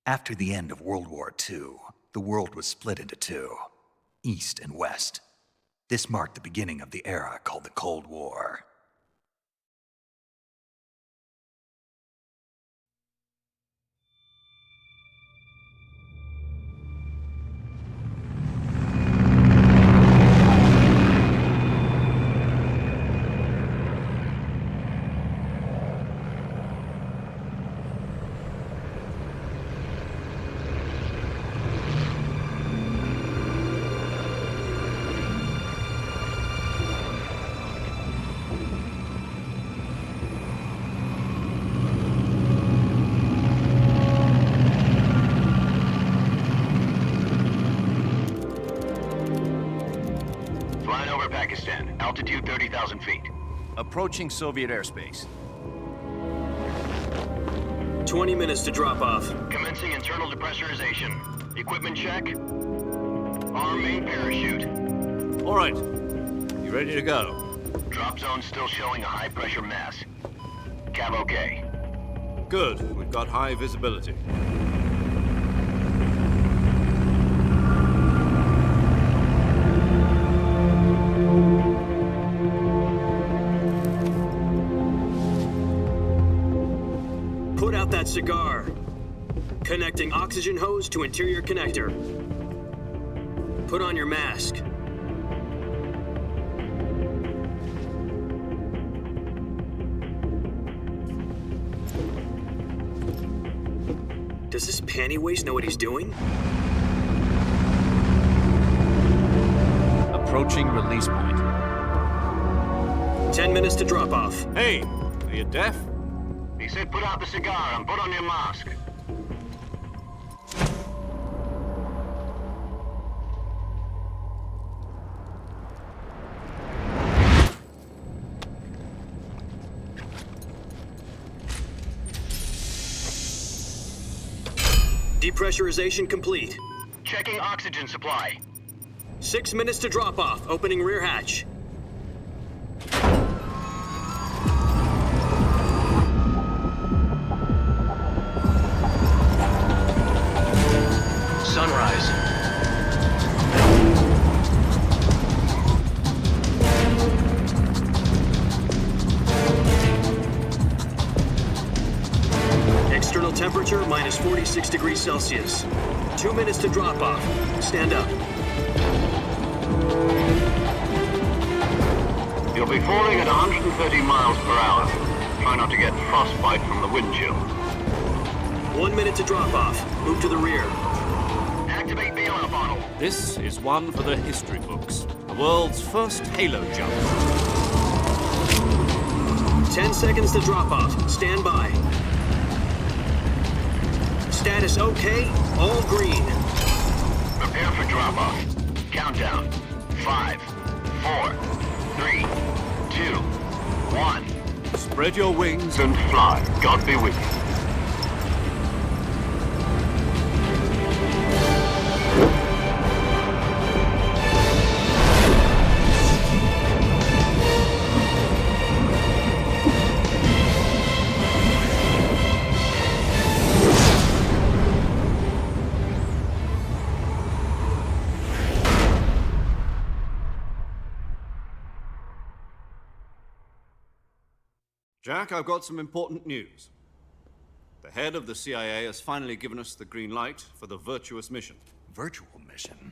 After the end of World War II, the world was split into two, East and West. This marked the beginning of the era called the Cold War. Altitude 30,000 feet. Approaching Soviet airspace. 20 minutes to drop off. Commencing internal depressurization. Equipment check. Arm main parachute. All right. You ready to go? Drop zone still showing a high pressure mass. Cav okay. Good. We've got high visibility. Put out that cigar. Connecting oxygen hose to interior connector. Put on your mask. Does this pantywaist know what he's doing? Approaching release point. 10 minutes to drop off. Hey, are you deaf? He said put out the cigar and put on your mask. Depressurization complete. Checking oxygen supply. 6 minutes to drop off. Opening rear hatch. Sunrise. External temperature minus 46 degrees Celsius. 2 minutes to drop off. Stand up. You'll be falling at 130 miles per hour. Try not to get frostbite from the wind chill. 1 minute to drop off. Move to the rear. Activate bailout bottle. This is one for the history books. The world's first halo jump. 10 seconds to drop off. Stand by. Status okay. All green. Prepare for drop off. Countdown. 5, 4, 3, 2, 1. Spread your wings And fly. God be with you. Jack, I've got some important news. The head of the CIA has finally given us the green light for the Virtuous mission. Virtual mission?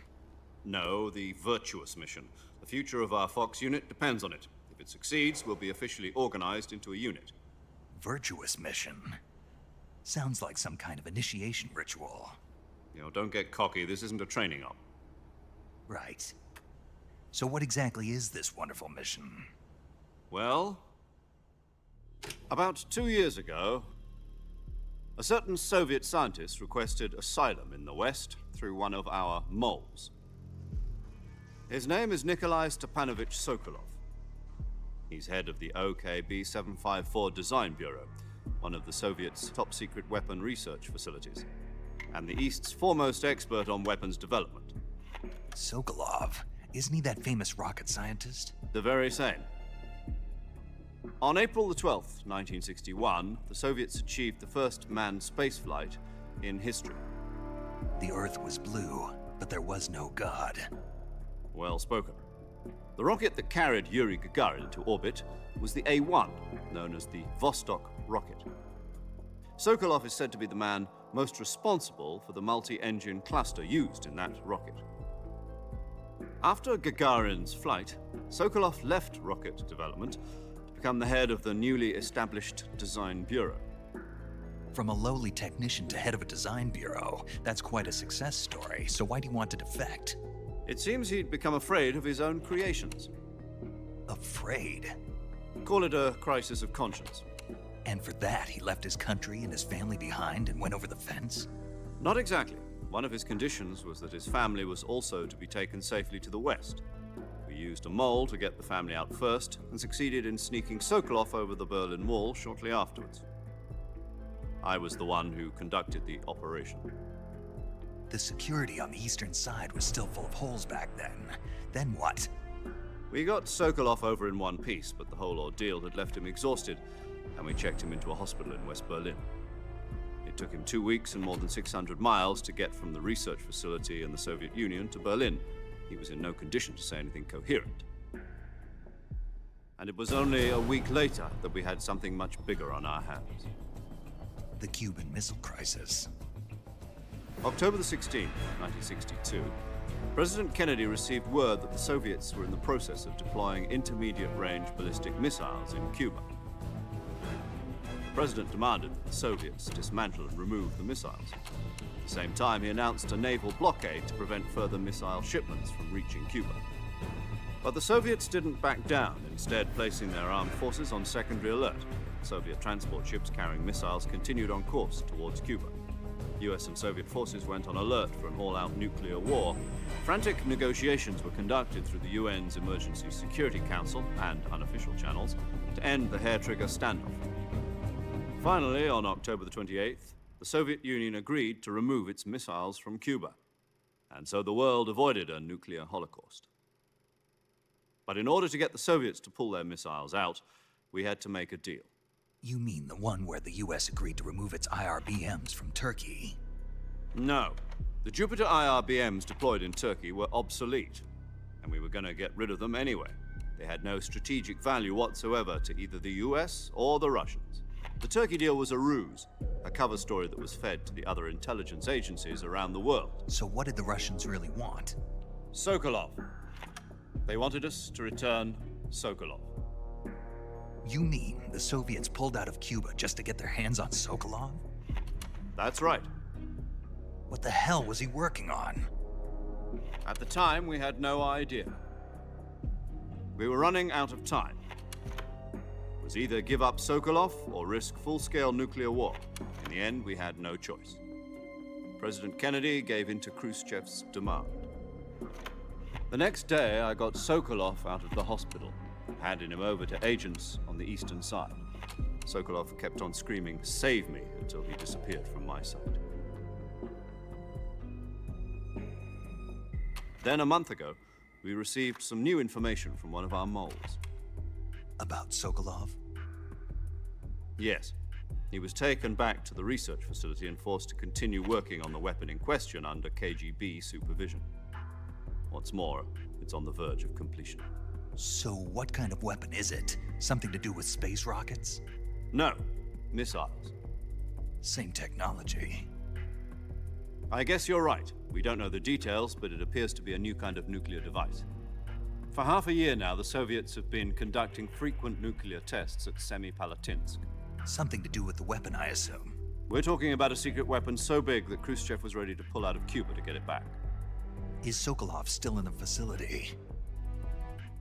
No, the Virtuous mission. The future of our Fox unit depends on it. If it succeeds, we'll be officially organized into a unit. Virtuous mission? Sounds like some kind of initiation ritual. You know, don't get cocky. This isn't a training op. Right. So what exactly is this wonderful mission? Well, about 2 years ago, a certain Soviet scientist requested asylum in the West through one of our moles. His name is Nikolai Stepanovich Sokolov. He's head of the OKB-754 Design Bureau, one of the Soviets' top-secret weapon research facilities, and the East's foremost expert on weapons development. Sokolov? Isn't he that famous rocket scientist? The very same. On April the 12th, 1961, the Soviets achieved the first manned spaceflight in history. The Earth was blue, but there was no God. Well spoken. The rocket that carried Yuri Gagarin into orbit was the A-1, known as the Vostok rocket. Sokolov is said to be the man most responsible for the multi-engine cluster used in that rocket. After Gagarin's flight, Sokolov left rocket development to become the head of the newly established Design Bureau. From a lowly technician to head of a design bureau, that's quite a success story, so why do you want to defect? It seems he'd become afraid of his own creations. Afraid? Call it a crisis of conscience. And for that, he left his country and his family behind and went over the fence? Not exactly. One of his conditions was that his family was also to be taken safely to the west. We used a mole to get the family out first and succeeded in sneaking Sokolov over the Berlin Wall shortly afterwards. I was the one who conducted the operation. The security on the eastern side was still full of holes back then. Then what? We got Sokolov over in one piece, but the whole ordeal had left him exhausted, and we checked him into a hospital in West Berlin. It took him 2 weeks and more than 600 miles to get from the research facility in the Soviet Union to Berlin. He was in no condition to say anything coherent. And it was only a week later that we had something much bigger on our hands. The Cuban Missile Crisis. October the 16th, 1962, President Kennedy received word that the Soviets were in the process of deploying intermediate-range ballistic missiles in Cuba. The President demanded that the Soviets dismantle and remove the missiles. At the same time, he announced a naval blockade to prevent further missile shipments from reaching Cuba. But the Soviets didn't back down, instead placing their armed forces on secondary alert. Soviet transport ships carrying missiles continued on course towards Cuba. US and Soviet forces went on alert for an all-out nuclear war. Frantic negotiations were conducted through the UN's Emergency Security Council and unofficial channels to end the hair-trigger standoff. Finally, on October the 28th, the Soviet Union agreed to remove its missiles from Cuba, and so the world avoided a nuclear holocaust. But in order to get the Soviets to pull their missiles out, we had to make a deal. You mean the one where the US agreed to remove its IRBMs from Turkey? No. The Jupiter IRBMs deployed in Turkey were obsolete, and we were going to get rid of them anyway. They had no strategic value whatsoever to either the US or the Russians. The Turkey deal was a ruse, a cover story that was fed to the other intelligence agencies around the world. So what did the Russians really want? Sokolov. They wanted us to return Sokolov. You mean the Soviets pulled out of Cuba just to get their hands on Sokolov? That's right. What the hell was he working on? At the time, we had no idea. We were running out of time. It was either give up Sokolov or risk full-scale nuclear war. In the end, we had no choice. President Kennedy gave in to Khrushchev's demand. The next day, I got Sokolov out of the hospital, handing him over to agents on the eastern side. Sokolov kept on screaming, "Save me," until he disappeared from my sight. Then a month ago, we received some new information from one of our moles. About Sokolov? Yes. He was taken back to the research facility and forced to continue working on the weapon in question under KGB supervision. What's more, it's on the verge of completion. So what kind of weapon is it? Something to do with space rockets? No, missiles. Same technology. I guess you're right. We don't know the details, but it appears to be a new kind of nuclear device. For half a year now, the Soviets have been conducting frequent nuclear tests at Semipalatinsk. Something to do with the weapon, I assume. We're talking about a secret weapon so big that Khrushchev was ready to pull out of Cuba to get it back. Is Sokolov still in the facility?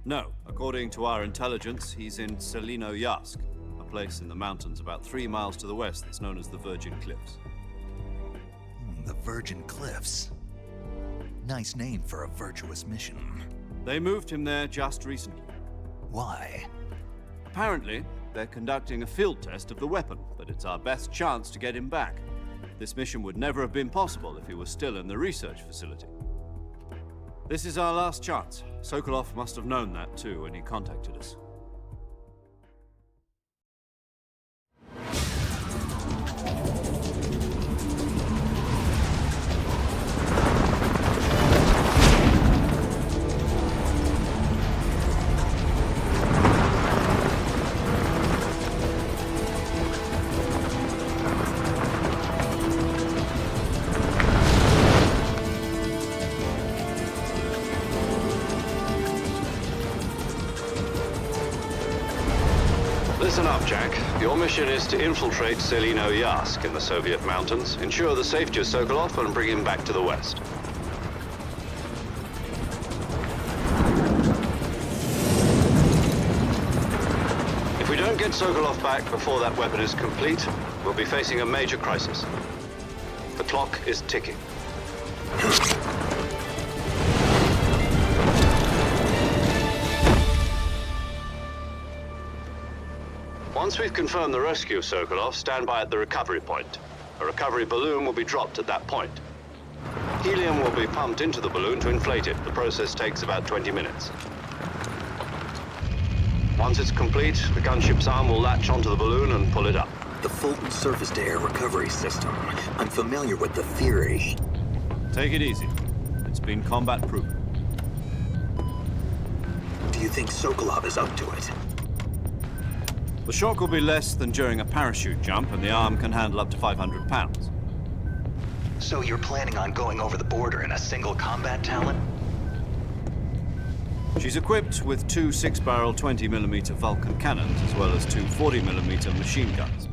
No. According to our intelligence, he's in Tselinoyarsk, a place in the mountains about 3 miles to the west that's known as the Virgin Cliffs. The Virgin Cliffs. Nice name for a virtuous mission. They moved him there just recently. Why? Apparently, they're conducting a field test of the weapon, but it's our best chance to get him back. This mission would never have been possible if he was still in the research facility. This is our last chance. Sokolov must have known that too when he contacted us. Listen up, Jack. Your mission is to infiltrate Tselinoyarsk in the Soviet mountains, ensure the safety of Sokolov, and bring him back to the west. If we don't get Sokolov back before that weapon is complete, we'll be facing a major crisis. The clock is ticking. Once we've confirmed the rescue of Sokolov, stand by at the recovery point. A recovery balloon will be dropped at that point. Helium will be pumped into the balloon to inflate it. The process takes about 20 minutes. Once it's complete, the gunship's arm will latch onto the balloon and pull it up. The Fulton surface-to-air recovery system. I'm familiar with the theory. Take it easy. It's been combat-proven. Do you think Sokolov is up to it? The shock will be less than during a parachute jump, and the arm can handle up to 500 pounds. So you're planning on going over the border in a single combat Talon? She's equipped with two 6-barrel 20mm Vulcan cannons, as well as two 40mm machine guns.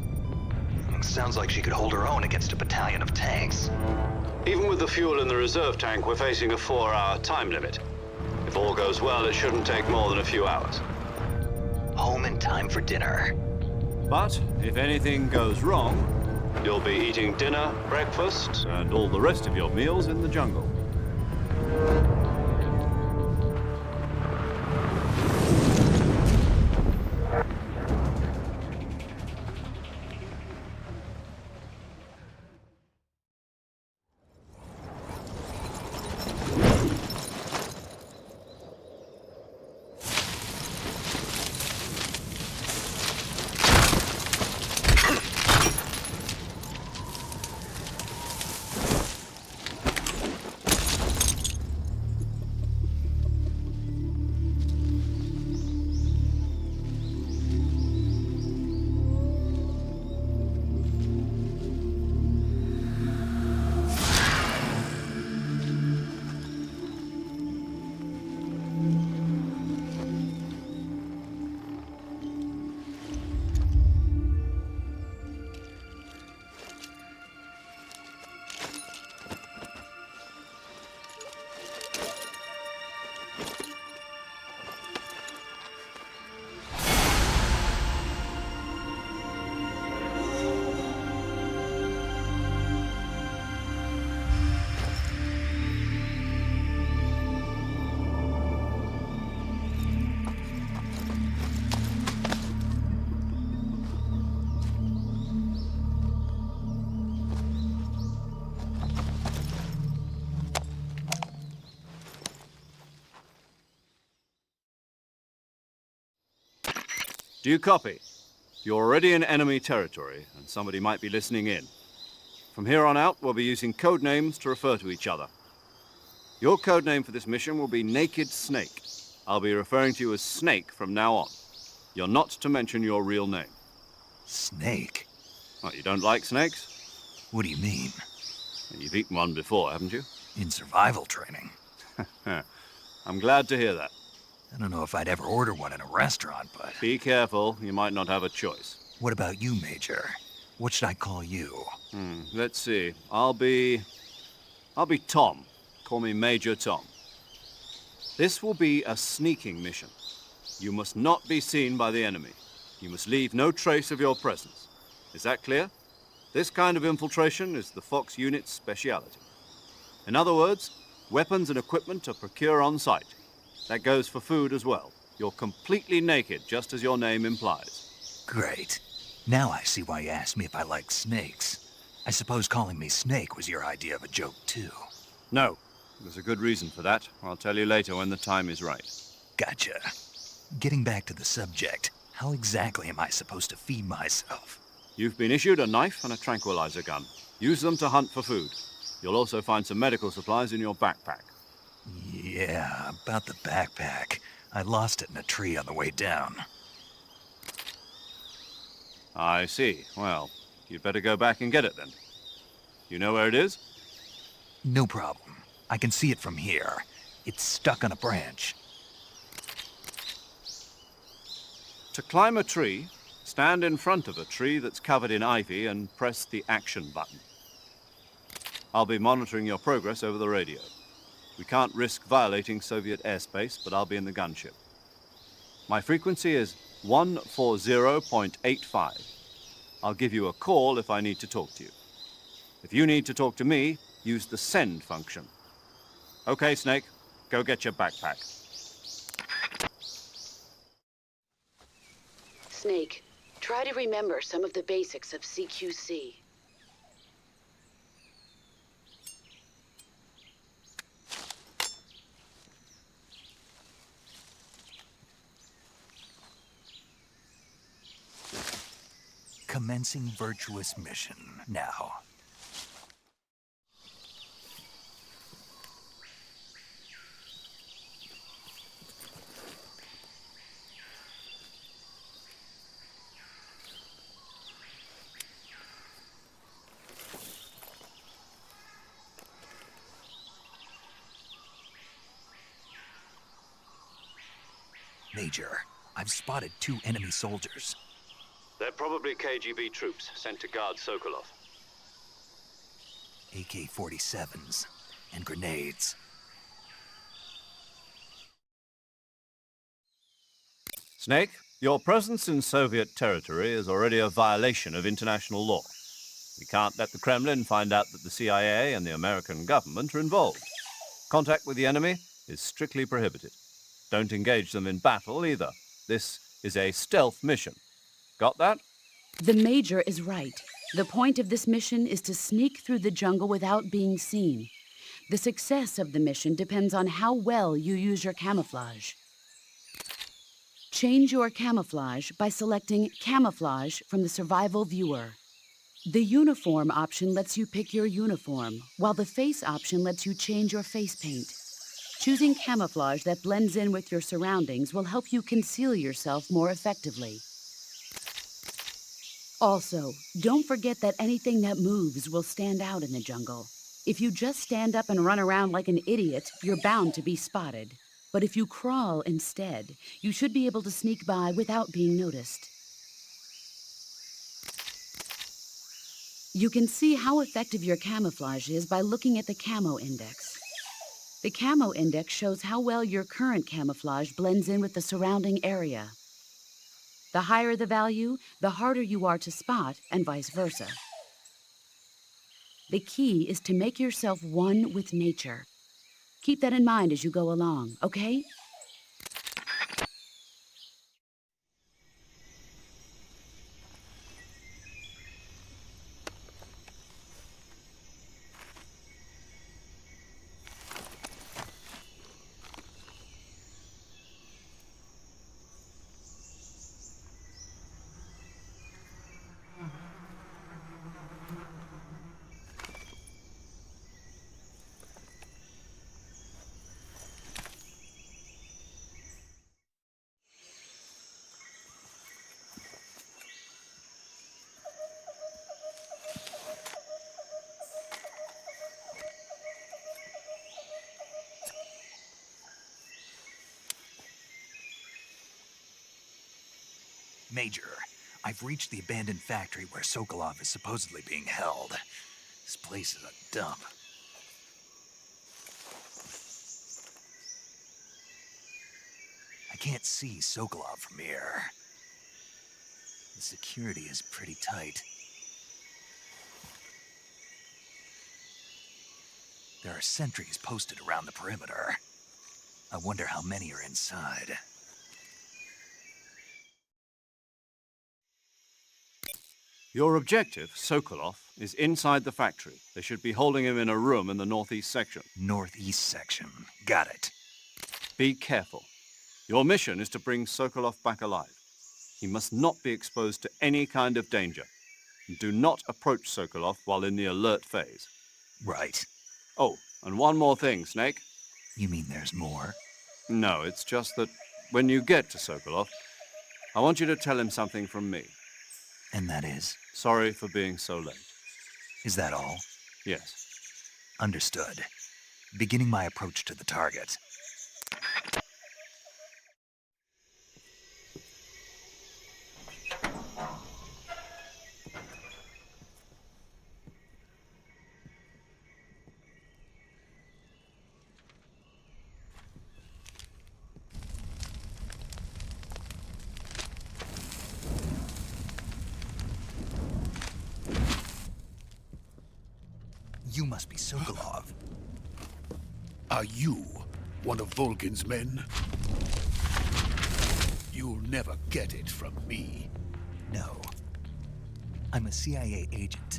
Sounds like she could hold her own against a battalion of tanks. Even with the fuel in the reserve tank, we're facing a 4-hour time limit. If all goes well, it shouldn't take more than a few hours. Home in time for dinner. But if anything goes wrong, you'll be eating dinner, breakfast, and all the rest of your meals in the jungle. Do you copy? You're already in enemy territory, and somebody might be listening in. From here on out, we'll be using code names to refer to each other. Your code name for this mission will be Naked Snake. I'll be referring to you as Snake from now on. You're not to mention your real name. Snake? What, you don't like snakes? What do you mean? You've eaten one before, haven't you? In survival training. I'm glad to hear that. I don't know if I'd ever order one in a restaurant, but... Be careful, you might not have a choice. What about you, Major? What should I call you? Let's see. I'll be Tom. Call me Major Tom. This will be a sneaking mission. You must not be seen by the enemy. You must leave no trace of your presence. Is that clear? This kind of infiltration is the Fox unit's speciality. In other words, weapons and equipment are procured on site. That goes for food as well. You're completely naked, just as your name implies. Great. Now I see why you asked me if I like snakes. I suppose calling me Snake was your idea of a joke, too. No. There's a good reason for that. I'll tell you later when the time is right. Gotcha. Getting back to the subject, how exactly am I supposed to feed myself? You've been issued a knife and a tranquilizer gun. Use them to hunt for food. You'll also find some medical supplies in your backpack. Yeah, about the backpack. I lost it in a tree on the way down. I see. Well, you'd better go back and get it then. You know where it is? No problem. I can see it from here. It's stuck on a branch. To climb a tree, Stand in front of a tree that's covered in ivy and press the action button. I'll be monitoring your progress over the radio. We can't risk violating Soviet airspace, but I'll be in the gunship. My frequency is 140.85. I'll give you a call if I need to talk to you. If you need to talk to me, use the send function. Okay, Snake, go get your backpack. Snake, try to remember some of the basics of CQC. Commencing Virtuous mission now. Major, I've spotted 2 enemy soldiers. They're probably KGB troops sent to guard Sokolov. AK-47s and grenades. Snake, your presence in Soviet territory is already a violation of international law. We can't let the Kremlin find out that the CIA and the American government are involved. Contact with the enemy is strictly prohibited. Don't engage them in battle either. This is a stealth mission. Got that? The Major is right. The point of this mission is to sneak through the jungle without being seen. The success of the mission depends on how well you use your camouflage. Change your camouflage by selecting Camouflage from the Survival Viewer. The Uniform option lets you pick your uniform, while the Face option lets you change your face paint. Choosing camouflage that blends in with your surroundings will help you conceal yourself more effectively. Also, don't forget that anything that moves will stand out in the jungle. If you just stand up and run around like an idiot, you're bound to be spotted. But if you crawl instead, you should be able to sneak by without being noticed. You can see how effective your camouflage is by looking at the camo index. The camo index shows how well your current camouflage blends in with the surrounding area. The higher the value, the harder you are to spot, and vice versa. The key is to make yourself one with nature. Keep that in mind as you go along, okay? Major, I've reached the abandoned factory where Sokolov is supposedly being held. This place is a dump. I can't see Sokolov from here. The security is pretty tight. There are sentries posted around the perimeter. I wonder how many are inside. Your objective, Sokolov, is inside the factory. They should be holding him in a room in the northeast section. Northeast section. Got it. Be careful. Your mission is to bring Sokolov back alive. He must not be exposed to any kind of danger. Do not approach Sokolov while in the alert phase. Right. Oh, and one more thing, Snake. You mean there's more? No, it's just that when you get to Sokolov, I want you to tell him something from me. And that is? Sorry for being so late. Is that all? Yes. Understood. Beginning my approach to the target. You must be Sokolov. Are you one of Volgin's men? You'll never get it from me. No. I'm a CIA agent.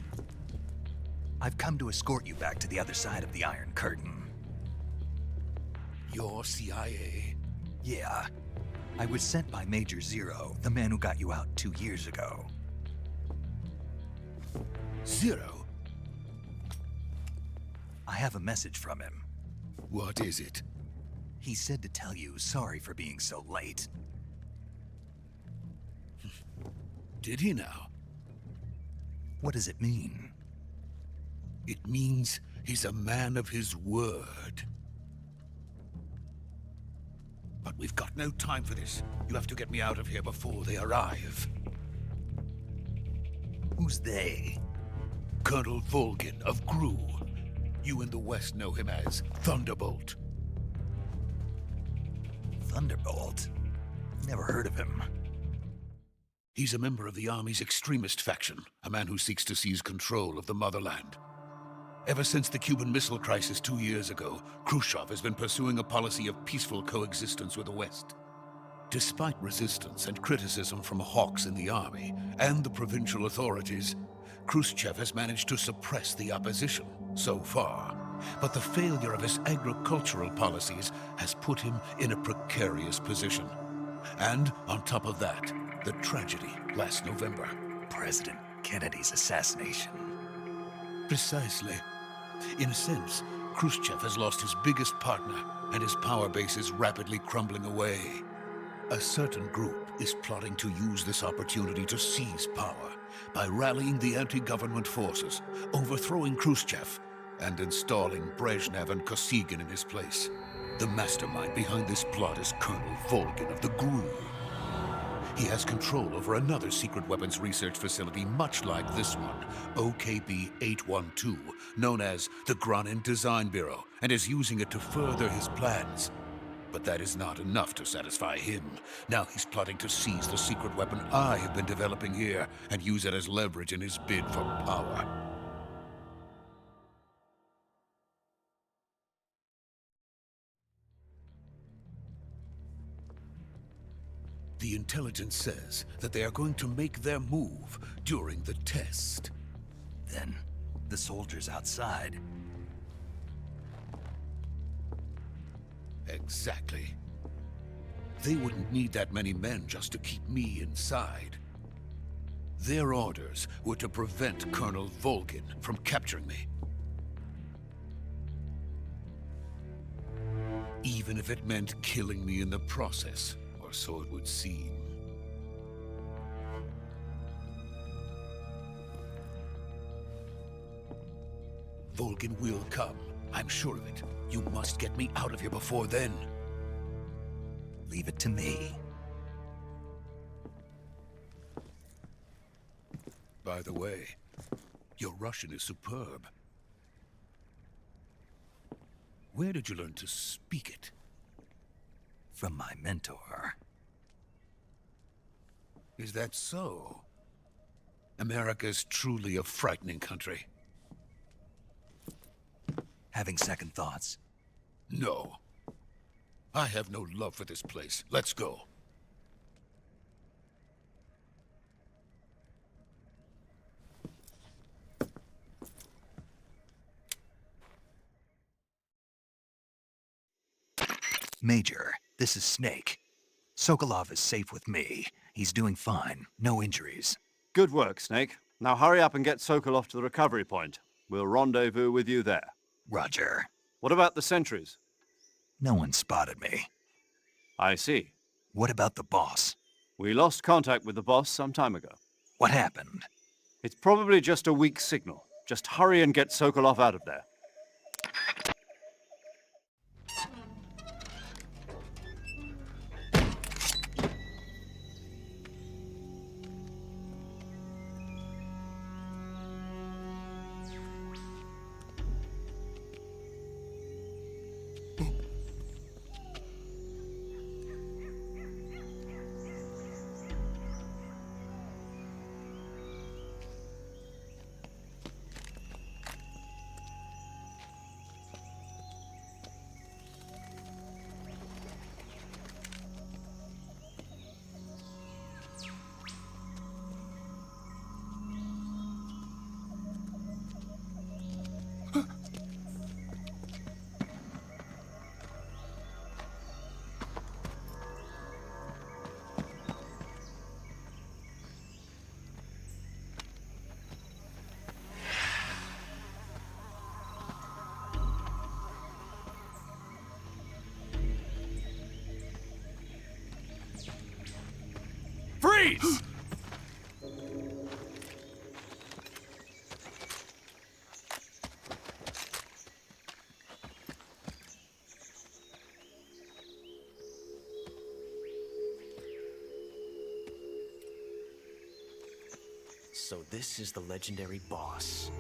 I've come to escort you back to the other side of the Iron Curtain. You're CIA? Yeah. I was sent by Major Zero, the man who got you out 2 years ago. Zero? I have a message from him. What is it? He said to tell you sorry for being so late. Did he now? What does it mean? It means he's a man of his word. But we've got no time for this. You have to get me out of here before they arrive. Who's they? Colonel Volgin of Gru. You in the West know him as Thunderbolt. Thunderbolt? Never heard of him. He's a member of the Army's extremist faction, a man who seeks to seize control of the motherland. Ever since the Cuban Missile Crisis 2 years ago, Khrushchev has been pursuing a policy of peaceful coexistence with the West. Despite resistance and criticism from hawks in the army and the provincial authorities, Khrushchev has managed to suppress the opposition so far. But the failure of his agricultural policies has put him in a precarious position. And on top of that, the tragedy last November. President Kennedy's assassination. Precisely. In a sense, Khrushchev has lost his biggest partner, and his power base is rapidly crumbling away. A certain group is plotting to use this opportunity to seize power by rallying the anti-government forces, overthrowing Khrushchev, and installing Brezhnev and Kosygin in his place. The mastermind behind this plot is Colonel Volgin of the Gru. He has control over another secret weapons research facility much like this one, OKB-812, known as the Granin Design Bureau, and is using it to further his plans. But that is not enough to satisfy him. Now he's plotting to seize the secret weapon I have been developing here and use it as leverage in his bid for power. The intelligence says that they are going to make their move during the test. Then, the soldiers outside. Exactly. They wouldn't need that many men just to keep me inside. Their orders were to prevent Colonel Volgin from capturing me. Even if it meant killing me in the process. Or so it would seem. Volgin will come. I'm sure of it. You must get me out of here before then. Leave it to me. By the way, your Russian is superb. Where did you learn to speak it? From my mentor. Is that so? America's truly a frightening country. Having second thoughts? No. I have no love for this place. Let's go. Major, this is Snake. Sokolov is safe with me. He's doing fine. No injuries. Good work, Snake. Now hurry up and get Sokolov to the recovery point. We'll rendezvous with you there. Roger. What about the sentries? No one spotted me. I see. What about the boss? We lost contact with the boss some time ago. What happened? It's probably just a weak signal. Just hurry and get Sokolov out of there. Freeze! So this is the legendary boss.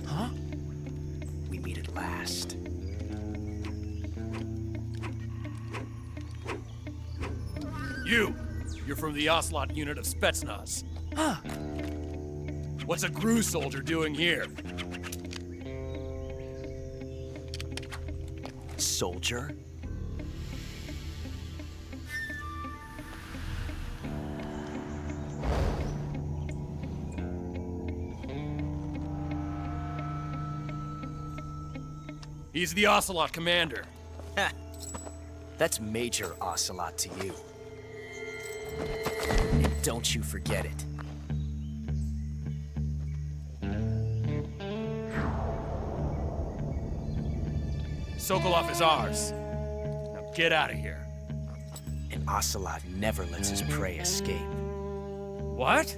Huh? We meet at last. You're from the Ocelot unit of Spetsnaz. Huh. What's a GRU soldier doing here? Soldier? He's the Ocelot commander. Ha! That's Major Ocelot to you. And don't you forget it. Sokolov is ours. Now get out of here. And Ocelot never lets his prey escape. What?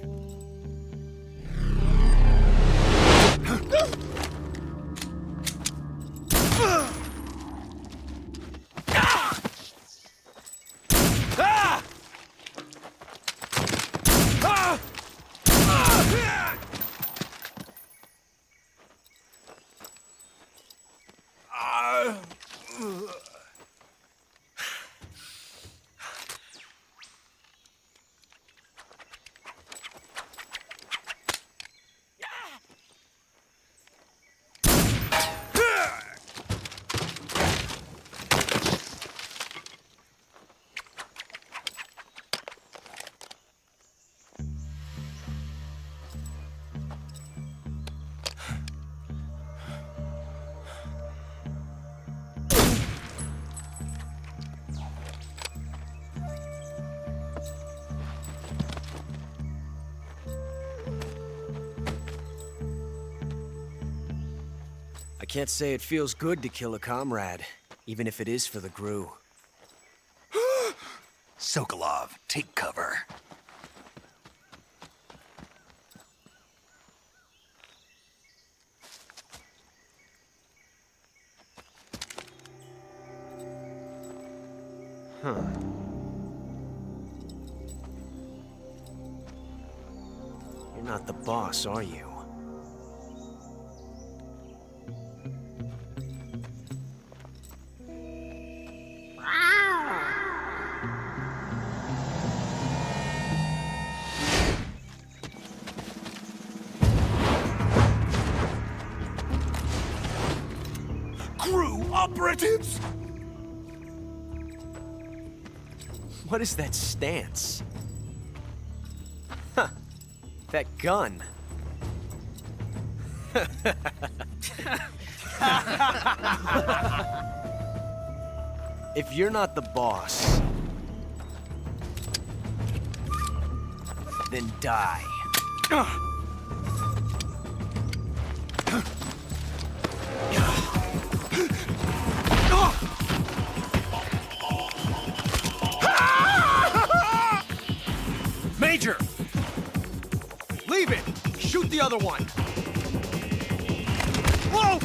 I can't say it feels good to kill a comrade, even if it is for the GRU. Sokolov, take cover. Huh. You're not the boss, are you? Operatives? What is that stance? Huh. That gun. If you're not the boss, then die. Major! Leave it! Shoot the other one! Whoa!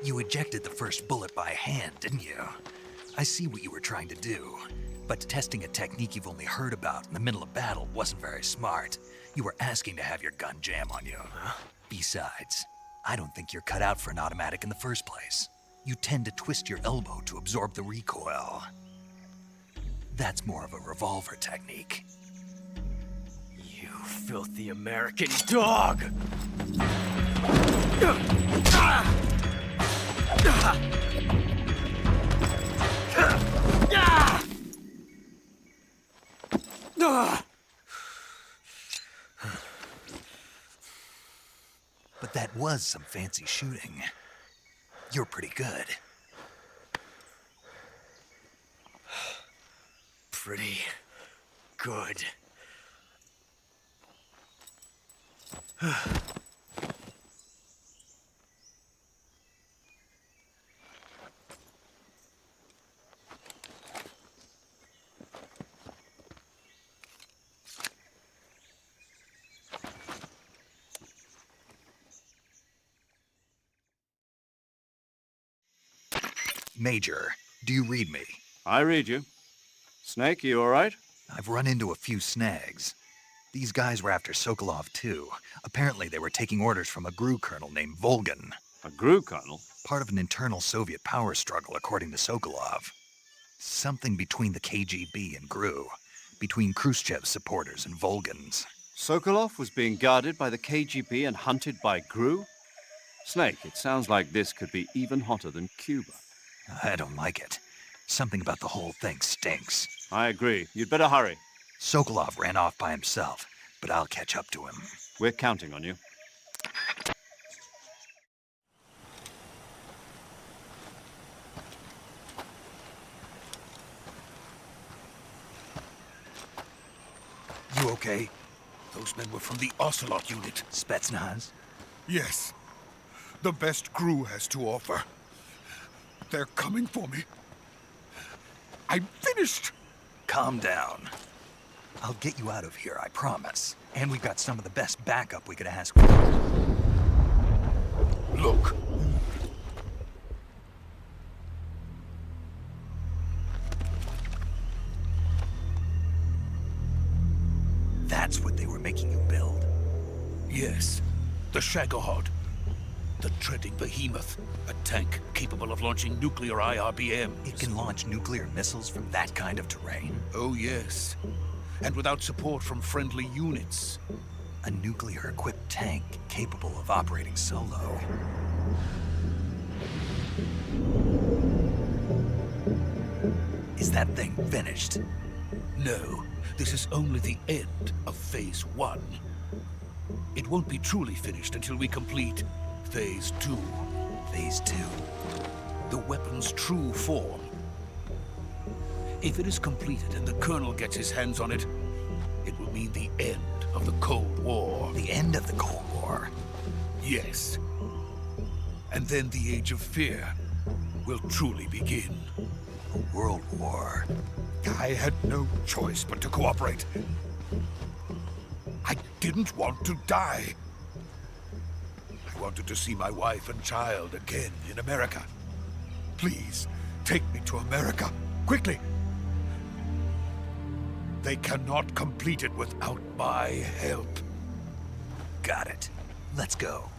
You ejected the first bullet by hand, didn't you? I see what you were trying to do, but testing a technique you've only heard about in the middle of battle wasn't very smart. You were asking to have your gun jam on you. Huh? Besides, I don't think you're cut out for an automatic in the first place. You tend to twist your elbow to absorb the recoil. That's more of a revolver technique. You filthy American dog! But that was some fancy shooting. You're pretty good. Pretty good. Major, do you read me? I read you. Snake, you all right? I've run into a few snags. These guys were after Sokolov too. Apparently they were taking orders from a GRU colonel named Volgin. A GRU colonel? Part of an internal Soviet power struggle, according to Sokolov. Something between the KGB and GRU. Between Khrushchev's supporters and Volgin's. Sokolov was being guarded by the KGB and hunted by GRU? Snake, it sounds like this could be even hotter than Cuba. I don't like it. Something about the whole thing stinks. I agree. You'd better hurry. Sokolov ran off by himself, but I'll catch up to him. We're counting on you. You okay? Those men were from the Ocelot unit. Spetsnaz? Yes. The best GRU has to offer. They're coming for me. I'm finished! Calm down. I'll get you out of here, I promise. And we've got some of the best backup we could ask for. Look. That's what they were making you build? Yes. The Shagohod. The treading behemoth. A tank capable of launching nuclear IRBMs. It can launch nuclear missiles from that kind of terrain? Oh, yes. And without support from friendly units. A nuclear-equipped tank capable of operating solo. Is that thing finished? No. This is only the end of Phase 1. It won't be truly finished until we complete Phase 2. Phase 2? The weapon's true form. If it is completed and the Colonel gets his hands on it, it will mean the end of the Cold War. The end of the Cold War? Yes. And then the Age of Fear will truly begin. A world war. I had no choice but to cooperate. I didn't want to die. I wanted to see my wife and child again in America. Please, take me to America, quickly. They cannot complete it without my help. Got it. Let's go.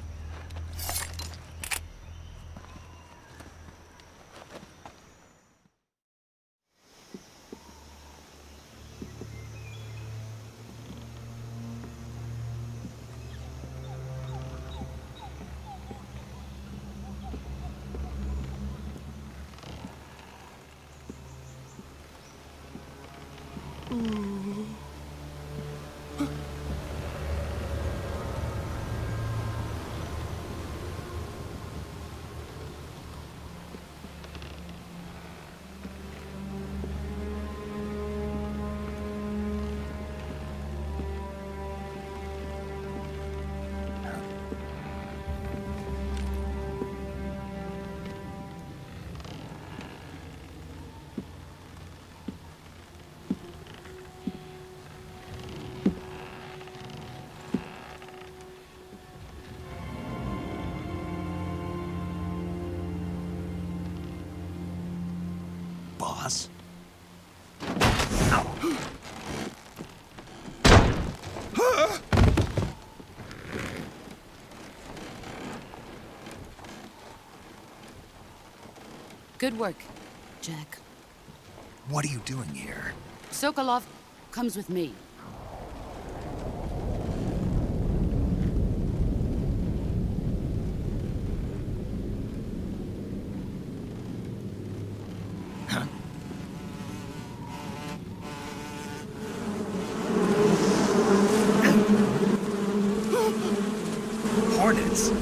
Good work, Jack. What are you doing here? Sokolov comes with me. Hornets.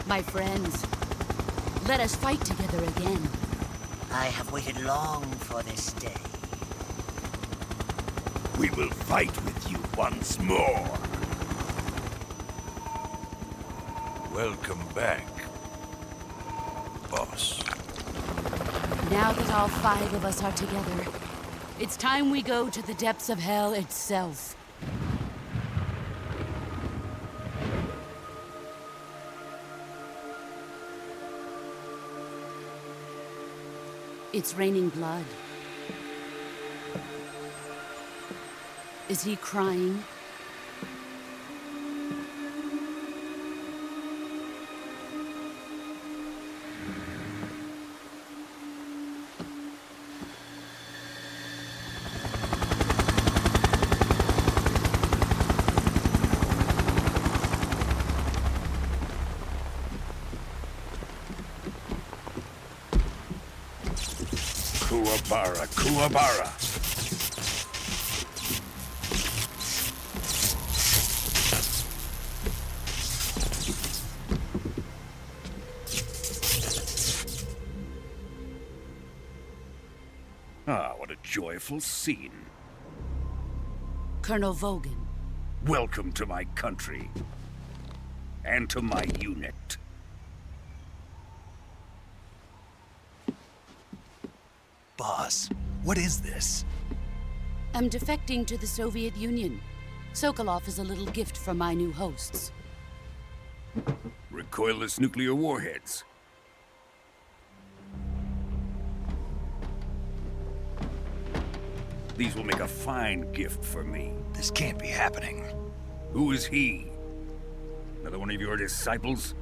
My friends, let us fight together again. I have waited long for this day. We will fight with you once more. Welcome back, boss. Now that all 5 of us are together, it's time we go to the depths of hell itself. It's raining blood. Is he crying? Kuwabara, Kuwabara. Ah, what a joyful scene. Colonel Volgin. Welcome to my country. And to my unit. Boss, what is this? I'm defecting to the Soviet Union. Sokolov is a little gift from my new hosts. Recoilless nuclear warheads. These will make a fine gift for me. This can't be happening. Who is he? Another one of your disciples?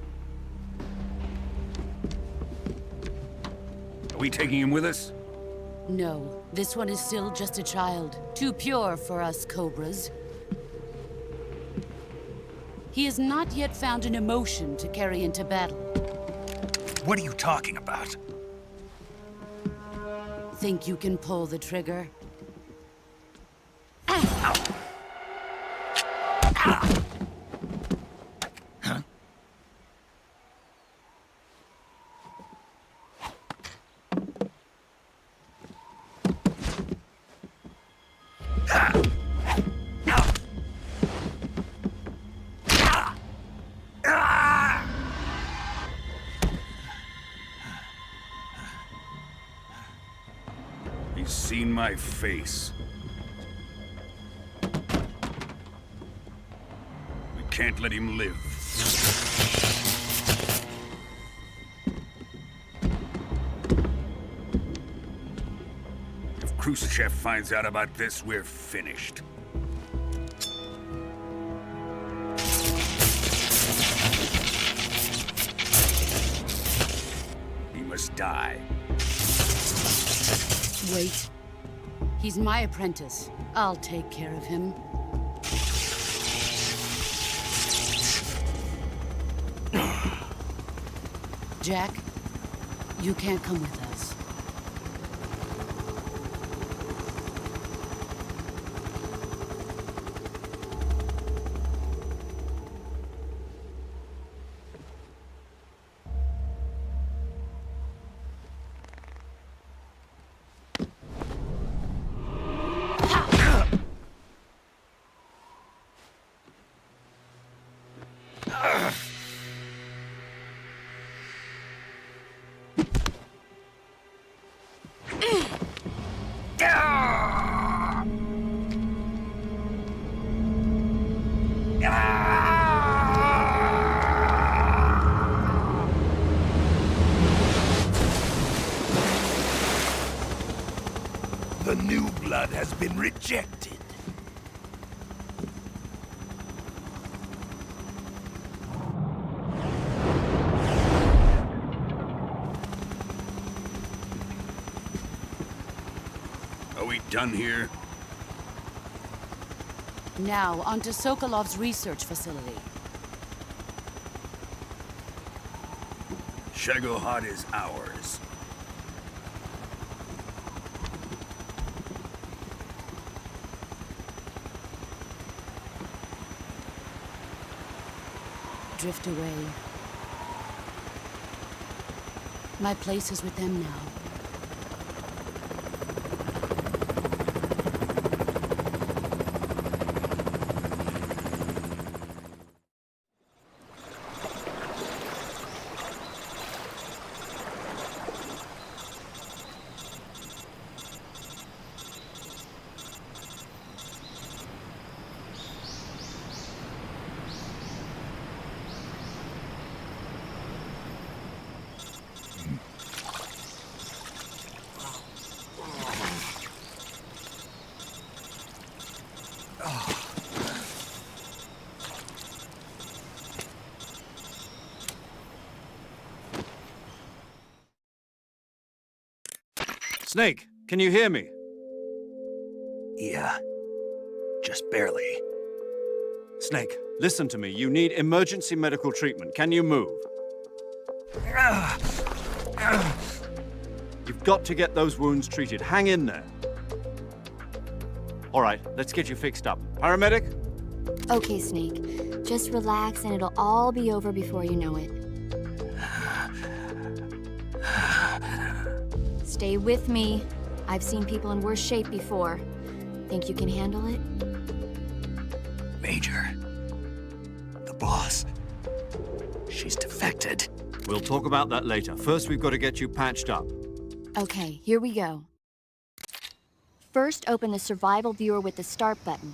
Are we taking him with us? No, this one is still just a child. Too pure for us Cobras. He has not yet found an emotion to carry into battle. What are you talking about? Think you can pull the trigger? He's seen my face. We can't let him live. If Khrushchev finds out about this, we're finished. He must die. Wait. He's my apprentice. I'll take care of him. Jack, you can't come with us. The new blood has been rejected. Are we done here? Now, onto Sokolov's research facility. Shagohod is ours. Drift away. My place is with them now. Snake, can you hear me? Yeah. Just barely. Snake, listen to me. You need emergency medical treatment. Can you move? You've got to get those wounds treated. Hang in there. All right, let's get you fixed up. Paramedic? Okay, Snake. Just relax and it'll all be over before you know it. Stay with me. I've seen people in worse shape before. Think you can handle it? Major. The boss. She's defected. We'll talk about that later. First, we've got to get you patched up. Okay, here we go. First, open the survival viewer with the start button.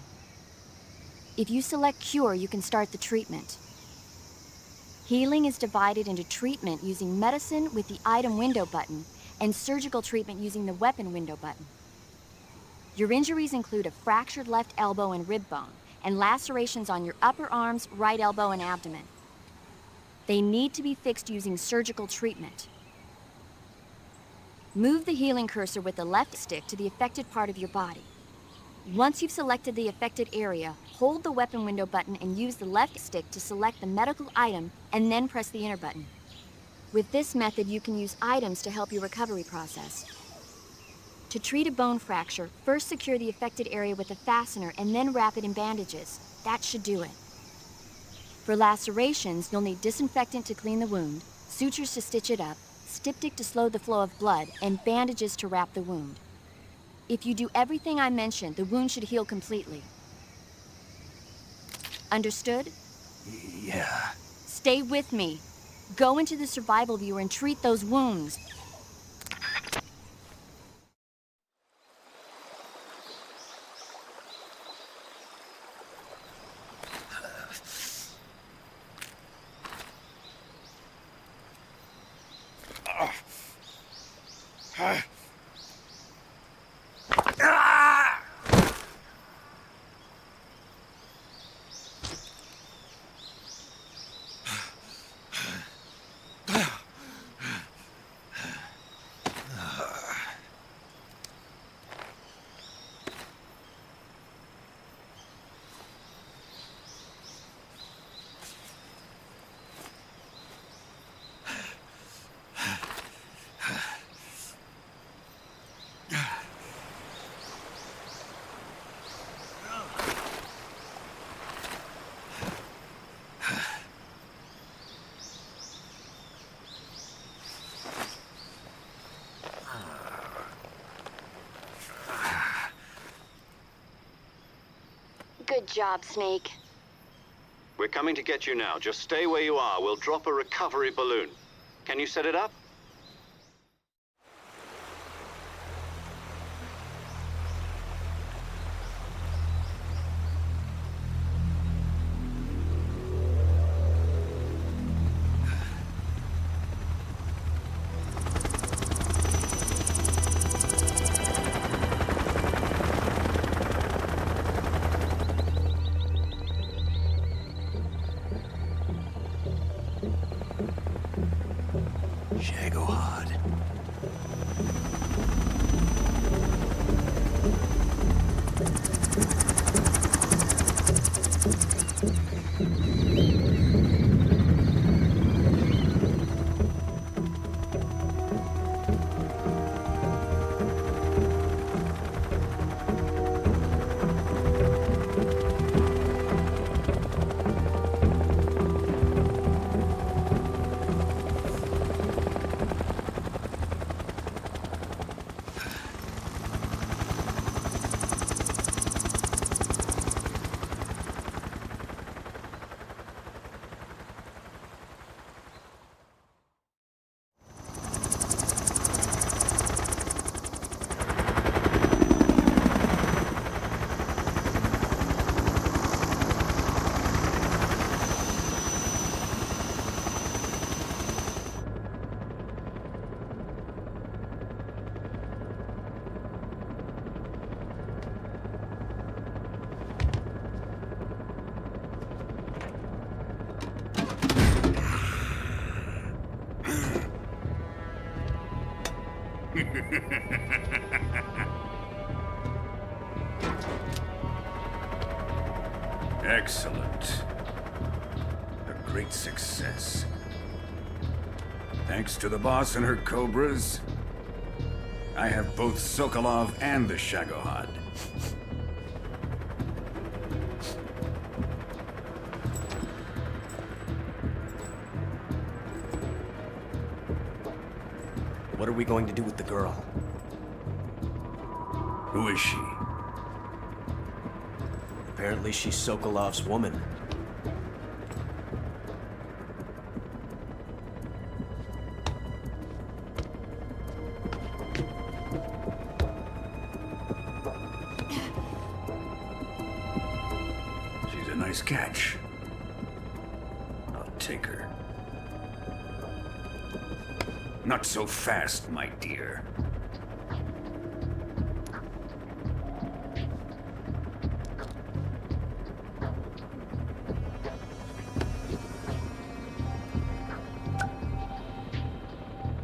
If you select cure, you can start the treatment. Healing is divided into treatment using medicine with the item window button and surgical treatment using the weapon window button. Your injuries include a fractured left elbow and rib bone, and lacerations on your upper arms, right elbow, and abdomen. They need to be fixed using surgical treatment. Move the healing cursor with the left stick to the affected part of your body. Once you've selected the affected area, hold the weapon window button and use the left stick to select the medical item, and then press the enter button. With this method, you can use items to help your recovery process. To treat a bone fracture, first secure the affected area with a fastener and then wrap it in bandages. That should do it. For lacerations, you'll need disinfectant to clean the wound, sutures to stitch it up, styptic to slow the flow of blood, and bandages to wrap the wound. If you do everything I mentioned, the wound should heal completely. Understood? Yeah. Stay with me. Go into the survival viewer and treat those wounds. Good job, Snake. We're coming to get you now. Just stay where you are. We'll drop a recovery balloon. Can you set it up? Excellent. A great success. Thanks to the boss and her cobras, I have both Sokolov and the Shagohod. What are we going to do with the girl? Who is she? Apparently she's Sokolov's woman. She's a nice catch. I'll take her. Not so fast, my dear.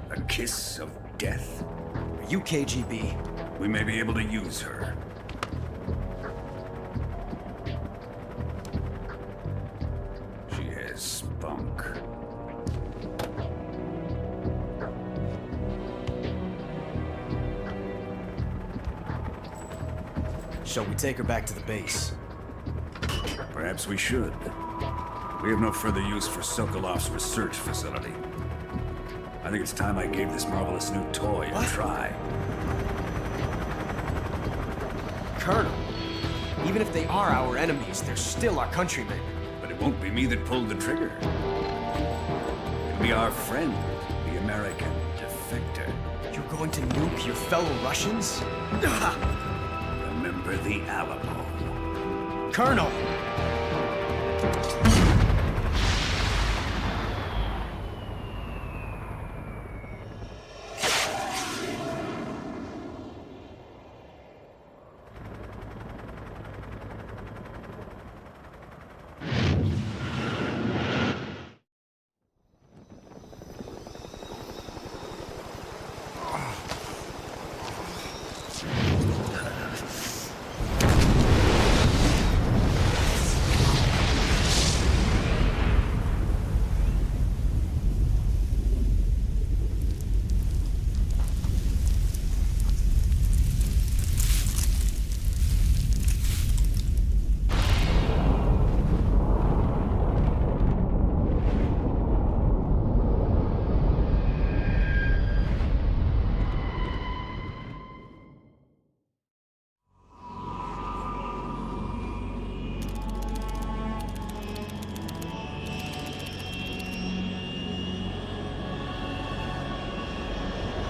A kiss of death? Are you KGB? We may be able to use her. She has spunk. Shall we take her back to the base? Perhaps we should. We have no further use for Sokolov's research facility. I think it's time I gave this marvelous new toy a try. Colonel, even if they are our enemies, they're still our countrymen. But it won't be me that pulled the trigger. It'll be our friend, the American defector. You're going to nuke your fellow Russians? Remember the Alamo. Colonel!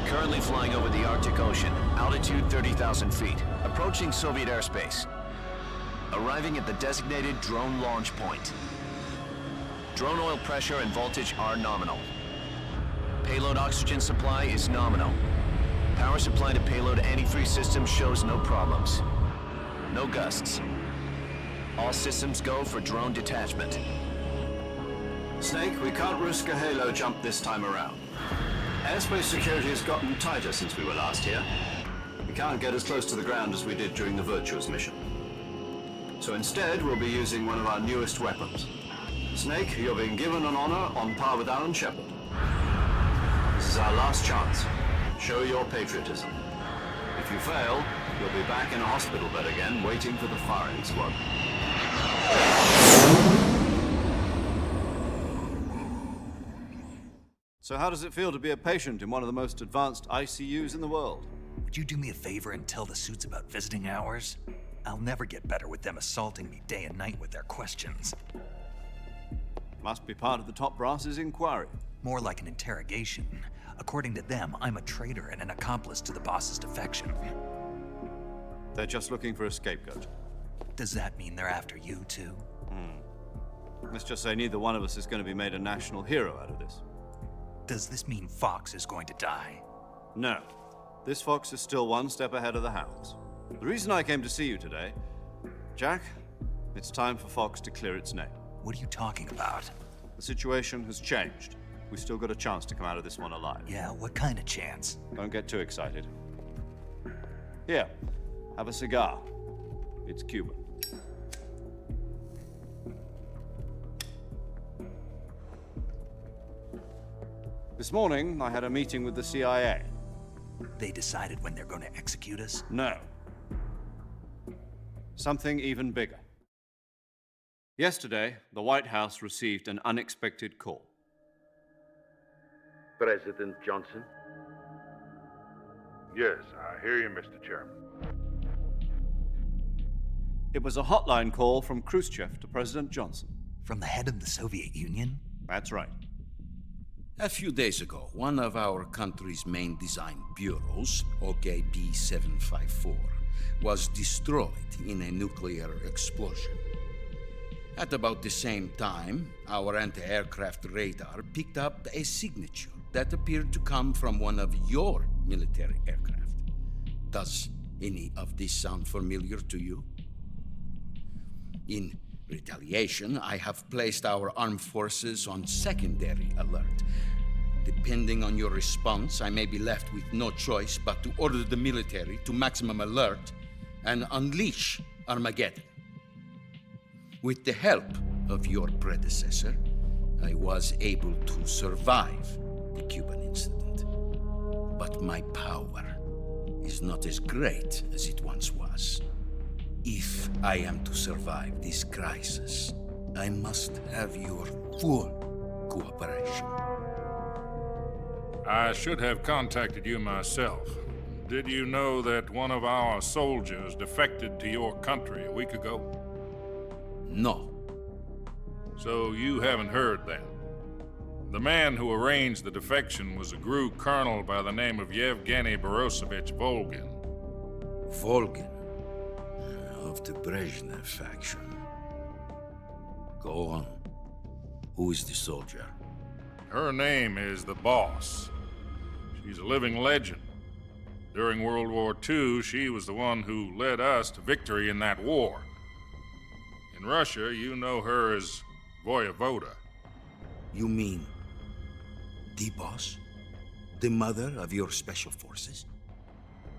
Currently flying over the Arctic Ocean, altitude 30,000 feet, approaching Soviet airspace. Arriving at the designated drone launch point. Drone oil pressure and voltage are nominal. Payload oxygen supply is nominal. Power supply to payload antifreeze system shows no problems. No gusts. All systems go for drone detachment. Snake, we can't risk a halo jump this time around. Airspace security has gotten tighter since we were last here. We can't get as close to the ground as we did during the Virtuous mission. So instead, we'll be using one of our newest weapons. Snake, you're being given an honor on par with Alan Shepard. This is our last chance. Show your patriotism. If you fail, you'll be back in a hospital bed again, waiting for the firing squad. So how does it feel to be a patient in one of the most advanced ICUs in the world? Would you do me a favor and tell the suits about visiting hours? I'll never get better with them assaulting me day and night with their questions. Must be part of the top brass's inquiry. More like an interrogation. According to them, I'm a traitor and an accomplice to the boss's defection. They're just looking for a scapegoat. Does that mean they're after you, too? Let's just say neither one of us is going to be made a national hero out of this. Does this mean Fox is going to die? No. This fox is still one step ahead of the hounds. The reason I came to see you today, Jack, it's time for Fox to clear its name. What are you talking about? The situation has changed. We've still got a chance to come out of this one alive. Yeah, what kind of chance? Don't get too excited. Here, have a cigar. It's Cuban. This morning, I had a meeting with the CIA. They decided when they're going to execute us? No. Something even bigger. Yesterday, the White House received an unexpected call. President Johnson? Yes, I hear you, Mr. Chairman. It was a hotline call from Khrushchev to President Johnson. From the head of the Soviet Union? That's right. A few days ago, one of our country's main design bureaus, OKB 754, was destroyed in a nuclear explosion. At about the same time, our anti-aircraft radar picked up a signature that appeared to come from one of your military aircraft. Does any of this sound familiar to you? In retaliation, I have placed our armed forces on secondary alert. Depending on your response, I may be left with no choice but to order the military to maximum alert and unleash Armageddon. With the help of your predecessor, I was able to survive the Cuban incident. But my power is not as great as it once was. If I am to survive this crisis, I must have your full cooperation. I should have contacted you myself. Did you know that one of our soldiers defected to your country a week ago? No. So you haven't heard then. The man who arranged the defection was a GRU colonel by the name of Yevgeny Borisovich Volgin. Volgin? Of the Brezhnev faction. Go on. Who is the soldier? Her name is the Boss. She's a living legend. During World War II, she was the one who led us to victory in that war. In Russia, you know her as Voyevoda. You mean the Boss? The mother of your special forces?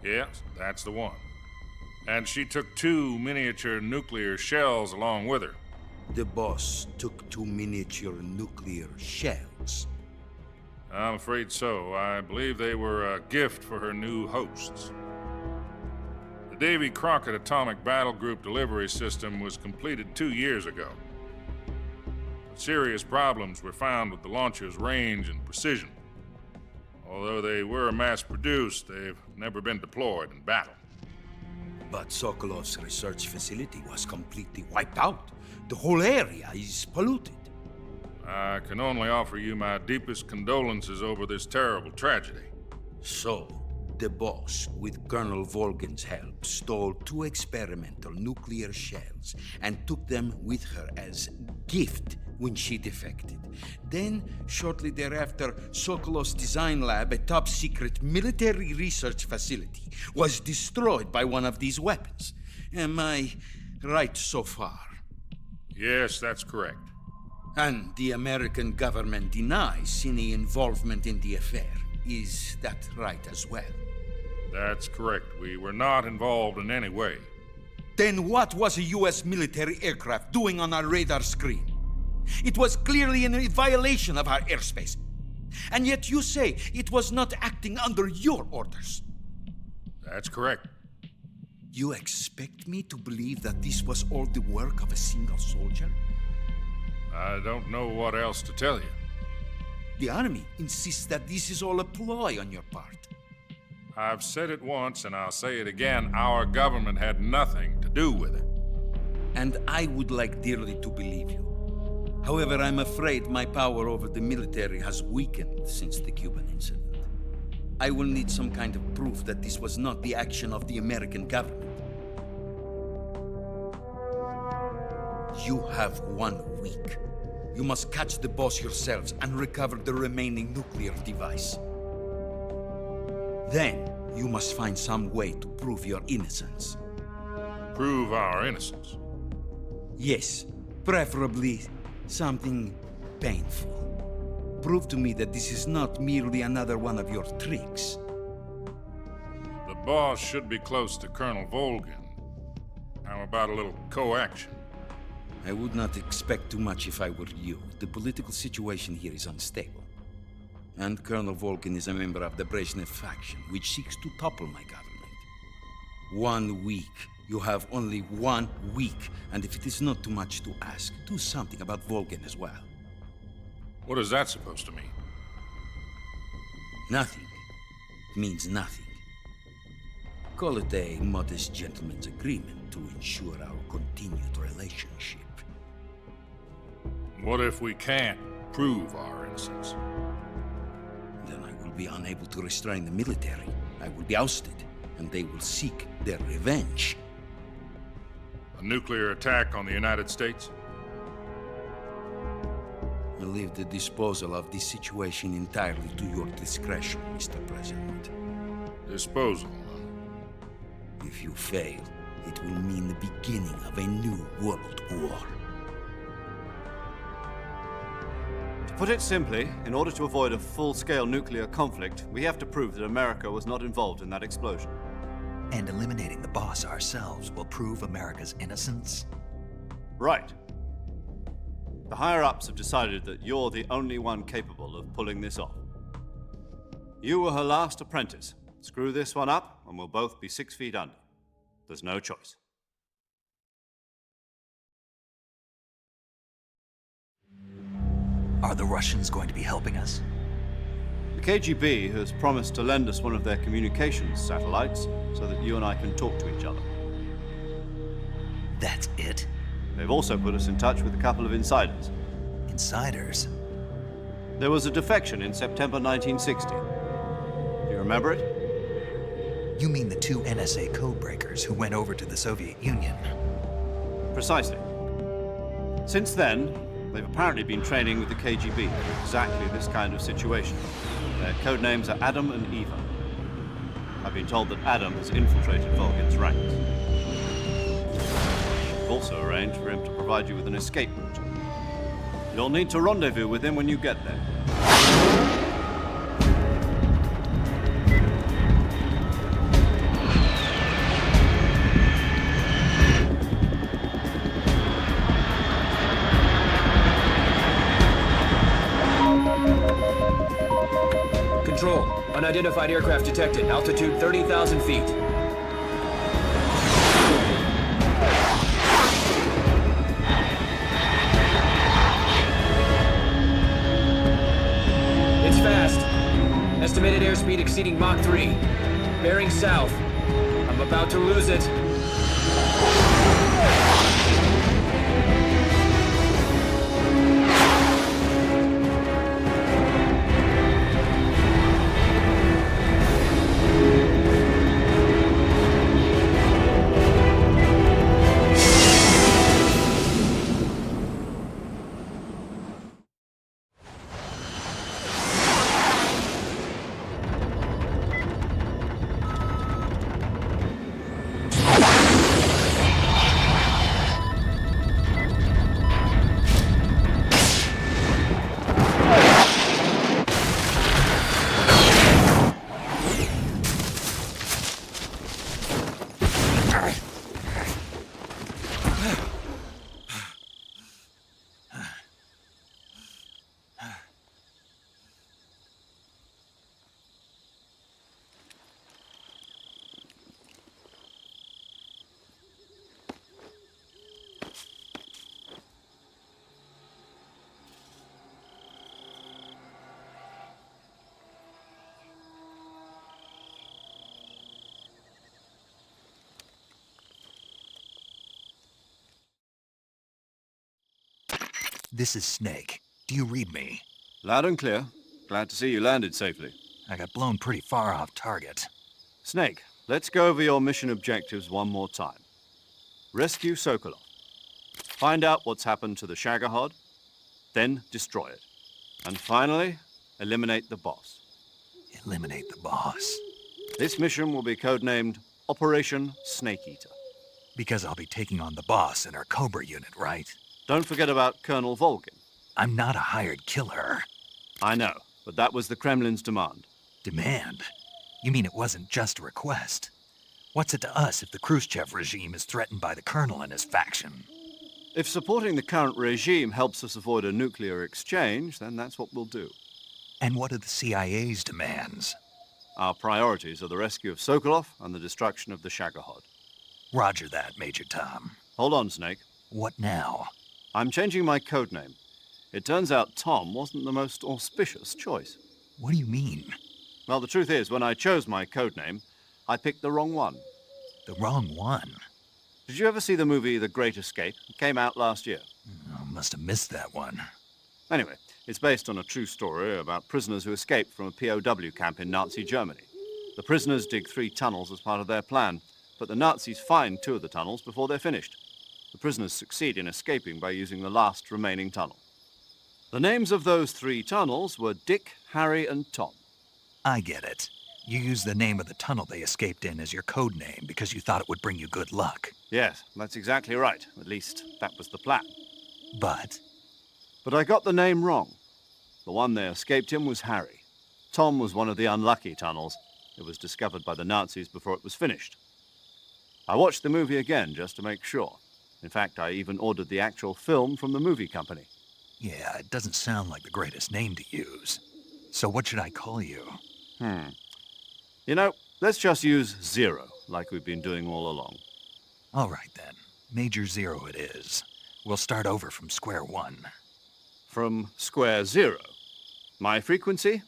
Yes, that's the one. And she took 2 miniature nuclear shells along with her. The Boss took 2 miniature nuclear shells? I'm afraid so. I believe they were a gift for her new hosts. The Davy Crockett Atomic Battle Group delivery system was completed 2 years ago. Serious problems were found with the launcher's range and precision. Although they were mass-produced, they've never been deployed in battle. But Sokolov's research facility was completely wiped out. The whole area is polluted. I can only offer you my deepest condolences over this terrible tragedy. So, the Boss, with Colonel Volgin's help, stole 2 experimental nuclear shells and took them with her as gift when she defected. Then, shortly thereafter, Sokolov's design lab, a top-secret military research facility, was destroyed by one of these weapons. Am I right so far? Yes, that's correct. And the American government denies any involvement in the affair. Is that right as well? That's correct. We were not involved in any way. Then what was a U.S. military aircraft doing on our radar screen? It was clearly in violation of our airspace. And yet you say it was not acting under your orders. That's correct. You expect me to believe that this was all the work of a single soldier? I don't know what else to tell you. The army insists that this is all a ploy on your part. I've said it once and I'll say it again. Our government had nothing to do with it. And I would like dearly to believe you. However, I'm afraid my power over the military has weakened since the Cuban incident. I will need some kind of proof that this was not the action of the American government. You have 1 week. You must catch the Boss yourselves and recover the remaining nuclear device. Then, you must find some way to prove your innocence. Prove our innocence? Yes, preferably something painful. Prove to me that this is not merely another one of your tricks. The boss should be close to Colonel Volgin. How about a little co-action? I would not expect too much if I were you. The political situation here is unstable. And Colonel Volgin is a member of the Brezhnev faction, which seeks to topple my government. 1 week. You have only 1 week. And if it is not too much to ask, do something about Volgin as well. What is that supposed to mean? Nothing. It means nothing. Call it a modest gentleman's agreement to ensure our continued relationship. What if we can't prove our innocence? Then I will be unable to restrain the military. I will be ousted, and they will seek their revenge. A nuclear attack on the United States? I leave the disposal of this situation entirely to your discretion, Mr. President. Disposal? If you fail, it will mean the beginning of a new world war. To put it simply, in order to avoid a full-scale nuclear conflict, we have to prove that America was not involved in that explosion. And eliminating the boss ourselves will prove America's innocence? Right. The higher-ups have decided that you're the only one capable of pulling this off. You were her last apprentice. Screw this one up, and we'll both be 6 feet under. There's no choice. Are the Russians going to be helping us? The KGB has promised to lend us one of their communications satellites so that you and I can talk to each other. That's it? They've also put us in touch with a couple of insiders. Insiders? There was a defection in September 1960. Do you remember it? You mean the 2 NSA codebreakers who went over to the Soviet Union? Precisely. Since then, they've apparently been training with the KGB for exactly this kind of situation. Their codenames are Adam and Eva. I've been told that Adam has infiltrated Volgin's ranks. We've also arranged for him to provide you with an escape route. You'll need to rendezvous with him when you get there. Control. Unidentified aircraft detected. Altitude 30,000 feet. It's fast. Estimated airspeed exceeding Mach 3. Bearing south. I'm about to lose it. This is Snake. Do you read me? Loud and clear. Glad to see you landed safely. I got blown pretty far off target. Snake, let's go over your mission objectives one more time. Rescue Sokolov. Find out what's happened to the Shagohod, then destroy it. And finally, eliminate the boss. Eliminate the boss? This mission will be codenamed Operation Snake Eater. Because I'll be taking on the boss in our Cobra unit, right? Don't forget about Colonel Volgin. I'm not a hired killer. I know, but that was the Kremlin's demand. Demand? You mean it wasn't just a request? What's it to us if the Khrushchev regime is threatened by the Colonel and his faction? If supporting the current regime helps us avoid a nuclear exchange, then that's what we'll do. And what are the CIA's demands? Our priorities are the rescue of Sokolov and the destruction of the Shagohod. Roger that, Major Tom. Hold on, Snake. What now? I'm changing my codename. It turns out Tom wasn't the most auspicious choice. What do you mean? Well, the truth is, when I chose my codename, I picked the wrong one. The wrong one? Did you ever see the movie The Great Escape? It came out last year. Oh, must have missed that one. Anyway, it's based on a true story about prisoners who escaped from a POW camp in Nazi Germany. The prisoners dig 3 tunnels as part of their plan, but the Nazis find 2 of the tunnels before they're finished. The prisoners succeed in escaping by using the last remaining tunnel. The names of those 3 tunnels were Dick, Harry, and Tom. I get it. You used the name of the tunnel they escaped in as your code name because you thought it would bring you good luck. Yes, that's exactly right. At least, that was the plan. But I got the name wrong. The one they escaped in was Harry. Tom was one of the unlucky tunnels. It was discovered by the Nazis before it was finished. I watched the movie again just to make sure. In fact, I even ordered the actual film from the movie company. yeah, it doesn't sound like the greatest name to use. So what should I call you? You know, let's just use Zero, like we've been doing all along. All right, then. Major Zero it is. We'll start over from square one. From square zero. My frequency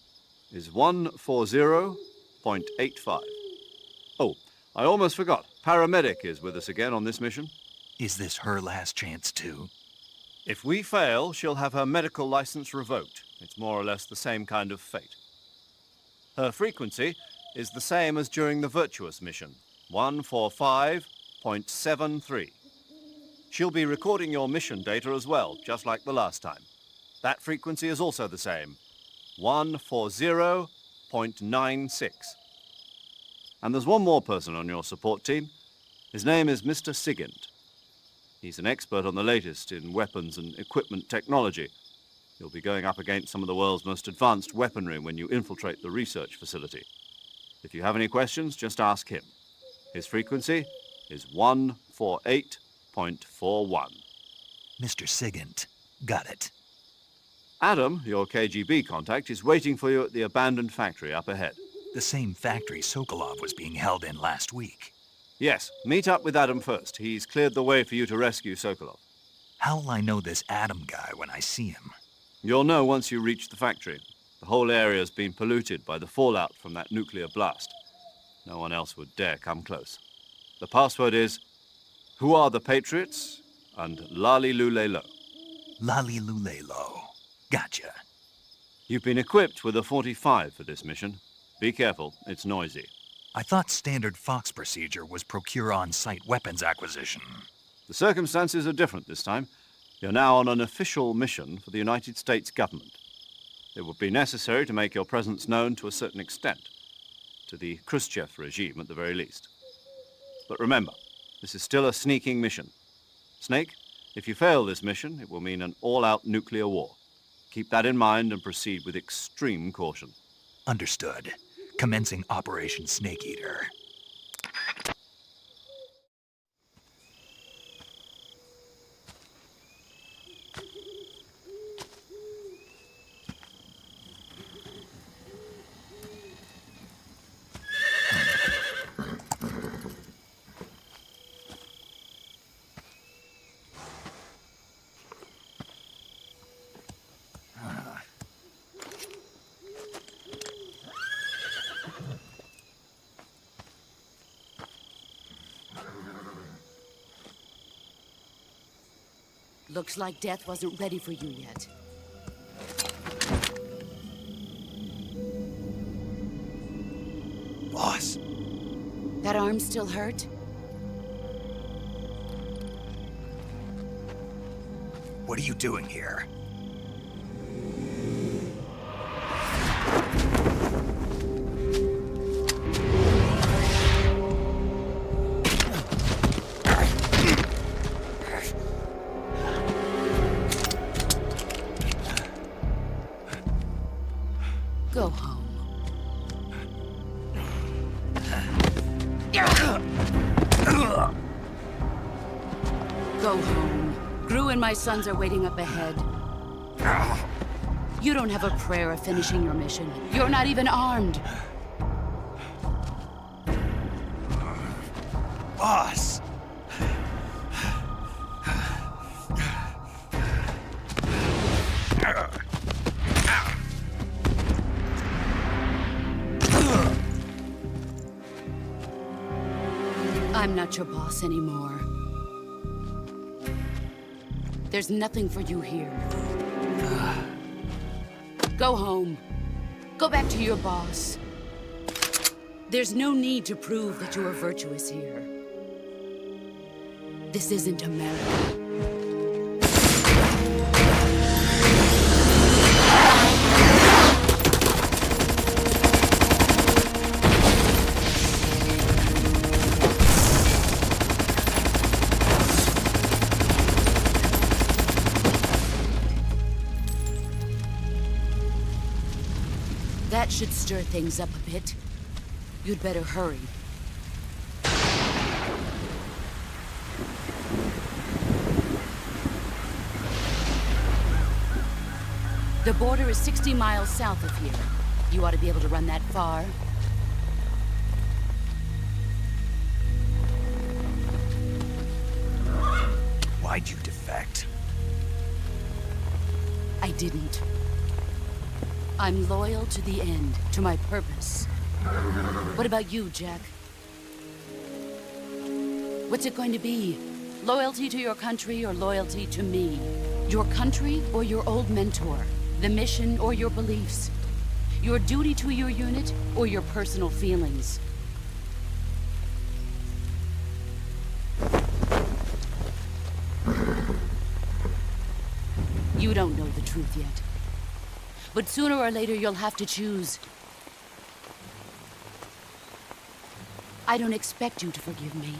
is 140.85. Oh, I almost forgot. Paramedic is with us again on this mission. Is this her last chance, too? If we fail, she'll have her medical license revoked. It's more or less the same kind of fate. Her frequency is the same as during the Virtuous mission, 145.73. She'll be recording your mission data as well, just like the last time. That frequency is also the same, 140.96. And there's one more person on your support team. His name is Mr. Sigint. He's an expert on the latest in weapons and equipment technology. You'll be going up against some of the world's most advanced weaponry when you infiltrate the research facility. If you have any questions, just ask him. His frequency is 148.41. Mr. Sigint. Got it. Adam, your KGB contact, is waiting for you at the abandoned factory up ahead. The same factory Sokolov was being held in last week. Yes, meet up with Adam first. He's cleared the way for you to rescue Sokolov. How'll I know this Adam guy when I see him? You'll know once you reach the factory. The whole area's been polluted by the fallout from that nuclear blast. No one else would dare come close. The password is, "Who are the Patriots?" and Lali Lule Lo. Lali Lule Lo. Gotcha. You've been equipped with a 45 for this mission. Be careful, it's noisy. I thought standard Fox procedure was procure on-site weapons acquisition. The circumstances are different this time. You're now on an official mission for the United States government. It would be necessary to make your presence known to a certain extent, to the Khrushchev regime at the very least. But remember, this is still a sneaking mission. Snake, if you fail this mission, it will mean an all-out nuclear war. Keep that in mind and proceed with extreme caution. Understood. Commencing Operation Snake Eater. Looks like Death wasn't ready for you yet. Boss. That arm still hurt? What are you doing here? Go home. Go home. Gru and my sons are waiting up ahead. You don't have a prayer of finishing your mission. You're not even armed. Boss! I'm not your boss anymore. There's nothing for you here. Go home. Go back to your boss. There's no need to prove that you are virtuous here. This isn't America. That should stir things up a bit. You'd better hurry. The border is 60 miles south of here. You ought to be able to run that far. Why'd you defect? I didn't. I'm loyal to the end, to my purpose. What about you, Jack? What's it going to be? Loyalty to your country or loyalty to me? Your country or your old mentor? The mission or your beliefs? Your duty to your unit or your personal feelings? You don't know the truth yet. But sooner or later, you'll have to choose. I don't expect you to forgive me.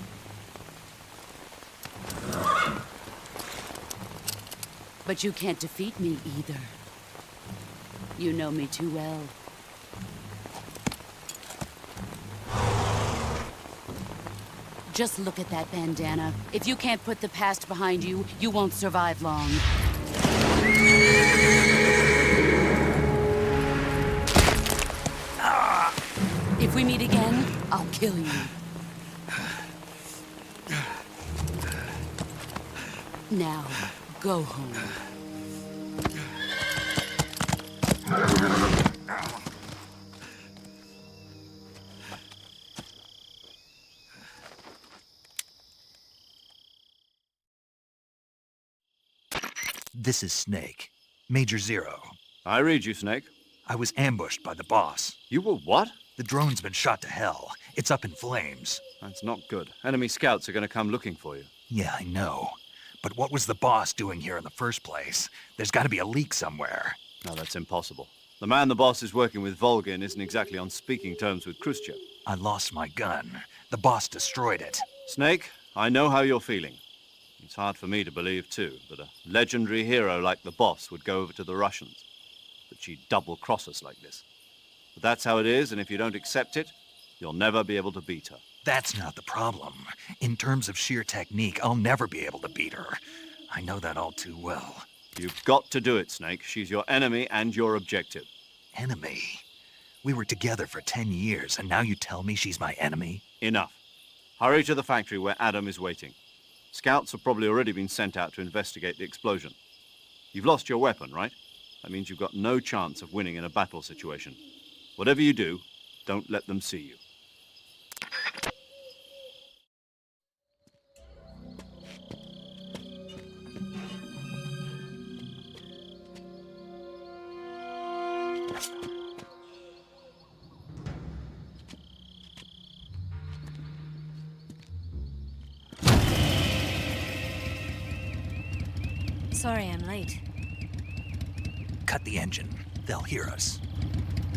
But you can't defeat me either. You know me too well. Just look at that bandana. If you can't put the past behind you, you won't survive long. If we meet again, I'll kill you. Now, go home. This is Snake. Major Zero. I read you, Snake. I was ambushed by the boss. You were what? The drone's been shot to hell. It's up in flames. That's not good. Enemy scouts are going to come looking for you. Yeah, I know. But what was the boss doing here in the first place? There's got to be a leak somewhere. No, that's impossible. The man the boss is working with, Volgin, isn't exactly on speaking terms with Khrushchev. I lost my gun. The boss destroyed it. Snake, I know how you're feeling. It's hard for me to believe, too, that a legendary hero like the boss would go over to the Russians. That she'd double-cross us like this. But that's how it is, and if you don't accept it, you'll never be able to beat her. That's not the problem. In terms of sheer technique, I'll never be able to beat her. I know that all too well. You've got to do it, Snake. She's your enemy and your objective. Enemy? We were together for 10 years, and now you tell me she's my enemy? Enough. Hurry to the factory where Adam is waiting. Scouts have probably already been sent out to investigate the explosion. You've lost your weapon, right? That means you've got no chance of winning in a battle situation. Whatever you do, don't let them see you. Sorry I'm late. Cut the engine. They'll hear us.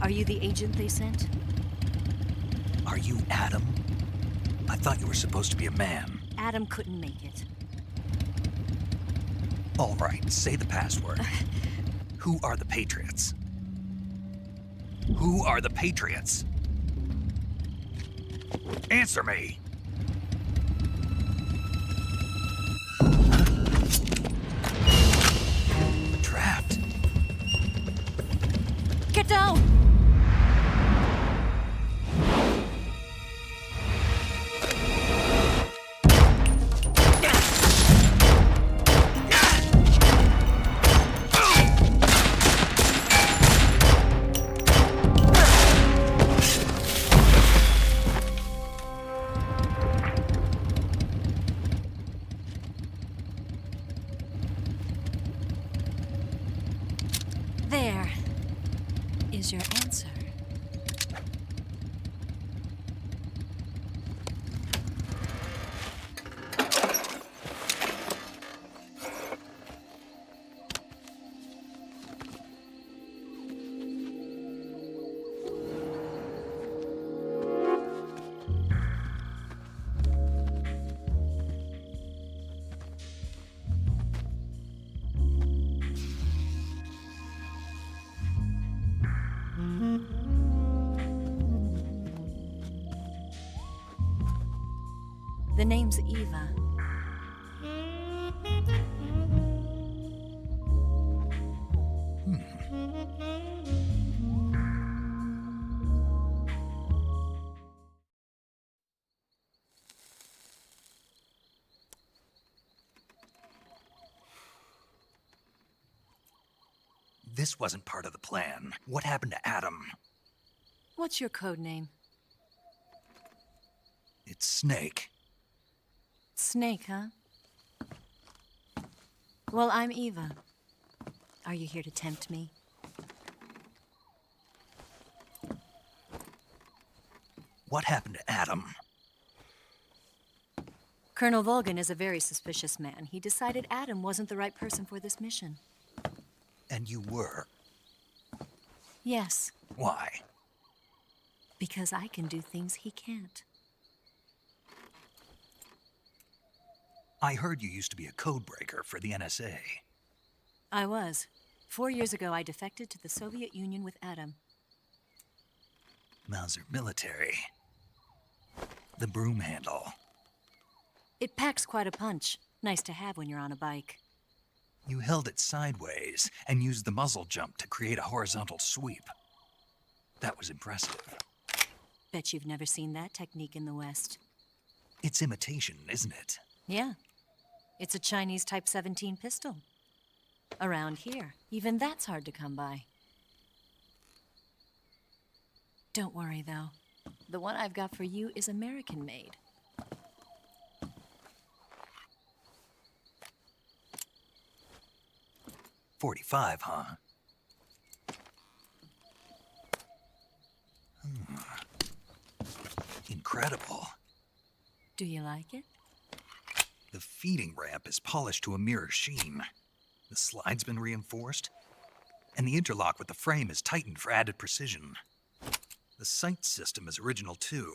Are you the agent they sent? Are you Adam? I thought you were supposed to be a man. Adam couldn't make it. All right, say the password. Who are the Patriots? Who are the Patriots? Answer me! is your answer? The name's Eva. This wasn't part of the plan. What happened to Adam? What's your code name? It's Snake. Snake, huh? Well, I'm Eva. Are you here to tempt me? What happened to Adam? Colonel Volgin is a very suspicious man. He decided Adam wasn't the right person for this mission. And you were? Yes. Why? Because I can do things he can't. I heard you used to be a codebreaker for the NSA. I was. 4 years ago, I defected to the Soviet Union with Adam. Mauser military. The broom handle. It packs quite a punch. Nice to have when you're on a bike. You held it sideways and used the muzzle jump to create a horizontal sweep. That was impressive. Bet you've never seen that technique in the West. It's imitation, isn't it? Yeah. It's a Chinese Type 17 pistol. Around here, even that's hard to come by. Don't worry, though. The one I've got for you is American-made. .45, huh? Incredible. Do you like it? The feeding ramp is polished to a mirror sheen. The slide's been reinforced, and the interlock with the frame is tightened for added precision. The sight system is original too.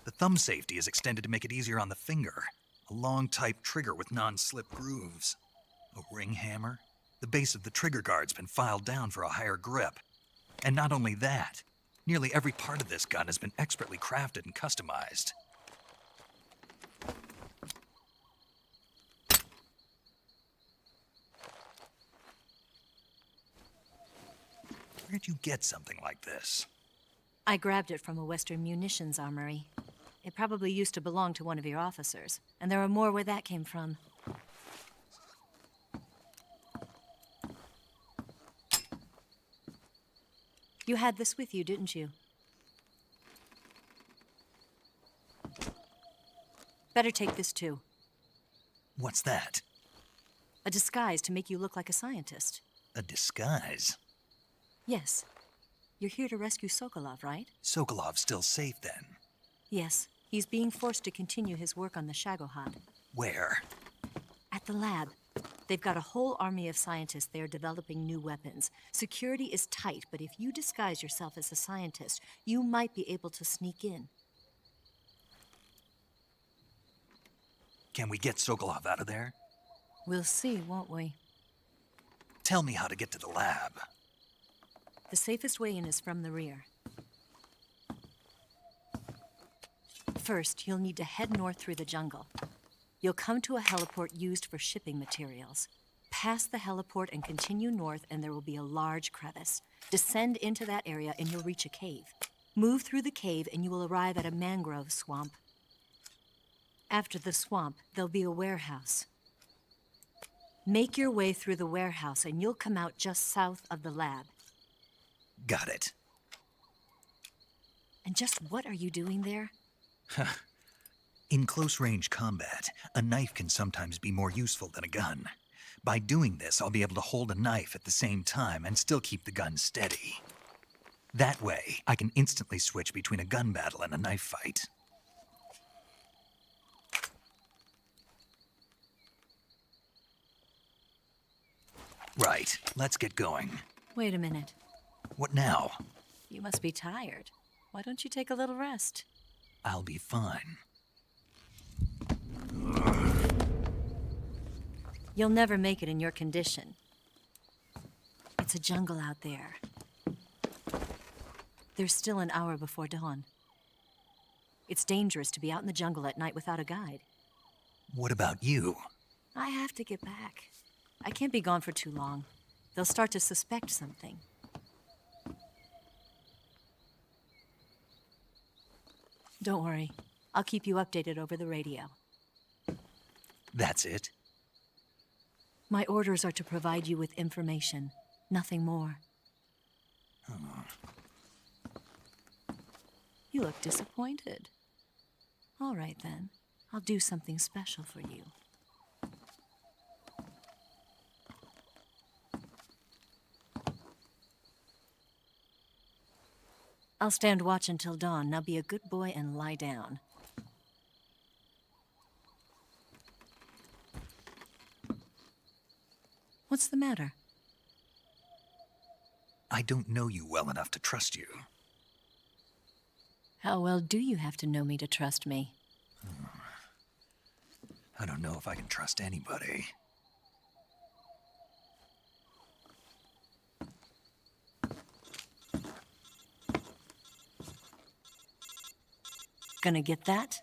The thumb safety is extended to make it easier on the finger. A long type trigger with non-slip grooves. A ring hammer. The base of the trigger guard's been filed down for a higher grip. And not only that, nearly every part of this gun has been expertly crafted and customized. Where'd you get something like this? I grabbed it from a Western munitions armory. It probably used to belong to one of your officers, and there are more where that came from. You had this with you, didn't you? Better take this too. What's that? A disguise to make you look like a scientist. A disguise? Yes. You're here to rescue Sokolov, right? Sokolov's still safe then? Yes. He's being forced to continue his work on the Shagohod. Where? At the lab. They've got a whole army of scientists there developing new weapons. Security is tight, but if you disguise yourself as a scientist, you might be able to sneak in. Can we get Sokolov out of there? We'll see, won't we? Tell me how to get to the lab. The safest way in is from the rear. First, you'll need to head north through the jungle. You'll come to a heliport used for shipping materials. Pass the heliport and continue north, and there will be a large crevice. Descend into that area, and you'll reach a cave. Move through the cave, and you will arrive at a mangrove swamp. After the swamp, there'll be a warehouse. Make your way through the warehouse, and you'll come out just south of the lab. Got it. And just what are you doing there? In close-range combat, a knife can sometimes be more useful than a gun. By doing this, I'll be able to hold a knife at the same time and still keep the gun steady. That way, I can instantly switch between a gun battle and a knife fight. Right, let's get going. Wait a minute. What now? You must be tired. Why don't you take a little rest? I'll be fine. You'll never make it in your condition. It's a jungle out there. There's still an hour before dawn. It's dangerous to be out in the jungle at night without a guide. What about you? I have to get back. I can't be gone for too long. They'll start to suspect something. Don't worry. I'll keep you updated over the radio. That's it? My orders are to provide you with information, nothing more. You look disappointed. All right, then. I'll do something special for you. I'll stand watch until dawn. Now be a good boy and lie down. What's the matter? I don't know you well enough to trust you. How well do you have to know me to trust me? I don't know if I can trust anybody. Gonna get that?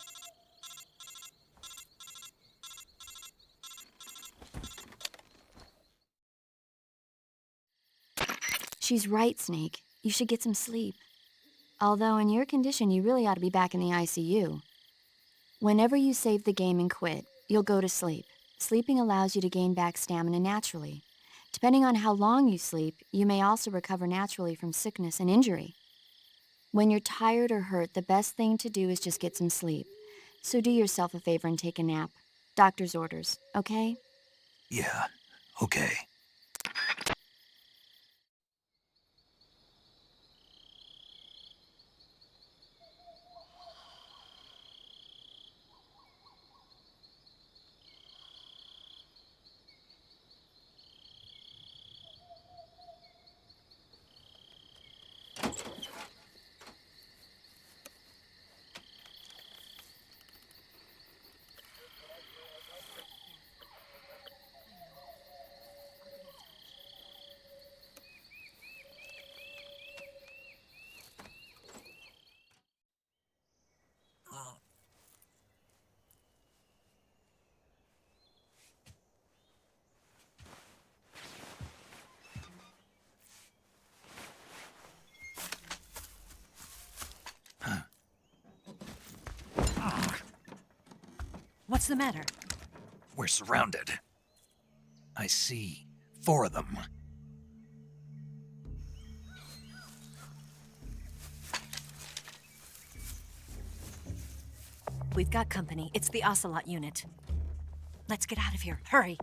She's right, Snake. You should get some sleep. Although in your condition, you really ought to be back in the ICU. Whenever you save the game and quit, you'll go to sleep. Sleeping allows you to gain back stamina naturally. Depending on how long you sleep, you may also recover naturally from sickness and injury. When you're tired or hurt, the best thing to do is just get some sleep. So do yourself a favor and take a nap. Doctor's orders, okay? Yeah, okay. What's the matter? We're surrounded. I see 4 of them. We've got company. It's the Ocelot unit. Let's get out of here. Hurry!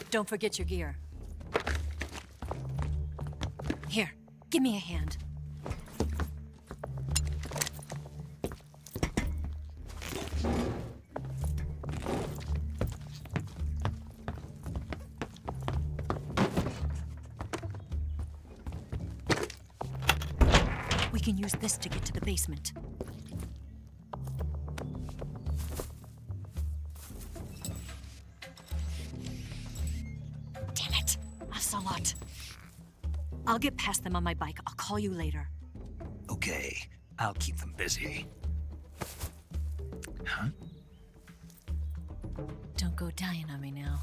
Don't forget your gear. Here, give me a hand. We can use this to get to the basement. Damn it! Ocelot. I'll get past them on my bike. I'll call you later. Okay, I'll keep them busy. Huh? Don't go dying on me now.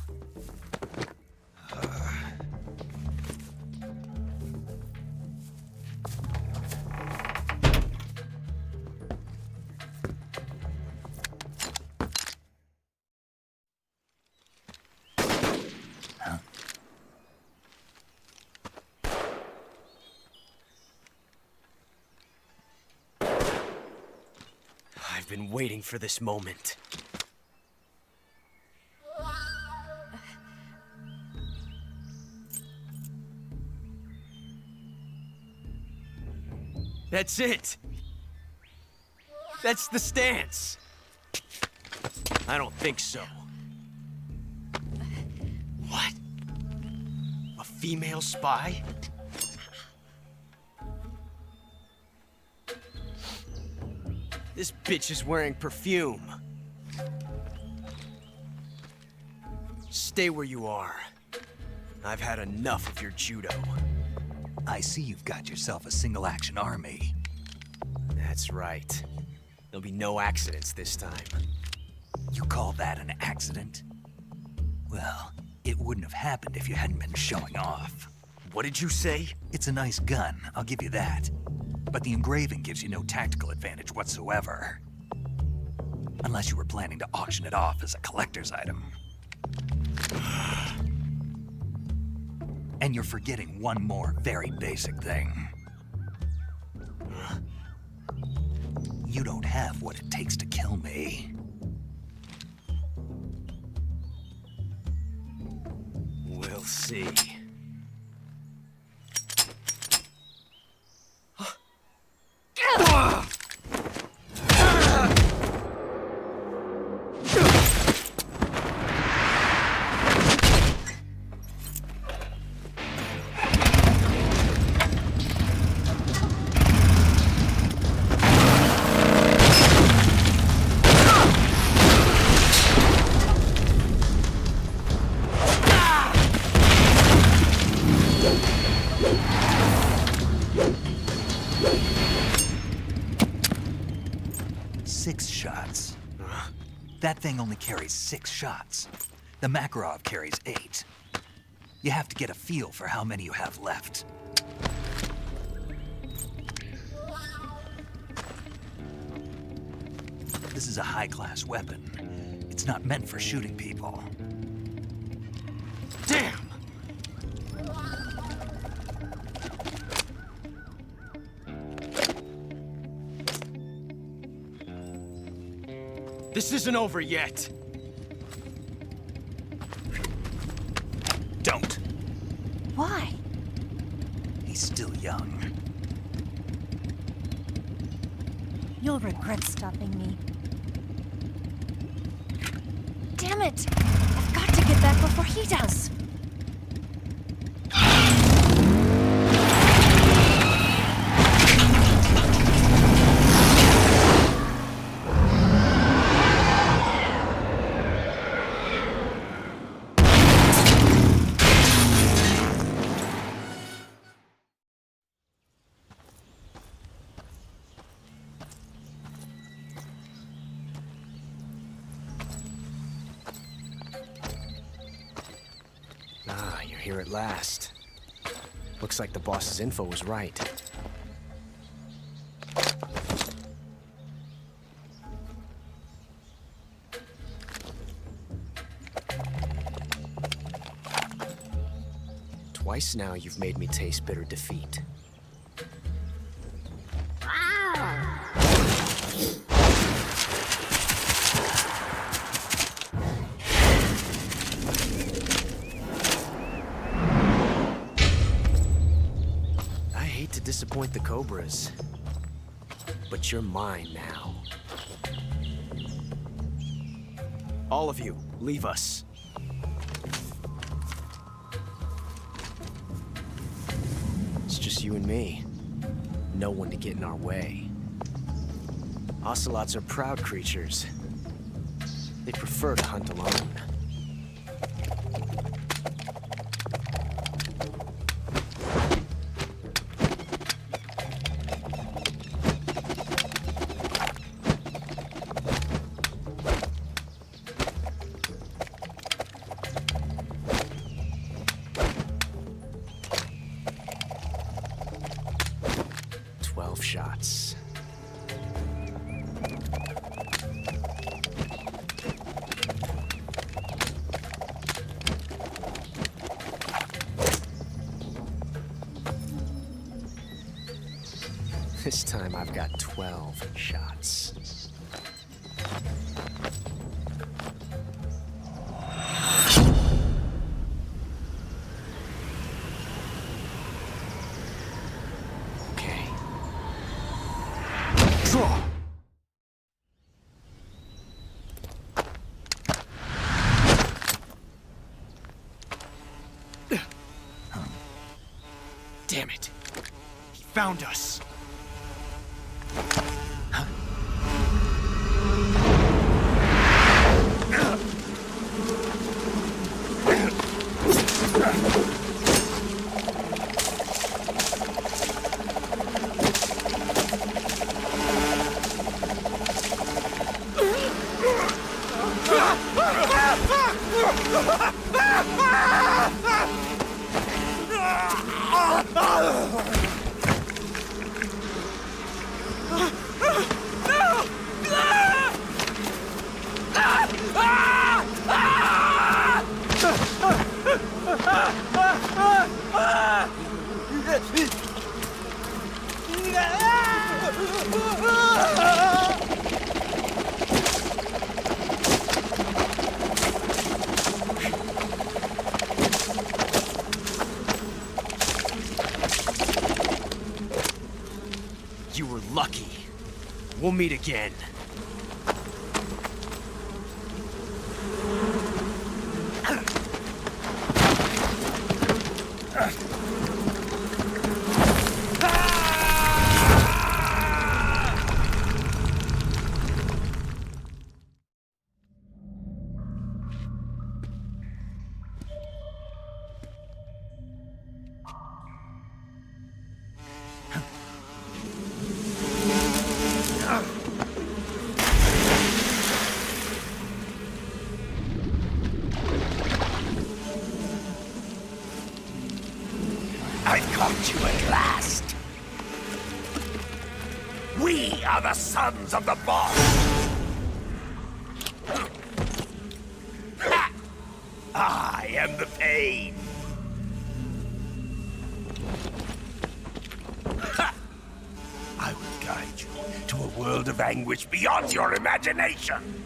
I've been waiting for this moment. That's it. That's the stance. I don't think so. What? A female spy? This bitch is wearing perfume. Stay where you are. I've had enough of your judo. I see you've got yourself a single-action army. That's right. There'll be no accidents this time. You call that an accident? Well, it wouldn't have happened if you hadn't been showing off. What did you say? It's a nice gun, I'll give you that. But the engraving gives you no tactical advantage whatsoever. Unless you were planning to auction it off as a collector's item. And you're forgetting one more very basic thing. You don't have what it takes to kill me. We'll see. That thing only carries 6 shots. The Makarov carries 8. You have to get a feel for how many you have left. This is a high-class weapon. It's not meant for shooting people. Damn! This isn't over yet. Don't. Why? He's still young. You'll regret stopping me. Damn it! I've got to get back before he does. Here at last. Looks like the boss's info was right. Twice now you've made me taste bitter defeat. Disappoint the Cobras, but you're mine now. All of you, leave us. It's just you and me. No one to get in our way. Ocelots are proud creatures. They prefer to hunt alone. Shots. This time I've got 12 shots. Damn it. He found us. You were lucky. We'll meet again. I've caught you at last. We are the sons of the boss. Ha! I am the pain. Ha! I will guide you to a world of anguish beyond your imagination.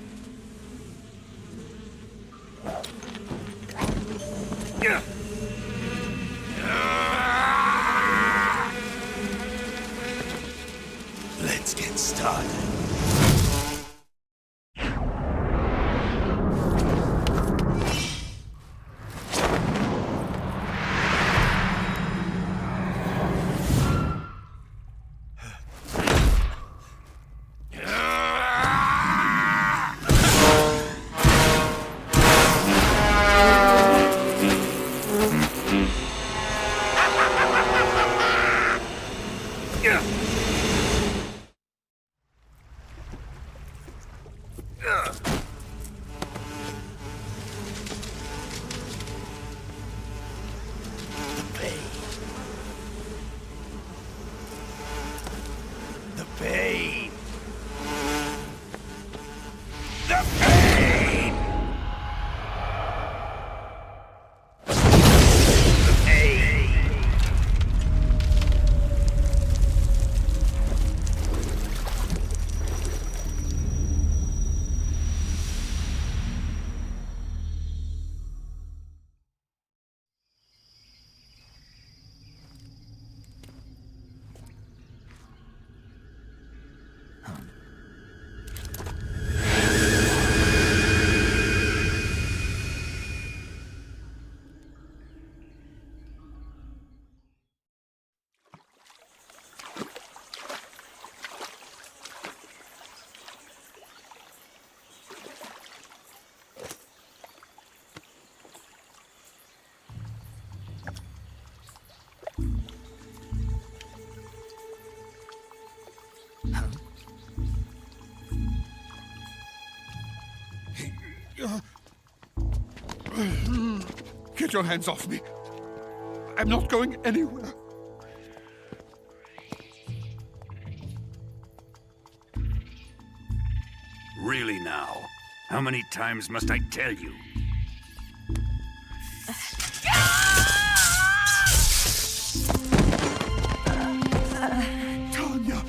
Let's get started. Get your hands off me. I'm not going anywhere. Really now? How many times must I tell you? Tanya!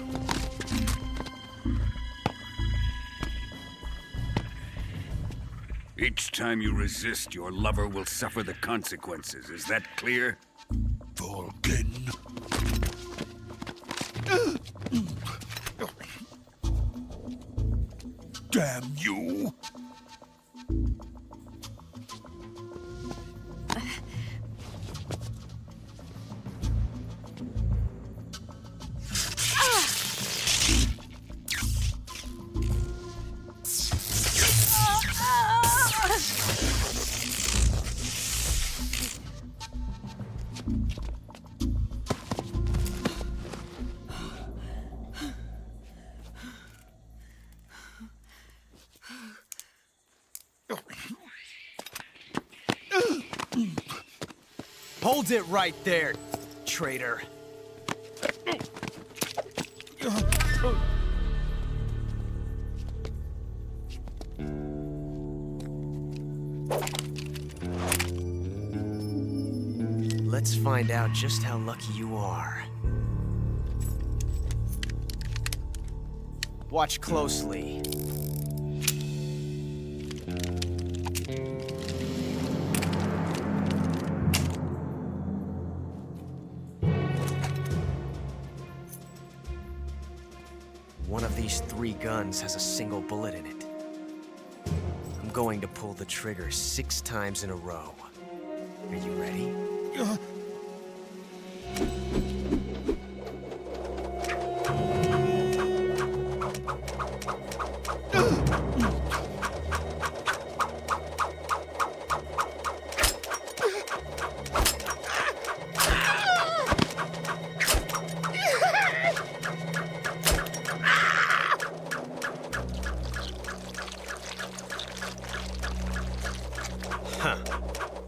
Each time you resist, your lover will suffer the consequences. Is that clear? Volgin. Damn you! Hold it right there, traitor. Let's find out just how lucky you are. Watch closely. One of these 3 guns has a single bullet in it. I'm going to pull the trigger 6 times in a row. Are you ready? Huh.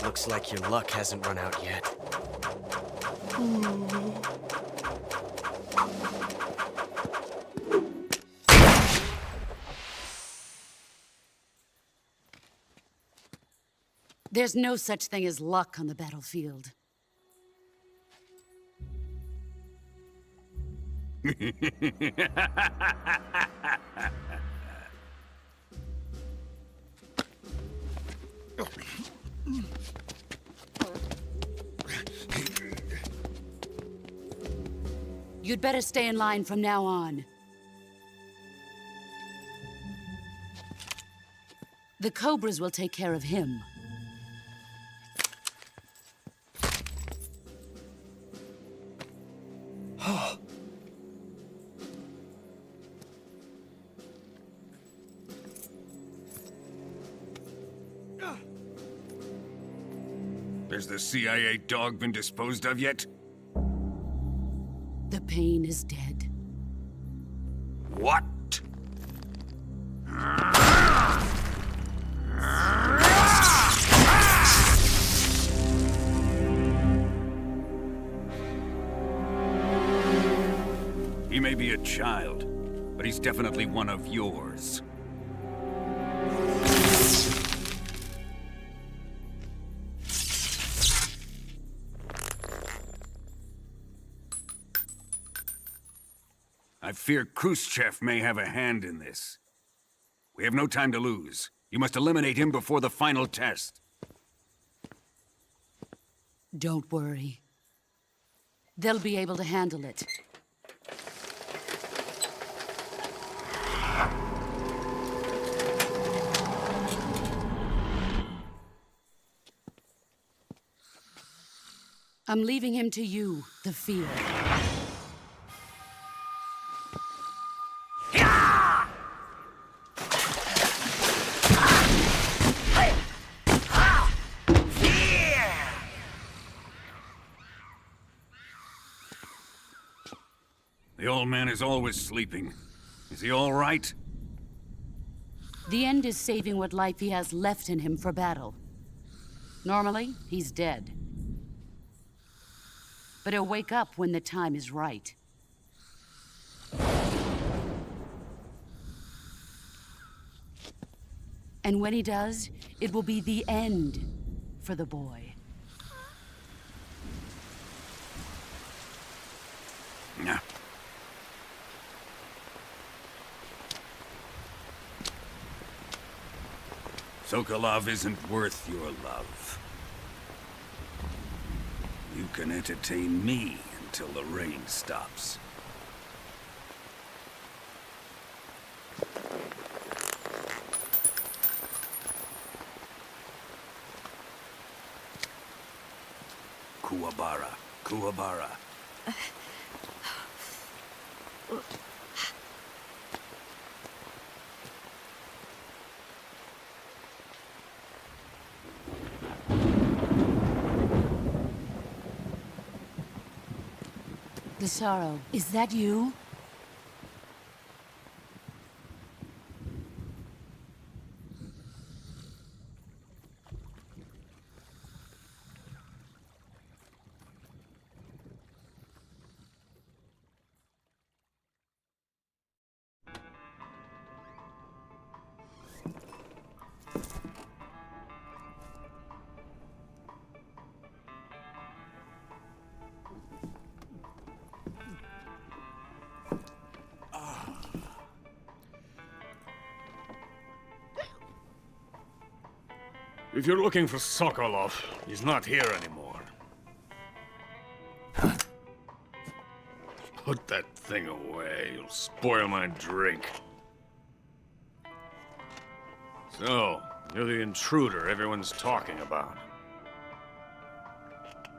Looks like your luck hasn't run out yet. There's no such thing as luck on the battlefield. You'd better stay in line from now on. The Cobras will take care of him. Has the CIA dog been disposed of yet? The pain is dead. What? He may be a child, but he's definitely one of yours. I fear Khrushchev may have a hand in this. We have no time to lose. You must eliminate him before the final test. Don't worry. They'll be able to handle it. I'm leaving him to you, the field. The old man is always sleeping. Is he all right? The end is saving what life he has left in him for battle. Normally, he's dead. But he'll wake up when the time is right. And when he does, it will be the end for the boy. Yeah. Sokolov isn't worth your love. You can entertain me until the rain stops. Kuwabara, Kuwabara. The Sorrow, is that you? If you're looking for Sokolov, he's not here anymore. Put that thing away. You'll spoil my drink. So, you're the intruder everyone's talking about.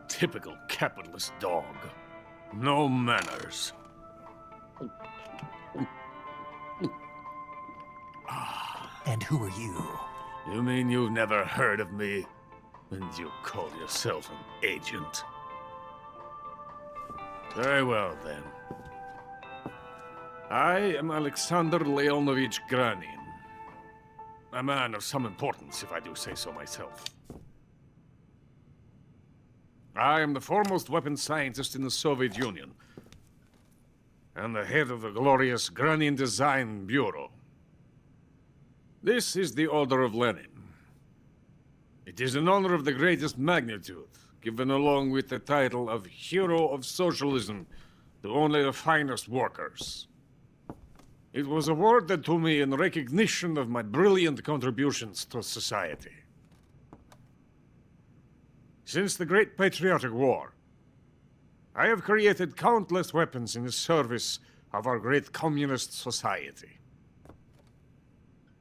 Typical capitalist dog. No manners. And who are you? You mean you've never heard of me? And you call yourself an agent? Very well, then. I am Alexander Leonovich Granin. A man of some importance, if I do say so myself. I am the foremost weapons scientist in the Soviet Union, and the head of the glorious Granin Design Bureau. This is the Order of Lenin. It is an honor of the greatest magnitude, given along with the title of Hero of Socialism to only the finest workers. It was awarded to me in recognition of my brilliant contributions to society. Since the Great Patriotic War, I have created countless weapons in the service of our great communist society.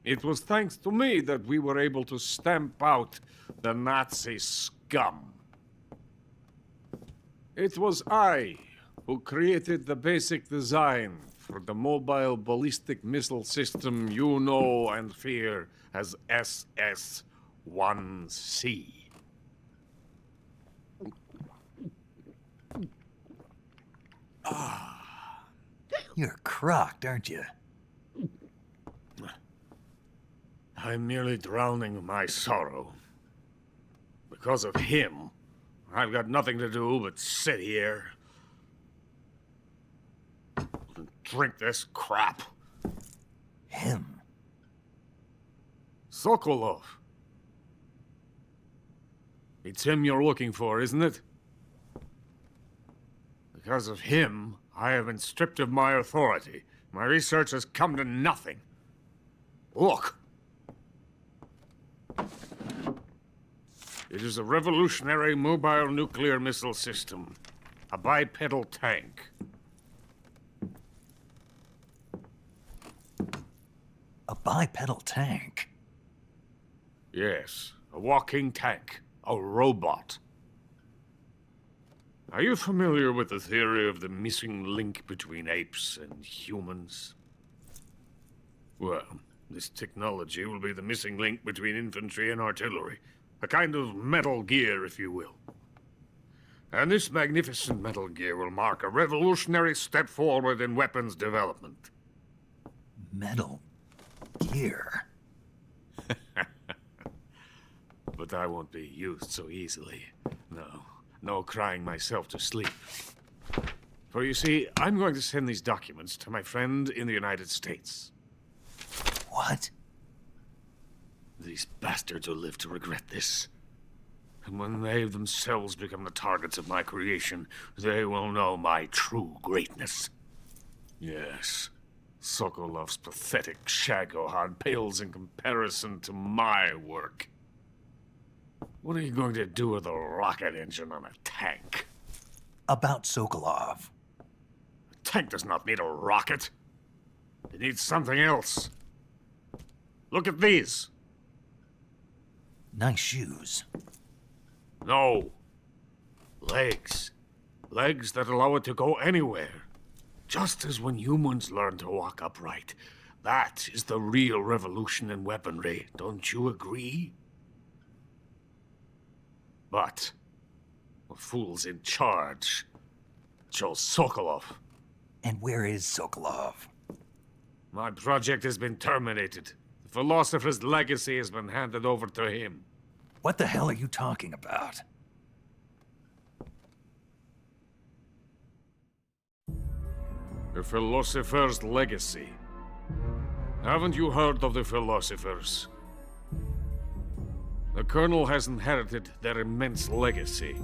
It was thanks to me that we were able to stamp out the Nazi scum. It was I who created the basic design for the mobile ballistic missile system you know and fear as SS-1C. You're crocked, aren't you? I'm merely drowning my sorrow. Because of him, I've got nothing to do but sit here and drink this crap. Him? Sokolov. It's him you're looking for, isn't it? Because of him, I have been stripped of my authority. My research has come to nothing. Look. It is a revolutionary mobile nuclear missile system. A bipedal tank. A bipedal tank? Yes, a walking tank. A robot. Are you familiar with the theory of the missing link between apes and humans? Well, this technology will be the missing link between infantry and artillery. A kind of Metal Gear, if you will. And this magnificent Metal Gear will mark a revolutionary step forward in weapons development. Metal Gear? But I won't be used so easily. No crying myself to sleep. For you see, I'm going to send these documents to my friend in the United States. What? These bastards will live to regret this. And when they themselves become the targets of my creation, they will know my true greatness. Yes, Sokolov's pathetic Shagohod pales in comparison to my work. What are you going to do with a rocket engine on a tank? About Sokolov. A tank does not need a rocket. It needs something else. Look at these. Nice shoes. No. Legs. Legs that allow it to go anywhere. Just as when humans learn to walk upright. That is the real revolution in weaponry. Don't you agree? But the fool's in charge. chose Sokolov. And where is Sokolov? My project has been terminated. The Philosopher's legacy has been handed over to him. What the hell are you talking about? The Philosopher's legacy. Haven't you heard of the Philosophers? The Colonel has inherited their immense legacy.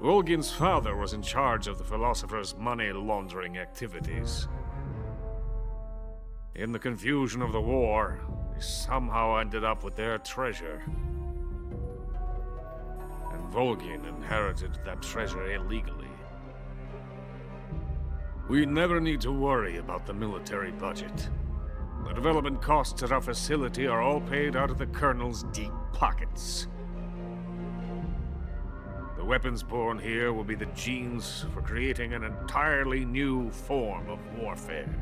Volgin's father was in charge of the Philosophers' money laundering activities. In the confusion of the war, they somehow ended up with their treasure. And Volgin inherited that treasure illegally. We never need to worry about the military budget. The development costs at our facility are all paid out of the Colonel's deep pockets. The weapons born here will be the genes for creating an entirely new form of warfare.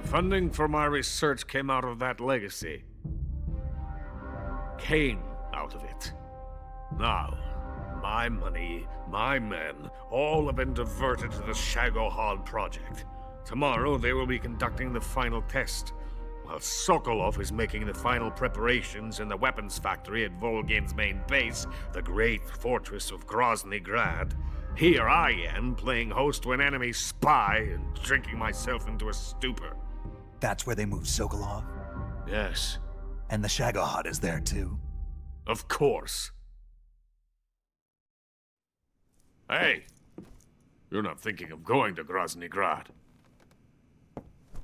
The funding for my research came out of that legacy. Came out of it. Now, my money, my men, all have been diverted to the Shagohod project. Tomorrow they will be conducting the final test, while Sokolov is making the final preparations in the weapons factory at Volgin's main base, the great fortress of Groznyi Grad. Here I am, playing host to an enemy spy and drinking myself into a stupor. That's where they moved Sokolov? Yes. And the Shagohod is there too? Of course. Hey! You're not thinking of going to Groznyi Grad.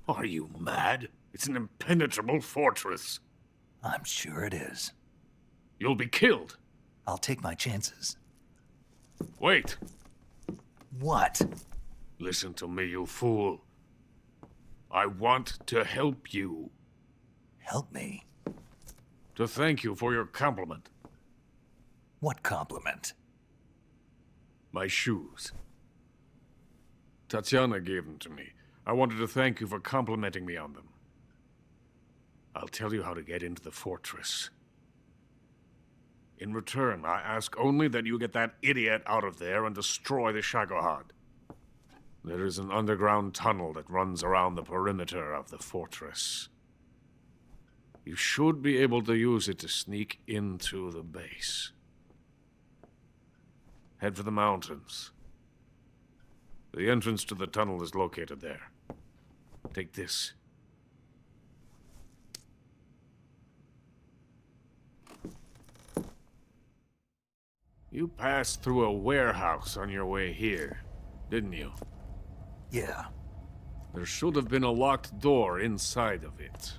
Are you mad? It's an impenetrable fortress. I'm sure it is. You'll be killed. I'll take my chances. Wait. What? Listen to me, you fool. I want to help you. Help me? To thank you for your compliment. What compliment? My shoes. Tatiana gave them to me. I wanted to thank you for complimenting me on them. I'll tell you how to get into the fortress. In return, I ask only that you get that idiot out of there and destroy the Shagohod. There is an underground tunnel that runs around the perimeter of the fortress. You should be able to use it to sneak into the base. Head for the mountains. The entrance to the tunnel is located there. Take this. You passed through a warehouse on your way here, didn't you? Yeah. There should have been a locked door inside of it.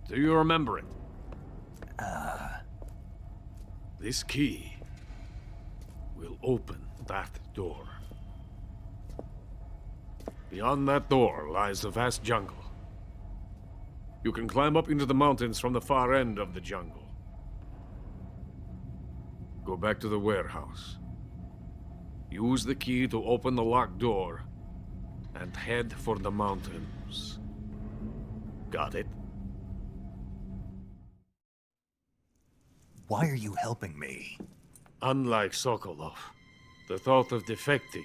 Do you remember it? This key will open that door. Beyond that door lies a vast jungle. You can climb up into the mountains from the far end of the jungle. Go back to the warehouse. Use the key to open the locked door and head for the mountains. Got it? Why are you helping me? Unlike Sokolov, the thought of defecting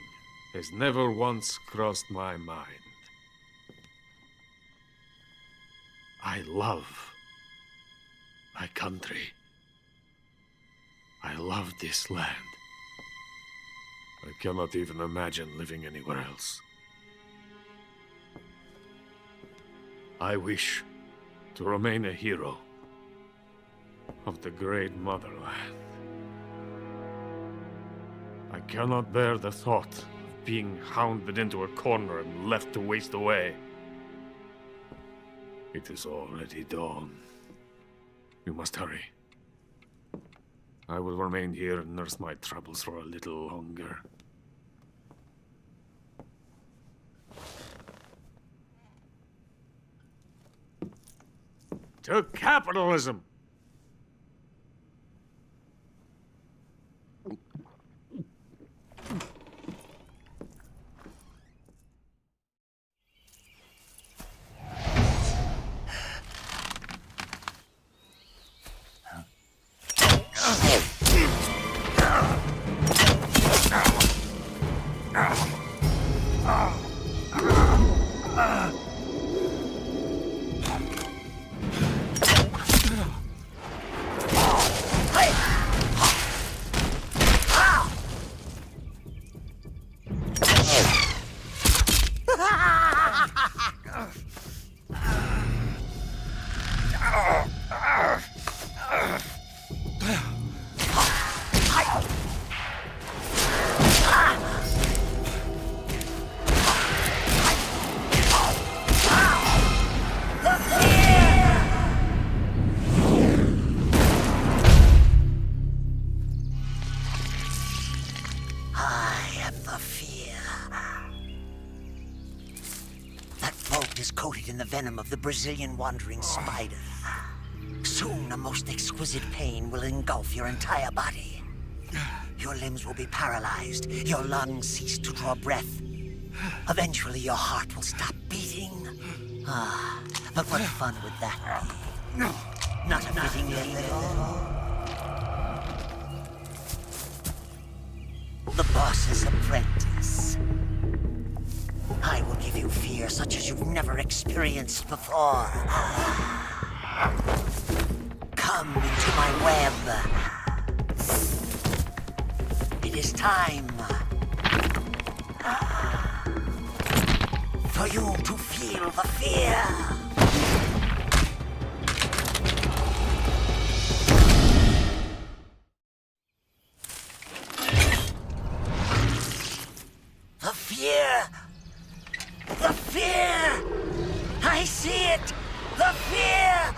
has never once crossed my mind. I love my country. I love this land. I cannot even imagine living anywhere else. I wish to remain a hero of the great motherland. I cannot bear the thought of being hounded into a corner and left to waste away. It is already dawn. You must hurry. I will remain here and nurse my troubles for a little longer. To capitalism! in the venom of the Brazilian wandering spider. Soon, a most exquisite pain will engulf your entire body. Your limbs will be paralyzed, your lungs cease to draw breath. Eventually, your heart will stop beating. Ah, but what fun would that be? Not a fitting end at all. The boss's apprentice. I will give you fear such as you've never experienced before. Come into my web. It is time for you to feel the fear. The fear! The fear! I see it! The fear!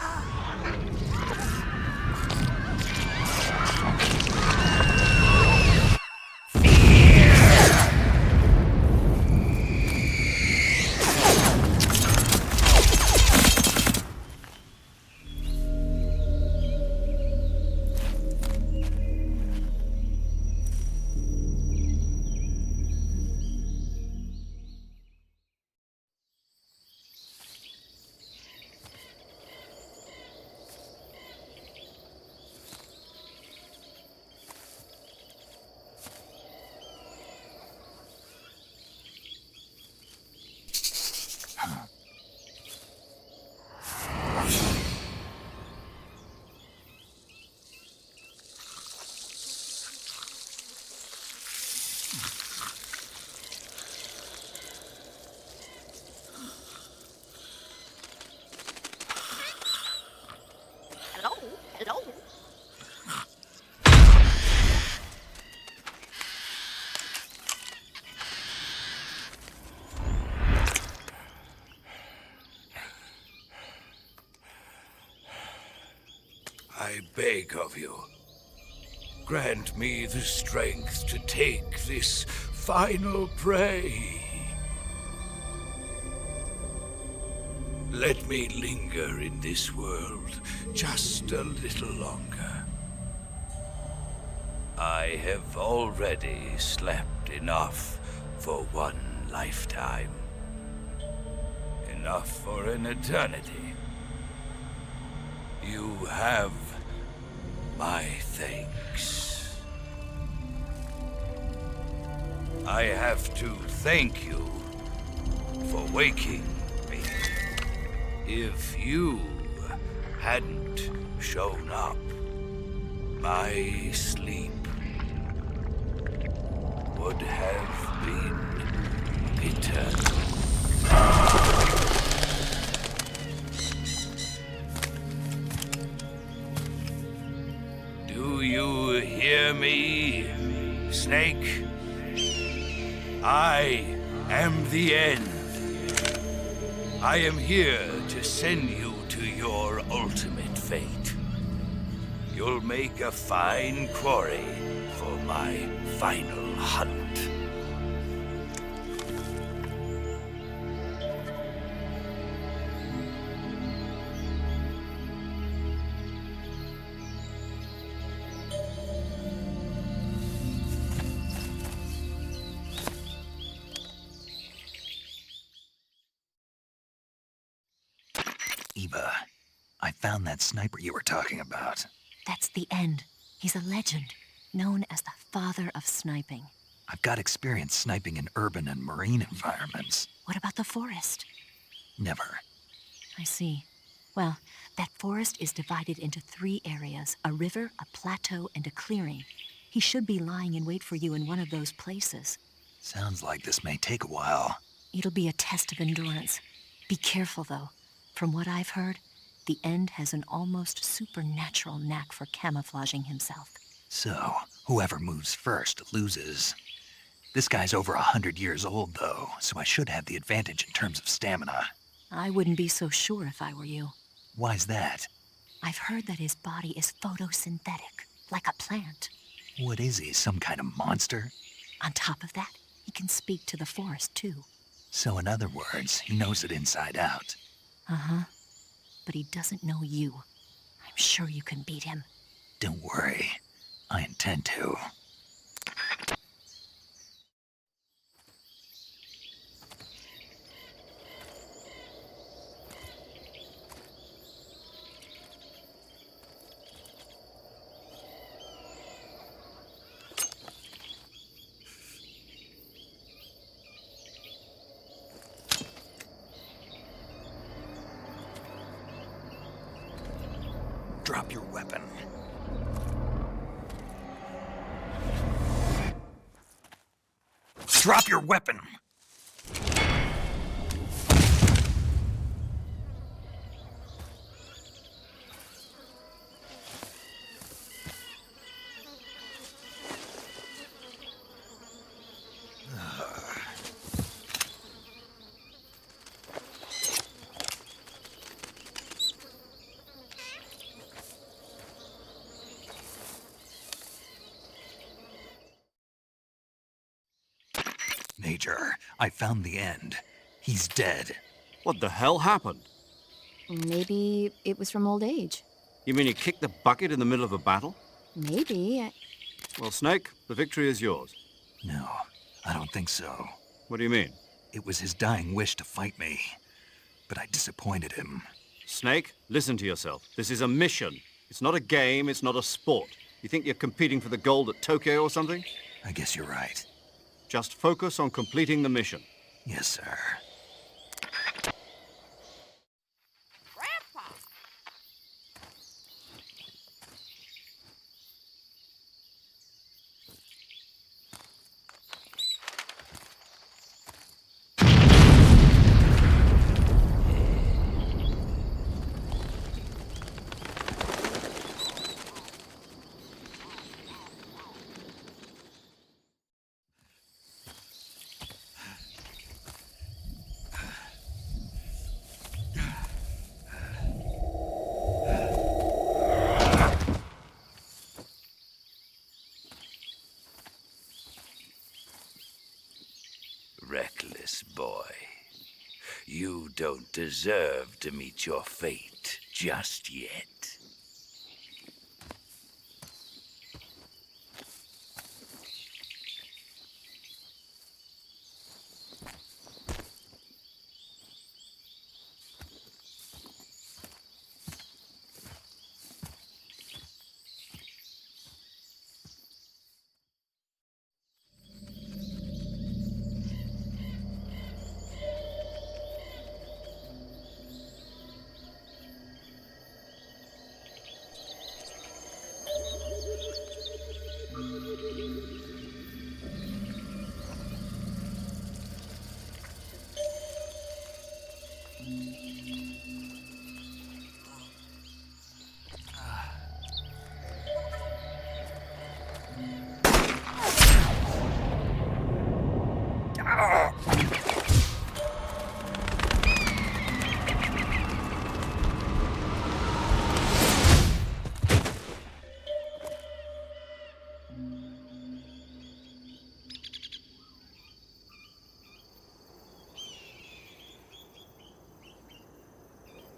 I beg of you, grant me the strength to take this final prey. Let me linger in this world just a little longer. I have already slept enough for one lifetime. Enough for an eternity. You have my thanks. I have to thank you for waking me. If you hadn't shown up, my sleep would have been eternal. Do you hear me, Snake? I am the end. I am here to send you to your ultimate fate. You'll make a fine quarry for my final hunt. Eva, I found that sniper you were talking about. That's the end. He's a legend, known as the father of sniping. I've got experience sniping in urban and marine environments. What about the forest? Never. I see. Well, that forest is divided into 3 areas, a river, a plateau, and a clearing. He should be lying in wait for you in one of those places. Sounds like this may take a while. It'll be a test of endurance. Be careful, though. From what I've heard, the End has an almost supernatural knack for camouflaging himself. So, whoever moves first loses. This guy's over 100 years old, though, so I should have the advantage in terms of stamina. I wouldn't be so sure if I were you. Why's that? I've heard that his body is photosynthetic, like a plant. What is he, some kind of monster? On top of that, he can speak to the forest, too. So in other words, he knows it inside out. Uh-huh. But he doesn't know you. I'm sure you can beat him. Don't worry. I intend to. Drop your weapon. Drop your weapon! Major, I found the end. He's dead. What the hell happened? Maybe it was from old age. You mean he kicked the bucket in the middle of a battle? Maybe. Well, Snake, the victory is yours. No, I don't think so. What do you mean? It was his dying wish to fight me, but I disappointed him. Snake, listen to yourself. This is a mission. It's not a game, it's not a sport. You think you're competing for the gold at Tokyo or something? I guess you're right. Just focus on completing the mission. Yes, sir. Reckless boy. You don't deserve to meet your fate just yet.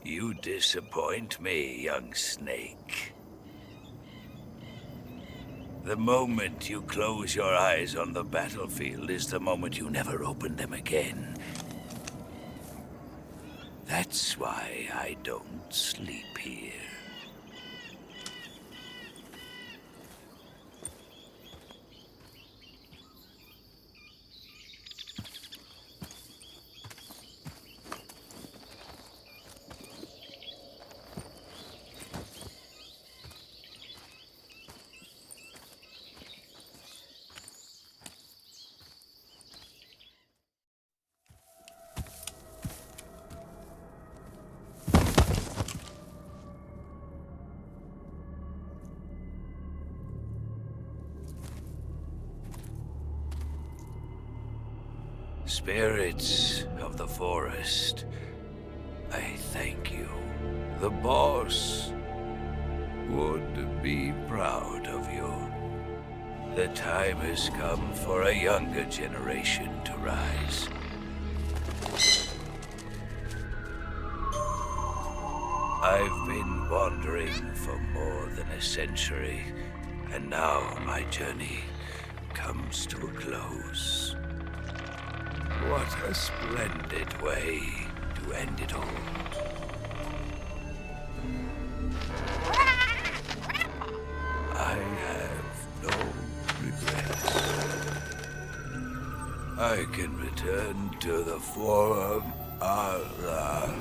You disappoint me, young snake. The moment you close your eyes on the battlefield is the moment you never open them again. That's why I don't sleep here. Spirits of the forest, I thank you. The boss would be proud of you. The time has come for a younger generation to rise. I've been wandering for more than a century, and now my journey comes to a close. What a splendid way to end it all. I have no regrets. I can return to the Forum Allah.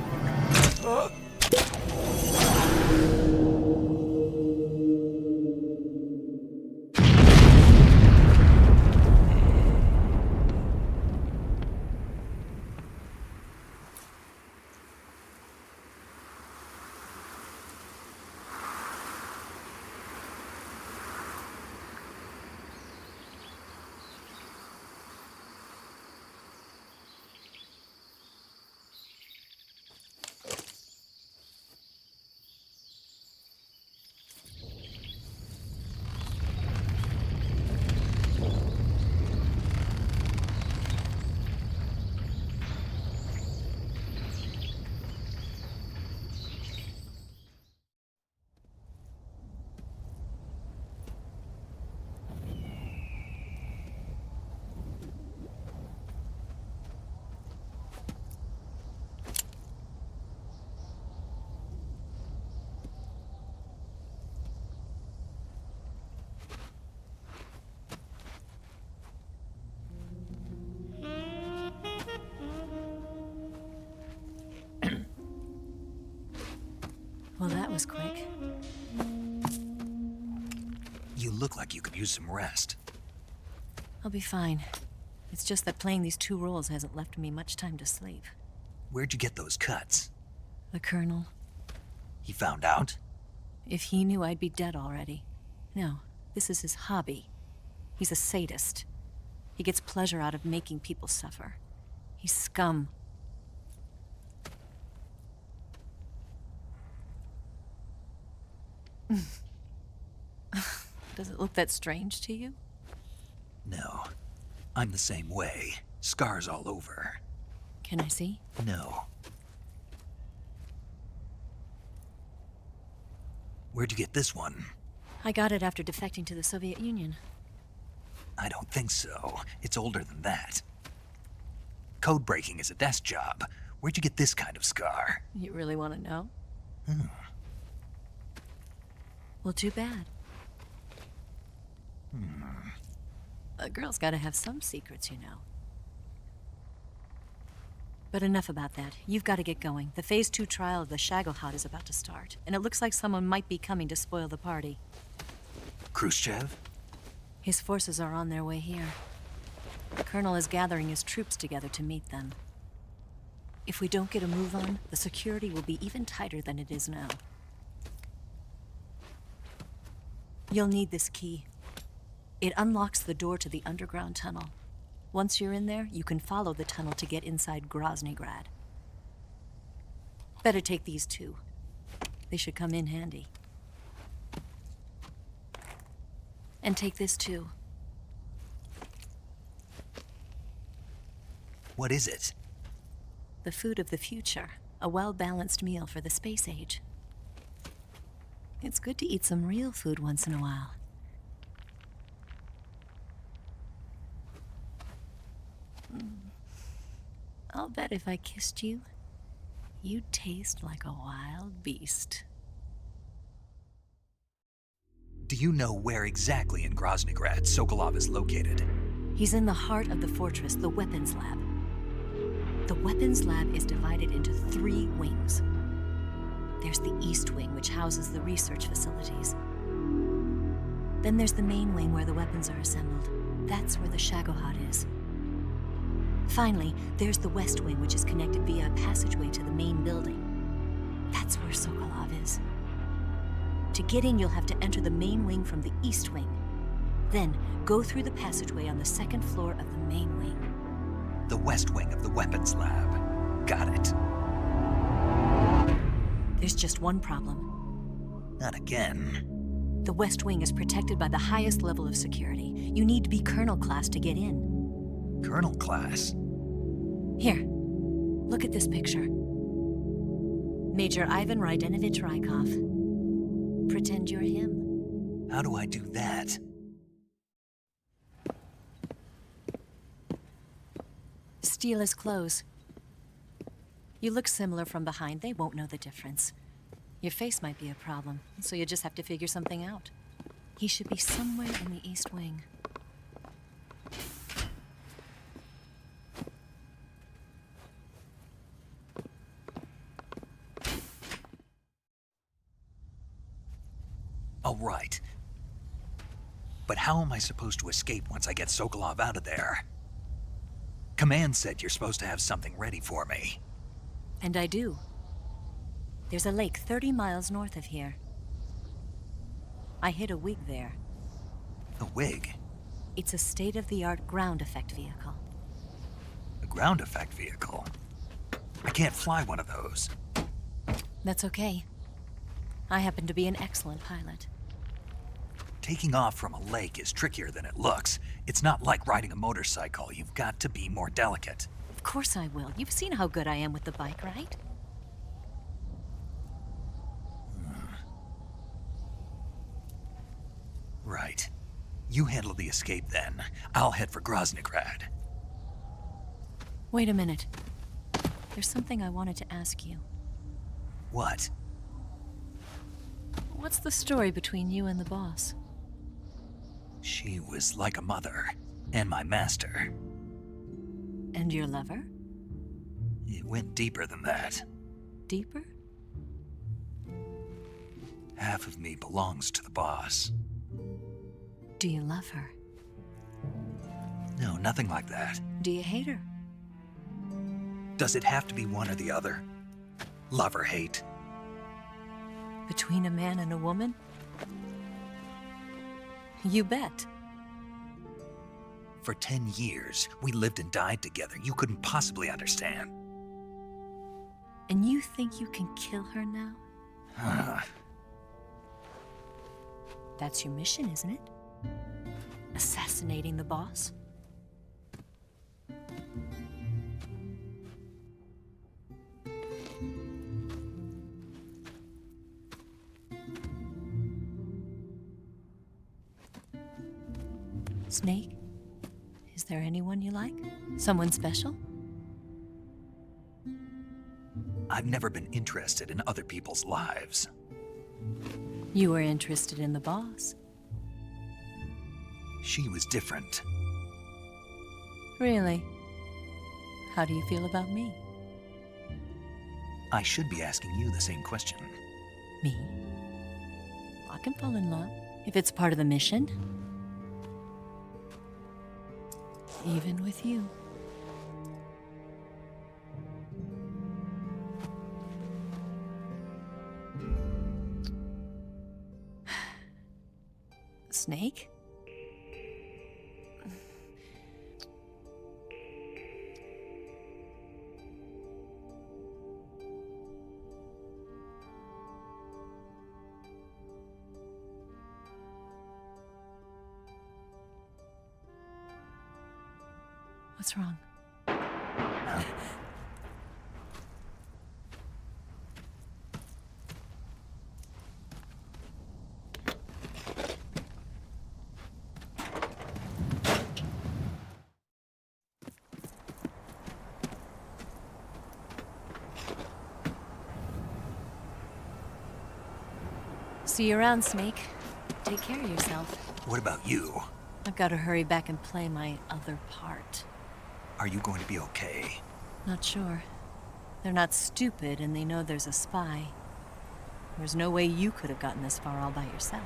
Well, that was quick. You look like you could use some rest. I'll be fine. It's just that playing these 2 roles hasn't left me much time to sleep. Where'd you get those cuts? The Colonel. He found out? If he knew, I'd be dead already. No, this is his hobby. He's a sadist. He gets pleasure out of making people suffer. He's scum. Does it look that strange to you? No. I'm the same way. Scars all over. Can I see? No. Where'd you get this one? I got it after defecting to the Soviet Union. I don't think so. It's older than that. Code breaking is a desk job. Where'd you get this kind of scar? You really want to know? Well, too bad. A girl's gotta have some secrets, you know. But enough about that. You've got to get going. The Phase 2 trial of the Shagohod is about to start, and it looks like someone might be coming to spoil the party. Khrushchev? His forces are on their way here. The Colonel is gathering his troops together to meet them. If we don't get a move on, the security will be even tighter than it is now. You'll need this key. It unlocks the door to the underground tunnel. Once you're in there, you can follow the tunnel to get inside Groznyi Grad. Better take these 2. They should come in handy. And take this too. What is it? The food of the future. A well-balanced meal for the space age. It's good to eat some real food once in a while. I'll bet if I kissed you, you'd taste like a wild beast. Do you know where exactly in Groznyi Grad Sokolov is located? He's in the heart of the fortress, the weapons lab. The weapons lab is divided into 3 wings. There's the East Wing, which houses the research facilities. Then there's the main wing where the weapons are assembled. That's where the Shagohod is. Finally, there's the West Wing, which is connected via a passageway to the main building. That's where Sokolov is. To get in, you'll have to enter the main wing from the East Wing. Then, go through the passageway on the 2nd floor of the main wing. The West Wing of the weapons lab. Got it. There's just one problem. Not again. The West Wing is protected by the highest level of security. You need to be Colonel class to get in. Colonel class? Here, look at this picture. Major Ivan Raidenovich Raikov. Pretend you're him. How do I do that? Steal his clothes. You look similar from behind. They won't know the difference. Your face might be a problem, so you just have to figure something out. He should be somewhere in the East Wing. Oh, right. But how am I supposed to escape once I get Sokolov out of there? Command said you're supposed to have something ready for me. And I do. There's a lake 30 miles north of here. I hid a WIG there. A WIG? It's a state-of-the-art ground effect vehicle. A ground effect vehicle? I can't fly one of those. That's okay. I happen to be an excellent pilot. Taking off from a lake is trickier than it looks. It's not like riding a motorcycle. You've got to be more delicate. Of course I will. You've seen how good I am with the bike, right? Right. You handle the escape then. I'll head for Groznyi. Wait a minute. There's something I wanted to ask you. What? What's the story between you and the boss? She was like a mother, and my master. And your lover? It went deeper than that. Deeper? Half of me belongs to the boss. Do you love her? No, nothing like that. Do you hate her? Does it have to be one or the other? Love or hate? Between a man and a woman? You bet. For 10 years, we lived and died together. You couldn't possibly understand. And you think you can kill her now? That's your mission, isn't it? Assassinating the boss? Snake? Is there anyone you like? Someone special? I've never been interested in other people's lives. You were interested in the boss. She was different. Really? How do you feel about me? I should be asking you the same question. Me? I can fall in love if it's part of the mission. Even with you. Snake? What's wrong? See you around, Snake. Take care of yourself. What about you? I've got to hurry back and play my other part. Are you going to be okay? Not sure. They're not stupid, and they know there's a spy. There's no way you could have gotten this far all by yourself.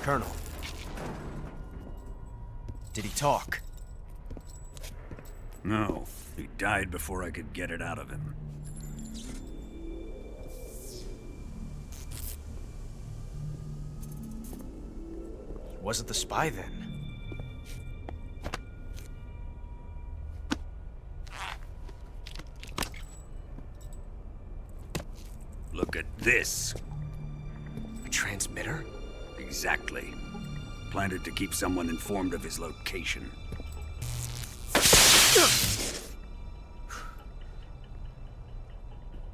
Colonel. Did he talk? No, he died before I could get it out of him. He wasn't the spy then. Look at this. A transmitter? Exactly. Planted to keep someone informed of his location.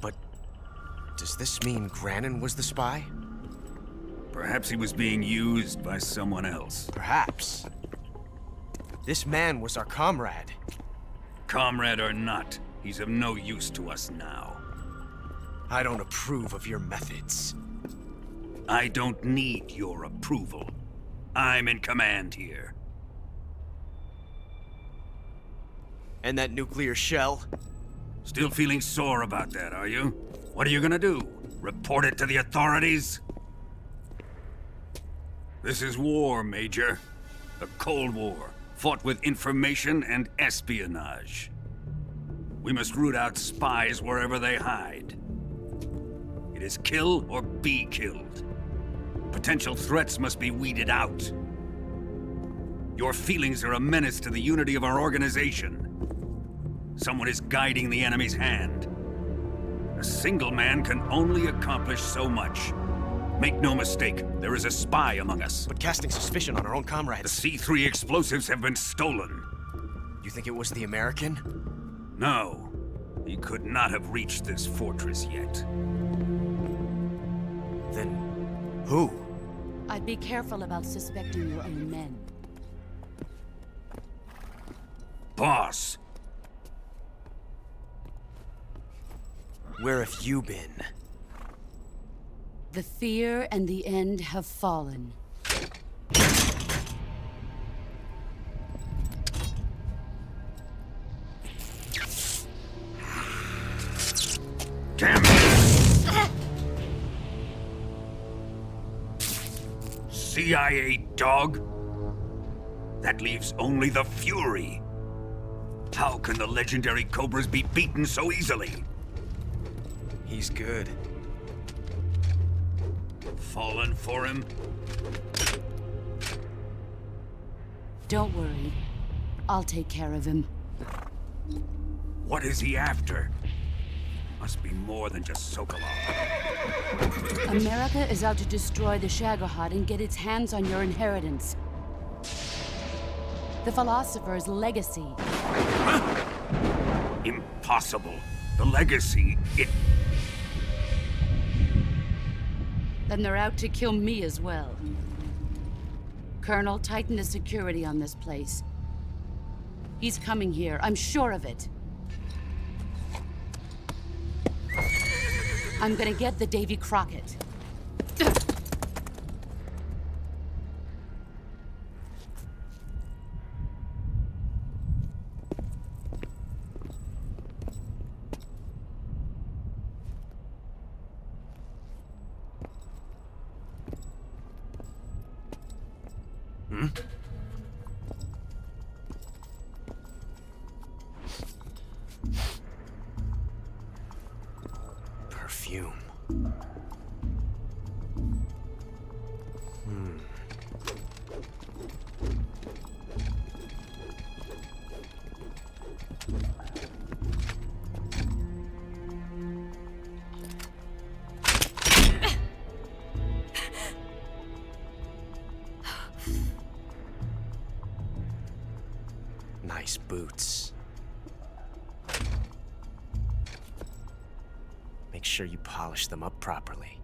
But does this mean Granin was the spy? Perhaps he was being used by someone else. Perhaps. This man was our comrade. Comrade or not, he's of no use to us now. I don't approve of your methods. I don't need your approval. I'm in command here. And that nuclear shell? Still feeling sore about that, are you? What are you gonna do? Report it to the authorities? This is war, Major. A Cold War, fought with information and espionage. We must root out spies wherever they hide. It is kill or be killed. Potential threats must be weeded out. Your feelings are a menace to the unity of our organization. Someone is guiding the enemy's hand. A single man can only accomplish so much. Make no mistake, there is a spy among us. But casting suspicion on our own comrades... The C3 explosives have been stolen. You think it was the American? No. He could not have reached this fortress yet. Then... who? I'd be careful about suspecting your own men. Boss! Where have you been? The fear and the end have fallen. Damn it! CIA dog? That leaves only the Fury. How can the legendary Cobras be beaten so easily? He's good. Fallen for him? Don't worry. I'll take care of him. What is he after? Must be more than just Sokolov. America is out to destroy the Shagohod and get its hands on your inheritance. The philosopher's legacy. Huh? Impossible. The legacy, it... Then they're out to kill me as well. Colonel, tighten the security on this place. He's coming here, I'm sure of it. I'm gonna get the Davy Crockett. Perfume. Nice boots. Make sure you polish them up properly.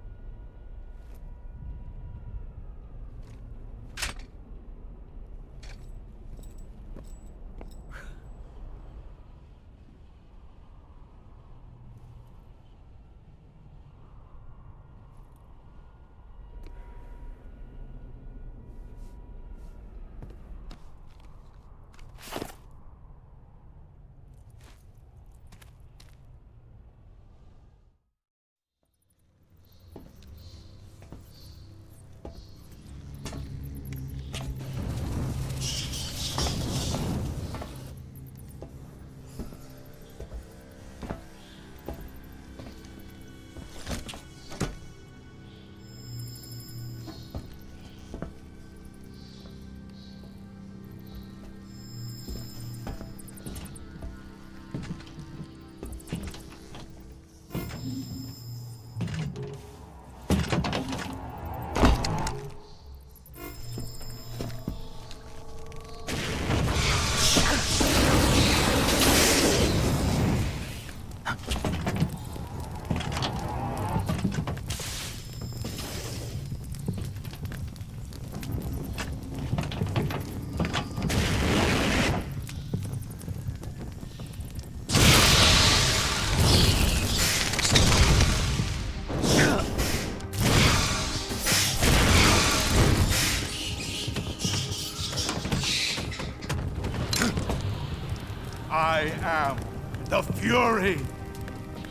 I am the Fury.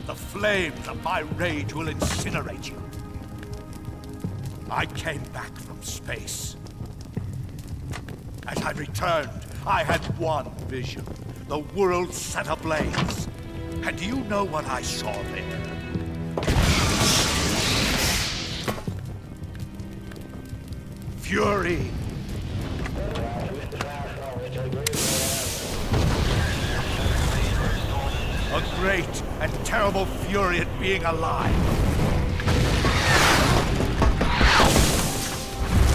The flames of my rage will incinerate you. I came back from space. As I returned, I had one vision. The world set ablaze. And do you know what I saw there? Fury. A great and terrible fury at being alive.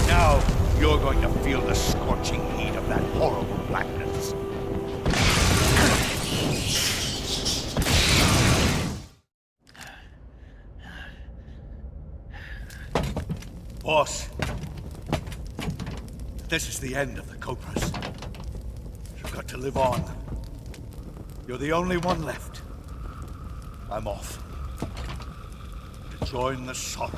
Now, you're going to feel the scorching heat of that horrible blackness. Boss, this is the end of the Cobras. You've got to live on. You're the only one left. I'm off. To join the sorrow.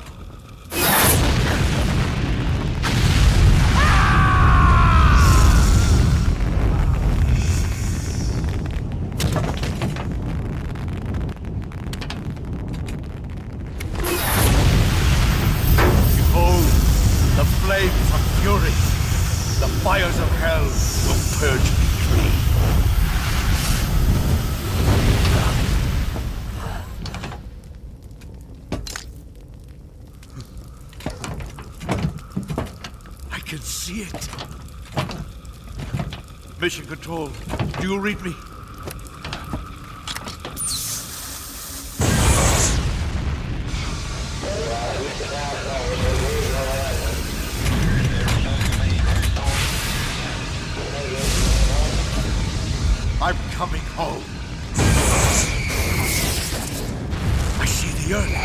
Behold, the flames of fury. The fires of hell will purge me clean. I can see it. Mission Control, do you read me? I'm coming home. I see the Earth.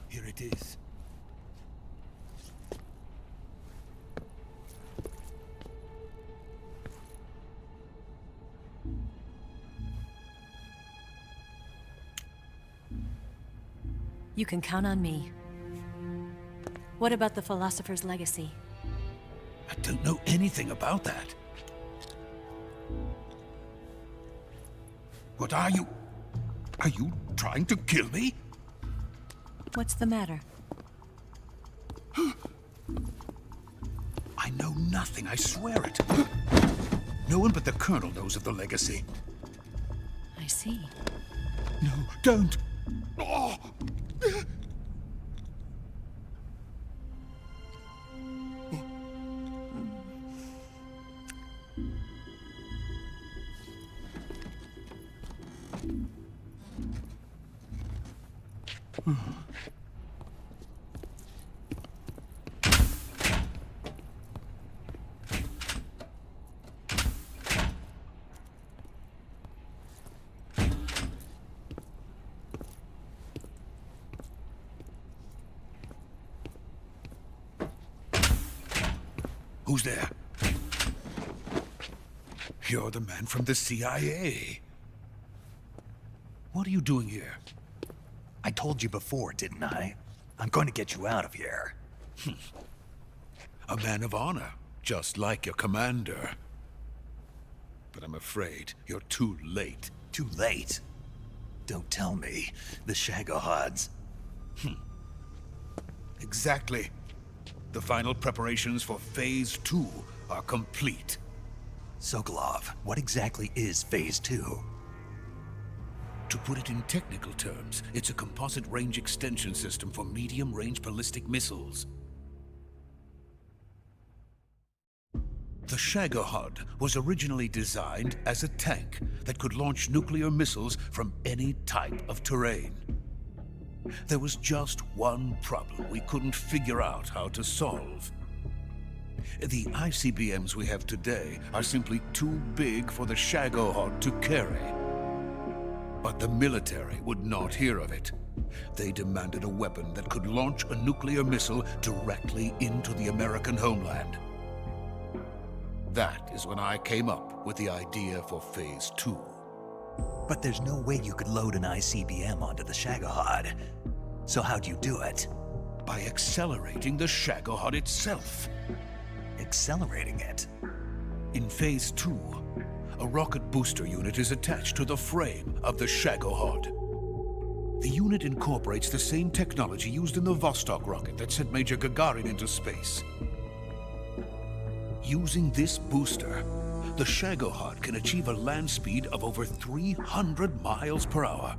Here it is. You can count on me. What about the philosopher's legacy? I don't know anything about that. What are you? Are you trying to kill me? What's the matter? I know nothing, I swear it. No one but the Colonel knows of the legacy. I see. No, don't! Oh. Who's there? You're the man from the CIA. What are you doing here? I told you before, didn't I? I'm going to get you out of here. A man of honor, just like your commander. But I'm afraid you're too late. Too late? Don't tell me. The Shagohods. Exactly. The final preparations for Phase 2 are complete. Sokolov, what exactly is Phase 2? To put it in technical terms, it's a composite range extension system for medium-range ballistic missiles. The Shagohod was originally designed as a tank that could launch nuclear missiles from any type of terrain. There was just one problem we couldn't figure out how to solve. The ICBMs we have today are simply too big for the Shagohod to carry. But the military would not hear of it. They demanded a weapon that could launch a nuclear missile directly into the American homeland. That is when I came up with the idea for Phase 2. But there's no way you could load an ICBM onto the Shagohod. So how'd you do it? By accelerating the Shagohod itself. Accelerating it? In Phase 2, a rocket booster unit is attached to the frame of the Shagohod. The unit incorporates the same technology used in the Vostok rocket that sent Major Gagarin into space. Using this booster, the Shagohod can achieve a land speed of over 300 miles per hour.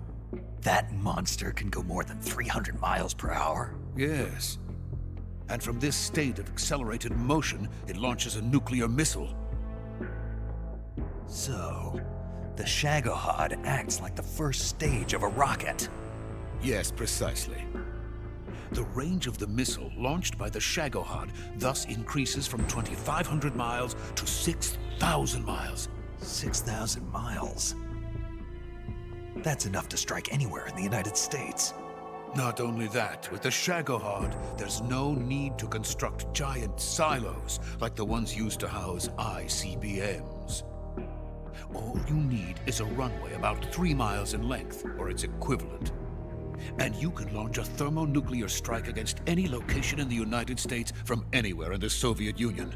That monster can go more than 300 miles per hour? Yes. And from this state of accelerated motion, it launches a nuclear missile. So, the Shagohod acts like the first stage of a rocket. Yes, precisely. The range of the missile launched by the Shagohod thus increases from 2,500 miles to 6,000 miles. 6,000 miles? That's enough to strike anywhere in the United States. Not only that, with the Shagohod, there's no need to construct giant silos like the ones used to house ICBMs. All you need is a runway about 3 miles in length, or its equivalent. And you can launch a thermonuclear strike against any location in the United States from anywhere in the Soviet Union.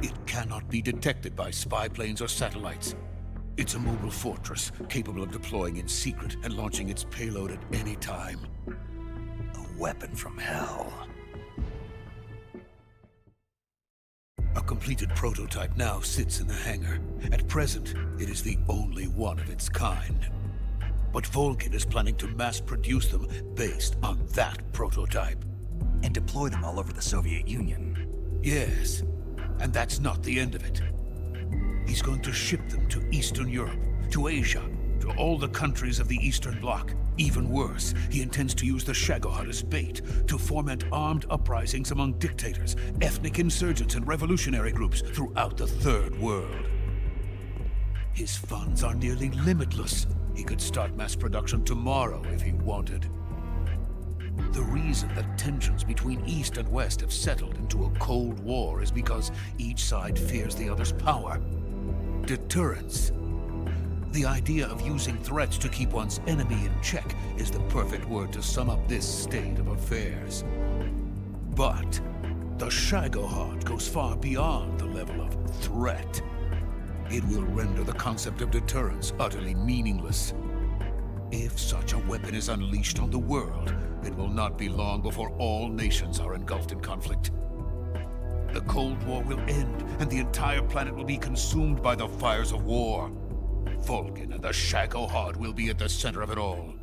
It cannot be detected by spy planes or satellites. It's a mobile fortress, capable of deploying in secret and launching its payload at any time. A weapon from hell. A completed prototype now sits in the hangar. At present, it is the only one of its kind. But Volgin is planning to mass-produce them based on that prototype. And deploy them all over the Soviet Union. Yes, and that's not the end of it. He's going to ship them to Eastern Europe, to Asia, to all the countries of the Eastern Bloc. Even worse, he intends to use the Shagohod as bait to foment armed uprisings among dictators, ethnic insurgents, and revolutionary groups throughout the Third World. His funds are nearly limitless. He could start mass production tomorrow if he wanted. The reason that tensions between East and West have settled into a Cold War is because each side fears the other's power. Deterrence. The idea of using threats to keep one's enemy in check is the perfect word to sum up this state of affairs. But the Shagohod goes far beyond the level of threat. It will render the concept of deterrence utterly meaningless. If such a weapon is unleashed on the world, it will not be long before all nations are engulfed in conflict. The Cold War will end, and the entire planet will be consumed by the fires of war. Volgin and the Shagohod will be at the center of it all.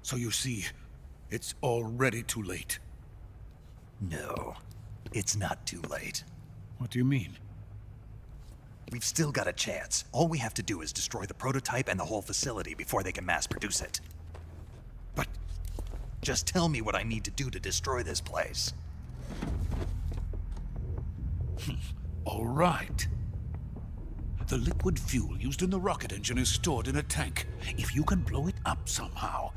So you see, it's already too late. No, it's not too late. What do you mean? We've still got a chance. All we have to do is destroy the prototype and the whole facility before they can mass produce it. But just tell me what I need to do to destroy this place. All right. The liquid fuel used in the rocket engine is stored in a tank. If you can blow it up somehow...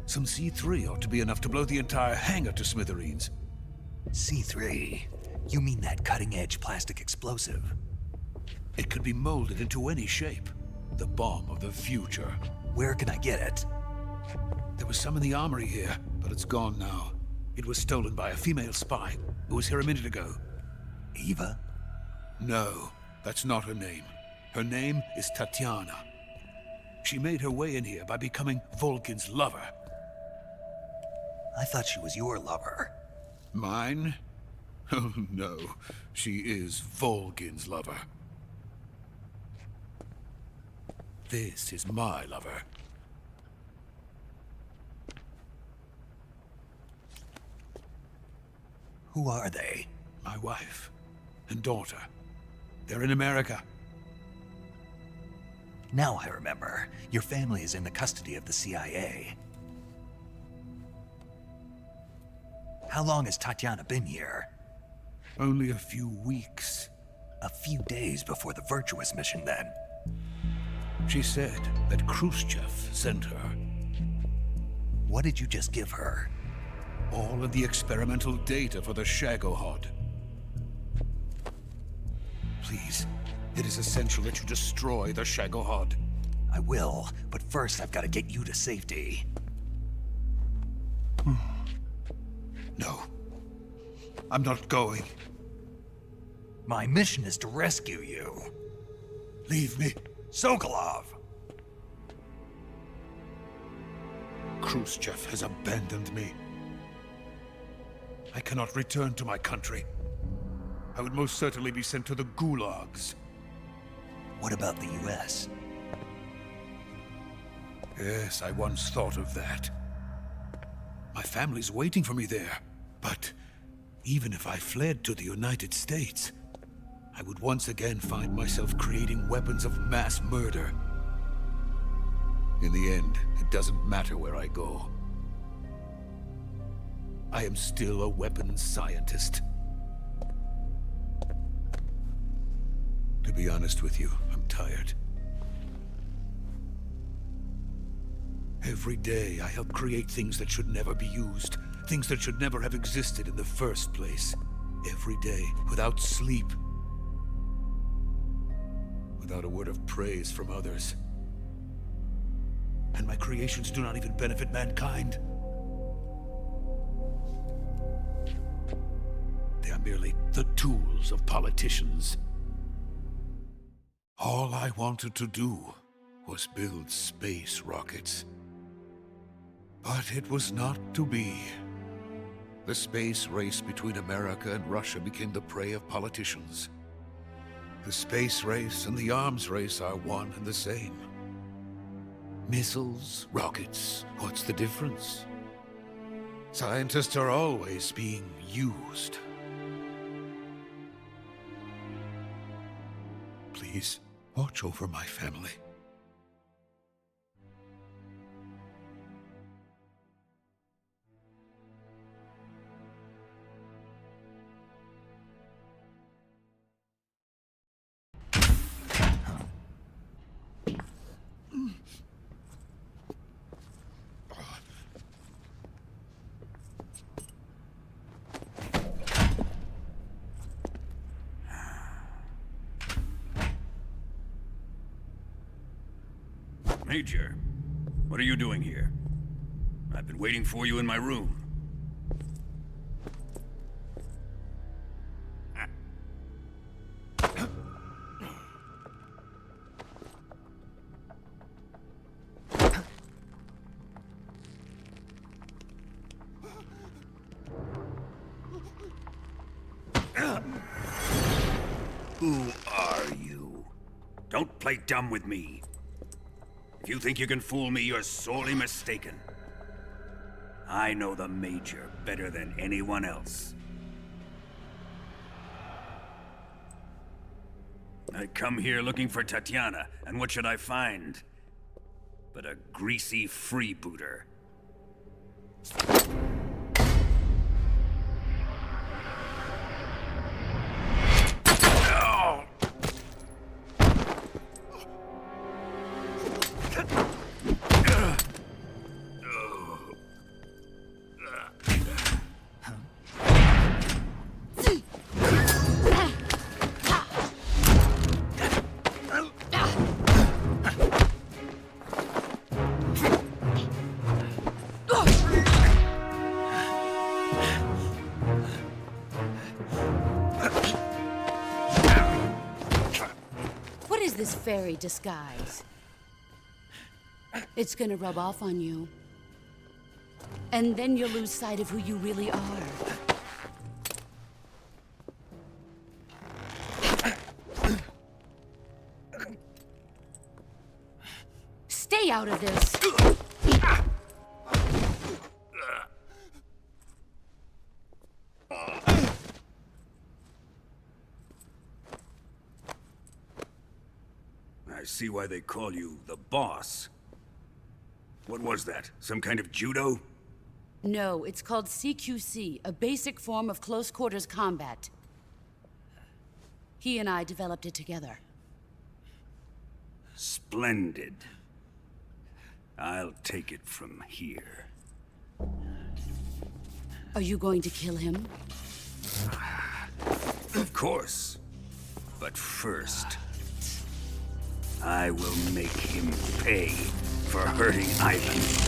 Some C3 ought to be enough to blow the entire hangar to smithereens. C3? You mean that cutting-edge plastic explosive? It could be molded into any shape. The bomb of the future. Where can I get it? There was some in the armory here, but it's gone now. It was stolen by a female spy who was here a minute ago. Eva? No, that's not her name. Her name is Tatiana. She made her way in here by becoming Volgin's lover. I thought she was your lover. Mine? Oh no, she is Volgin's lover. This is my lover. Who are they? My wife and daughter. They're in America. Now I remember. Your family is in the custody of the CIA. How long has Tatiana been here? Only a few weeks. A few days before the Virtuous mission, then. She said that Khrushchev sent her. What did you just give her? All of the experimental data for the Shagohod. Please, it is essential that you destroy the Shagohod. I will, but first I've got to get you to safety. No. I'm not going. My mission is to rescue you. Leave me. Sokolov! Khrushchev has abandoned me. I cannot return to my country. I would most certainly be sent to the gulags. What about the US? Yes, I once thought of that. My family's waiting for me there. But even if I fled to the United States, I would once again find myself creating weapons of mass murder. In the end, it doesn't matter where I go. I am still a weapons scientist. To be honest with you, I'm tired. Every day, I help create things that should never be used. Things that should never have existed in the first place. Every day, without sleep. Without a word of praise from others. And my creations do not even benefit mankind. They are merely the tools of politicians. All I wanted to do was build space rockets. But it was not to be. The space race between America and Russia became the prey of politicians. The space race and the arms race are one and the same. Missiles, rockets, what's the difference? Scientists are always being used. Please, watch over my family. Major, what are you doing here? I've been waiting for you in my room. Who are you? Don't play dumb with me. If you think you can fool me, you're sorely mistaken. I know the Major better than anyone else. I come here looking for Tatiana, and what should I find? But a greasy freebooter. This fairy disguise. It's gonna rub off on you. And then you'll lose sight of who you really are. Stay out of this! I see why they call you the boss. What was that? Some kind of judo? No, it's called CQC, a basic form of close quarters combat. He and I developed it together. Splendid. I'll take it from here. Are you going to kill him? Of course. But first, I will make him pay for hurting Ivan.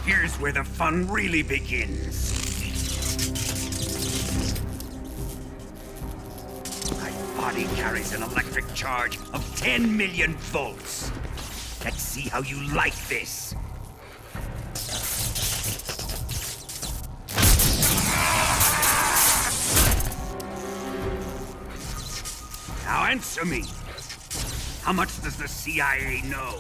Here's where the fun really begins. My body carries an electric charge of 10 million volts. Let's see how you like this. Answer me! How much does the CIA know?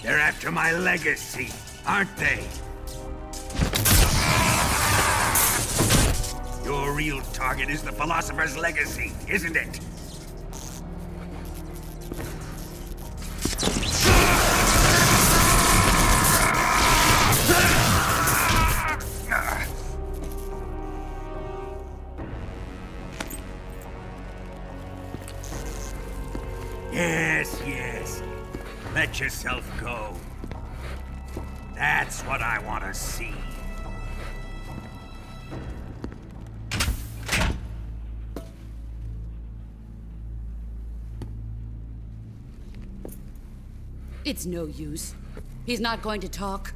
They're after my legacy, aren't they? Your real target is the Philosopher's legacy, isn't it? Yes. Let yourself go. That's what I want to see. It's no use. He's not going to talk.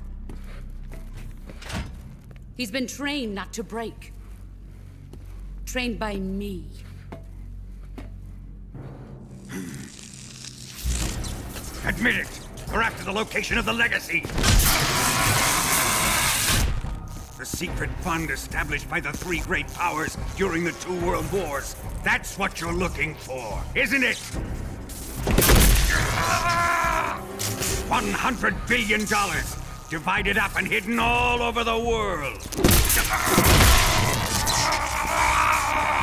He's been trained not to break. Trained by me. Admit it! We're after the location of the legacy! The secret fund established by the three great powers during the 2 world wars. That's what you're looking for, isn't it? $100 billion, divided up and hidden all over the world.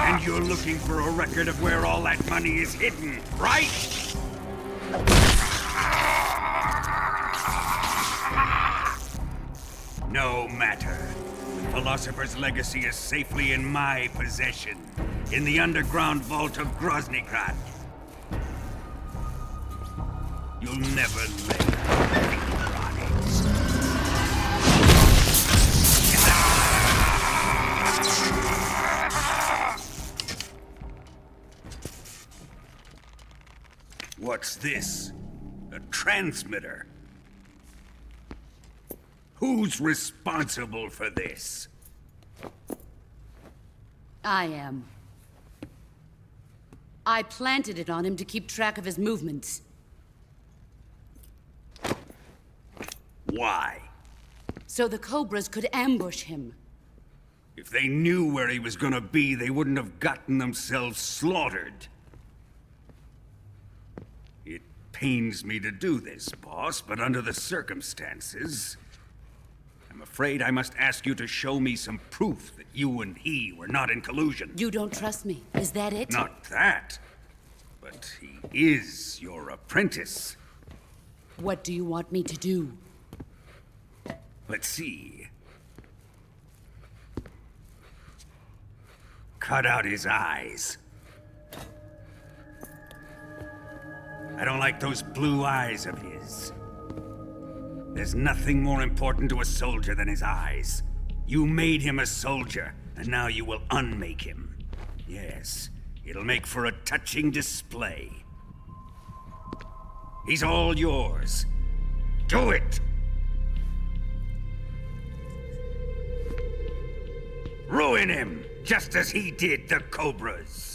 And you're looking for a record of where all that money is hidden, right? No matter. The Philosopher's legacy is safely in my possession, in the underground vault of Groznyi. You'll never lay finger on it. What's this? A transmitter? Who's responsible for this? I am. I planted it on him to keep track of his movements. Why? So the Cobras could ambush him. If they knew where he was gonna be, they wouldn't have gotten themselves slaughtered. It pains me to do this, boss, but under the circumstances, I'm afraid I must ask you to show me some proof that you and he were not in collusion. You don't trust me, is that it? Not that, but he is your apprentice. What do you want me to do? Let's see. Cut out his eyes. I don't like those blue eyes of his. There's nothing more important to a soldier than his eyes. You made him a soldier, and now you will unmake him. Yes, it'll make for a touching display. He's all yours. Do it! Ruin him, just as he did the Cobras.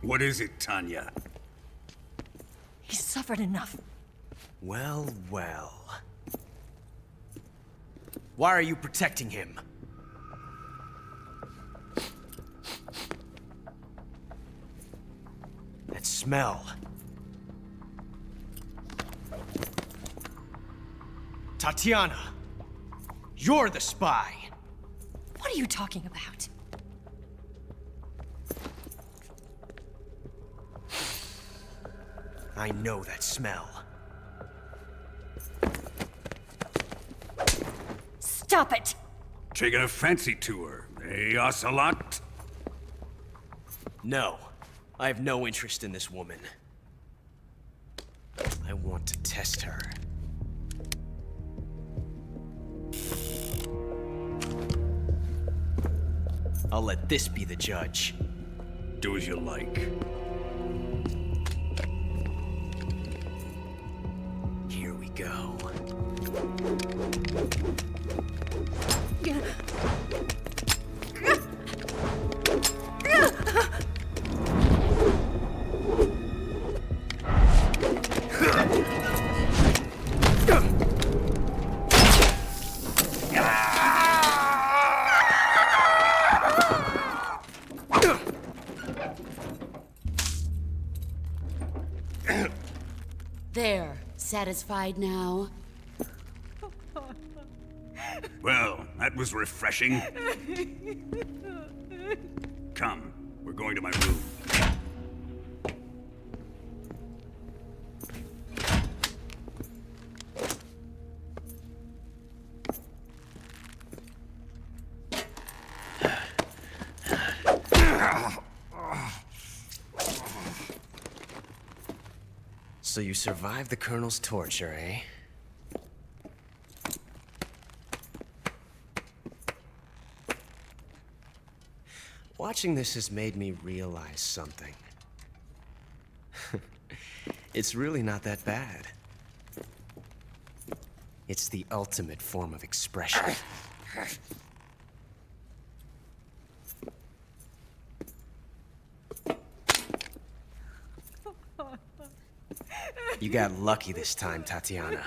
What is it, Tanya? He's suffered enough. Well. Why are you protecting him? That smell. Tatiana, you're the spy. What are you talking about? I know that smell. Stop it! Taking a fancy to her, eh, Ocelot? No. I have no interest in this woman. I want to test her. I'll let this be the judge. Do as you like. Here we go. There. Satisfied now? Well, that was refreshing. Come, we're going to my room. So you survived the Colonel's torture, eh? Watching this has made me realize something. It's really not that bad. It's the ultimate form of expression. You got lucky this time, Tatiana.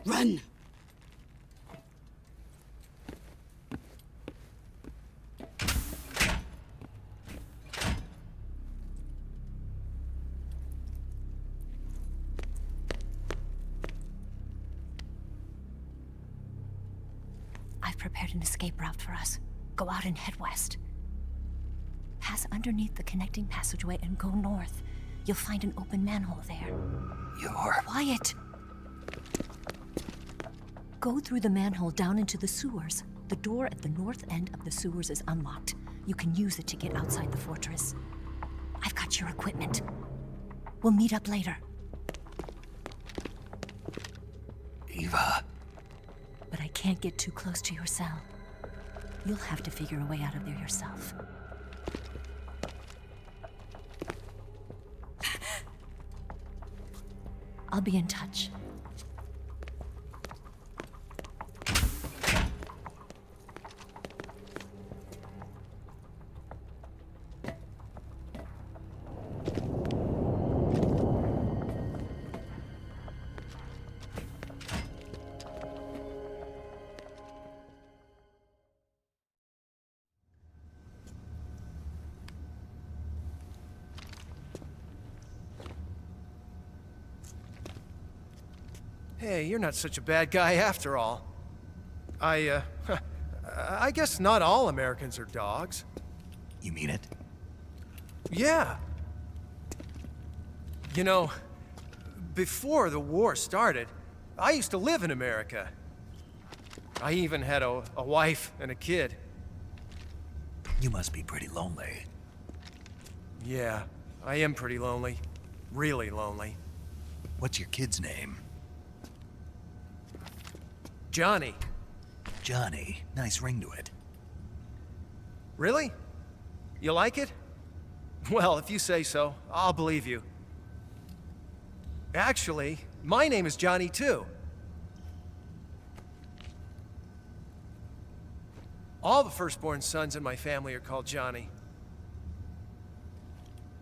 Run! I've prepared an escape route for us. Go out and head west. Pass underneath the connecting passageway and go north. You'll find an open manhole there. You're... Quiet! Go through the manhole down into the sewers. The door at the north end of the sewers is unlocked. You can use it to get outside the fortress. I've got your equipment. We'll meet up later. Eva. But I can't get too close to your cell. You'll have to figure a way out of there yourself. I'll be in touch. Hey, you're not such a bad guy after all. I guess not all Americans are dogs. You mean it? Yeah. You know, before the war started, I used to live in America. I even had a wife and a kid. You must be pretty lonely. Yeah, I am pretty lonely. Really lonely. What's your kid's name? Johnny. Johnny. Nice ring to it. Really? You like it? Well, if you say so, I'll believe you. Actually, my name is Johnny too. All the firstborn sons in my family are called Johnny.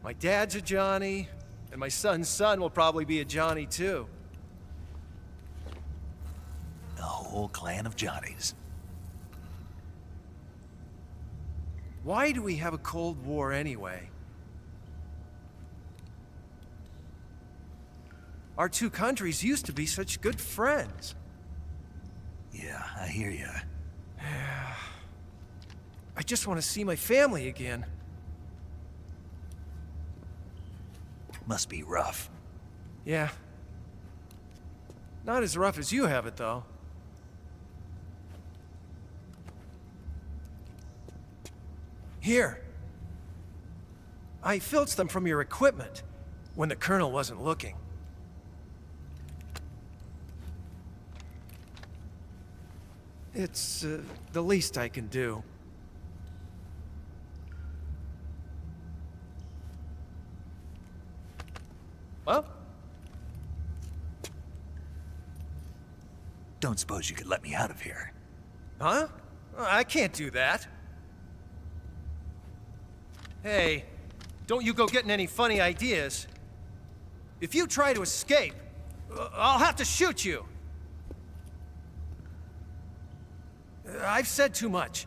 My dad's a Johnny, And my son's son will probably be a Johnny, too. A whole clan of Johnnies. Why do we have a Cold War anyway? Our two countries used to be such good friends. Yeah, I hear ya. I just want to see my family again. Must be rough. Yeah. Not as rough as you have it, though. Here. I filched them from your equipment when the Colonel wasn't looking. It's the least I can do. Well? Don't suppose you could let me out of here? Huh? I can't do that. Hey, don't you go getting any funny ideas. If you try to escape, I'll have to shoot you. I've said too much.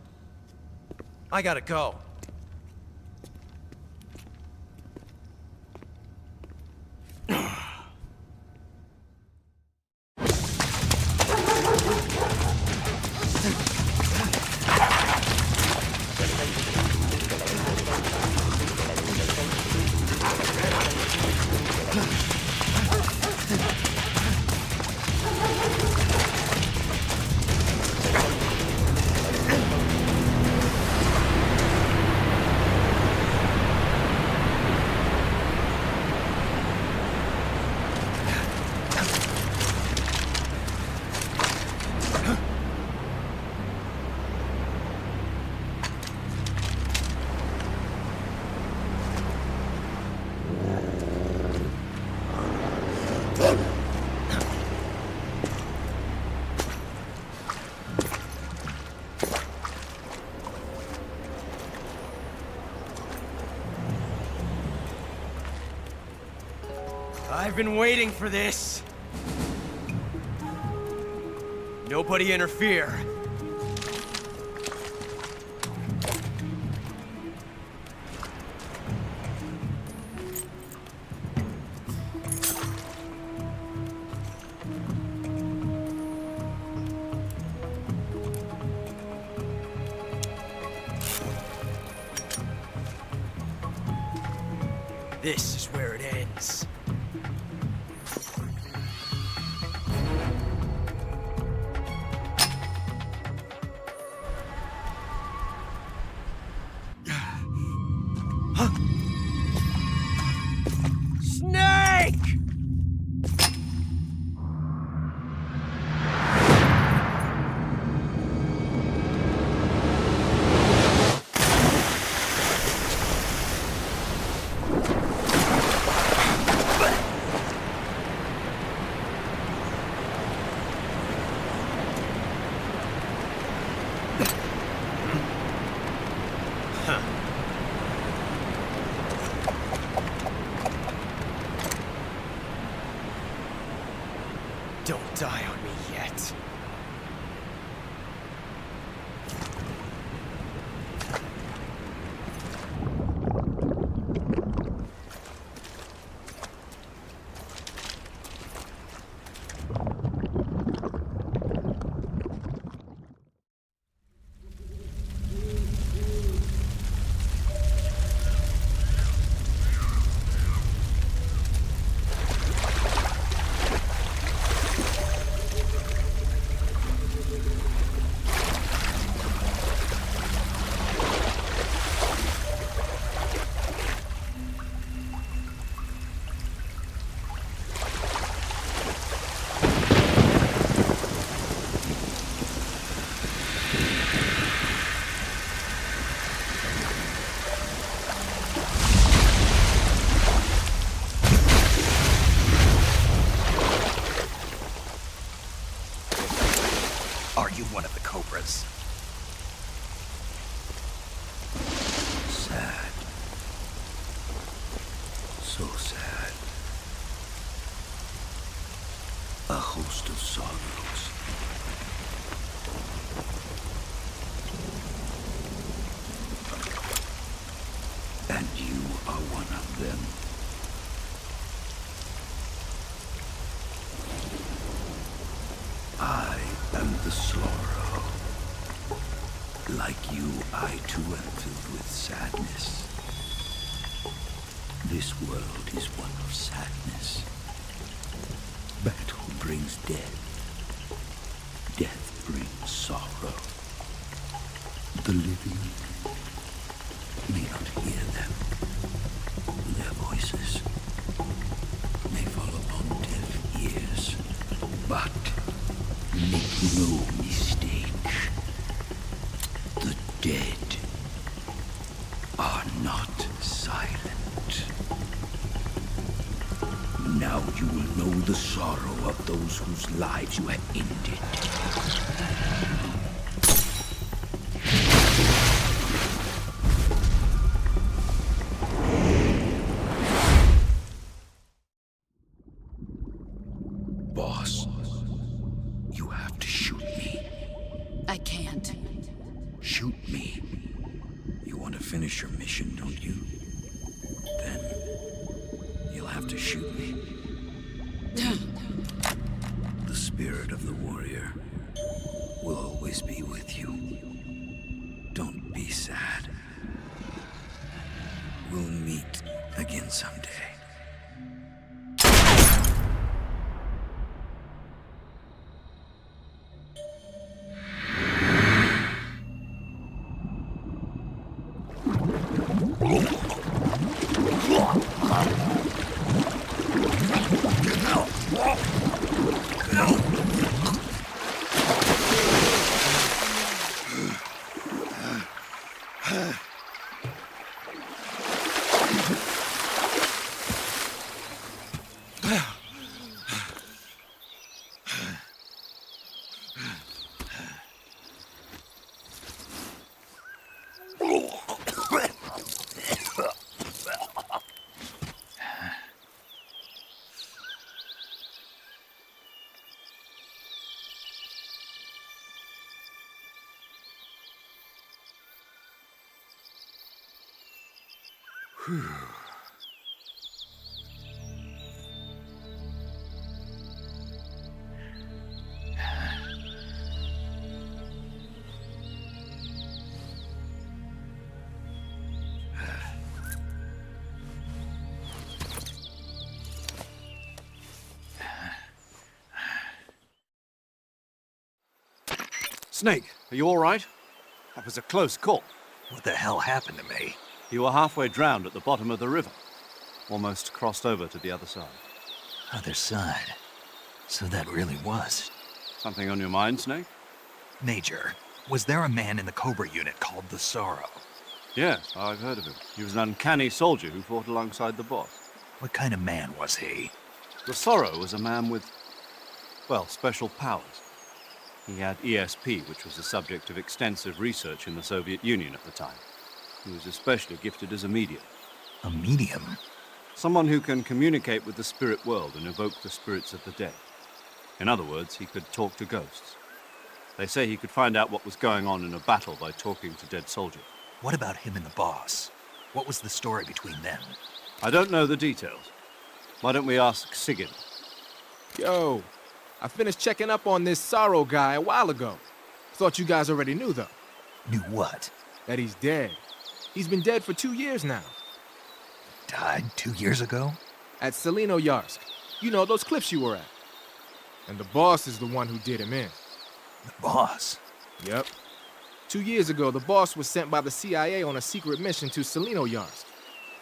I gotta go. I've been waiting for this. Nobody interfere. This is where it ends. Don't die on me yet. Are you one of the Cobras? Sad. So sad. A host of sorrows. And you are one of them. I am the sorrow. Like you, I too am filled with sadness. This world is one of sadness. Battle brings death. Death brings sorrow. The living may not hear them. Their voices may fall upon deaf ears. But make no mistake. The dead are not silent. Now you will know the sorrow of those whose lives you have ended. Boss, you have to shoot me. I can't. Shoot me. You want to finish your mission, don't you? Then you'll have to shoot me. The spirit of the warrior will always be with you. Don't be sad. We'll meet again someday. Snake, are you all right? That was a close call. What the hell happened to me? You were halfway drowned at the bottom of the river. Almost crossed over to the other side. Other side? So that really was. Something on your mind, Snake? Major, was there a man in the Cobra unit called the Sorrow? Yes, I've heard of him. He was an uncanny soldier who fought alongside the boss. What kind of man was he? The Sorrow was a man with, well, special powers. He had ESP, which was the subject of extensive research in the Soviet Union at the time. He was especially gifted as a medium. A medium? Someone who can communicate with the spirit world and evoke the spirits of the dead. In other words, he could talk to ghosts. They say he could find out what was going on in a battle by talking to dead soldiers. What about him and the boss? What was the story between them? I don't know the details. Why don't we ask Sigyn? Yo, I finished checking up on this Sorrow guy a while ago. Thought you guys already knew, though. Knew what? That he's dead. He's been dead for 2 years now. Died 2 years ago? At Tselinoyarsk. You know, those cliffs you were at. And the boss is the one who did him in. The boss? Yep. 2 years ago, the boss was sent by the CIA on a secret mission to Tselinoyarsk.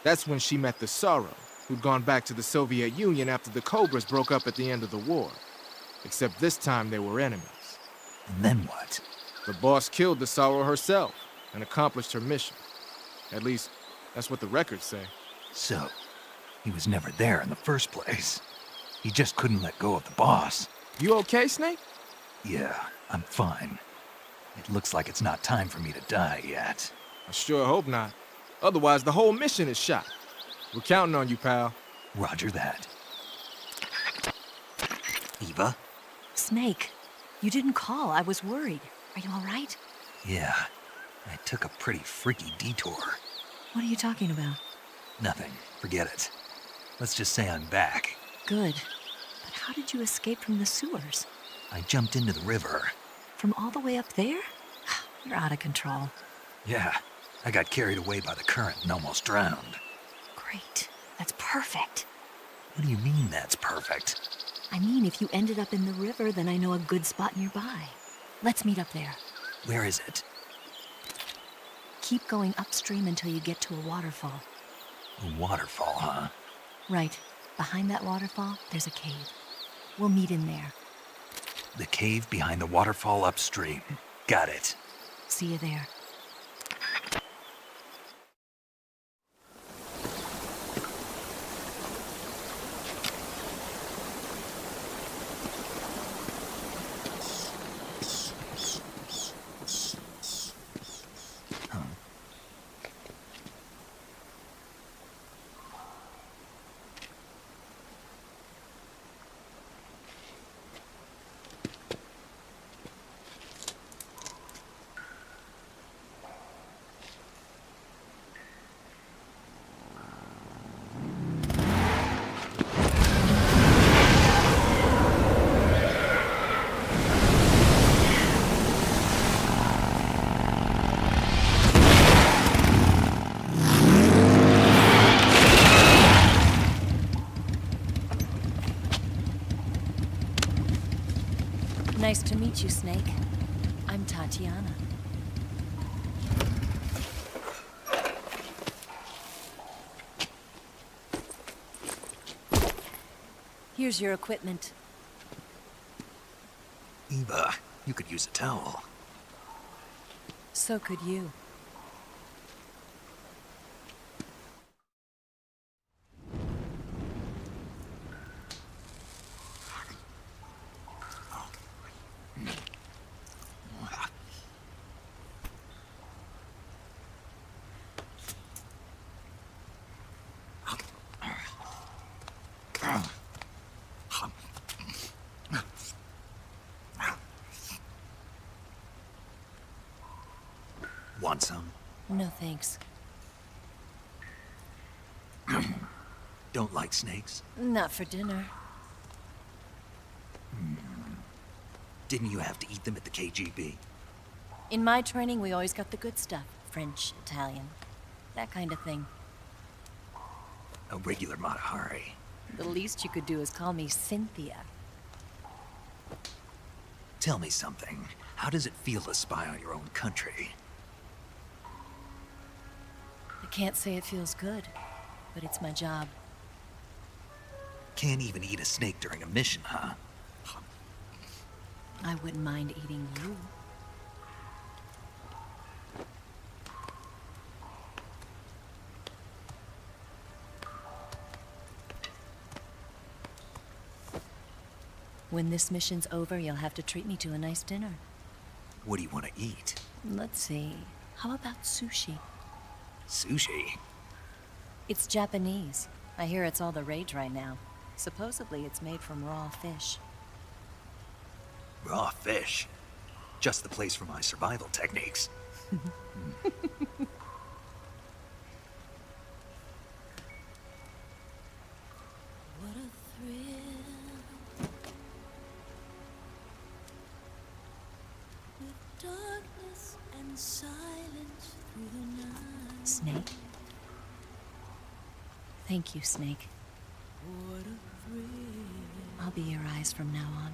That's when she met the Sorrow, who'd gone back to the Soviet Union after the Cobras broke up at the end of the war. Except this time they were enemies. And then what? The boss killed the Sorrow herself and accomplished her mission. At least, that's what the records say. So, he was never there in the first place. He just couldn't let go of the boss. You okay, Snake? Yeah, I'm fine. It looks like it's not time for me to die yet. I sure hope not. Otherwise, the whole mission is shot. We're counting on you, pal. Roger that. Eva? Snake, you didn't call. I was worried. Are you all right? Yeah, I took a pretty freaky detour. What are you talking about? Nothing. Forget it. Let's just say I'm back. Good. But how did you escape from the sewers? I jumped into the river. From all the way up there? You're out of control. Yeah, I got carried away by the current and almost drowned. Great. That's perfect. What do you mean that's perfect? I mean, if you ended up in the river, then I know a good spot nearby. Let's meet up there. Where is it? Keep going upstream until you get to a waterfall. A waterfall, huh? Right. Behind that waterfall, there's a cave. We'll meet in there. The cave behind the waterfall upstream. Got it. See you there. Nice to meet you, Snake. I'm Tatiana. Here's your equipment. Eva, you could use a towel. So could you. Want some? No thanks. Don't like snakes? Not for dinner. Didn't you have to eat them at the KGB? In my training, we always got the good stuff. French, Italian, that kind of thing. A regular Matahari. The least you could do is call me Cynthia. Tell me something. How does it feel to spy on your own country? I can't say it feels good, but it's my job. Can't even eat a snake during a mission, huh? I wouldn't mind eating you. When this mission's over, you'll have to treat me to a nice dinner. What do you want to eat? Let's see. How about sushi? Sushi? It's Japanese. I hear it's all the rage right now. Supposedly, it's made from raw fish. Raw fish? Just the place for my survival techniques. What a thrill. With darkness and silence through the night. Snake? Thank you, Snake. What a thrill. I'll be your eyes from now on.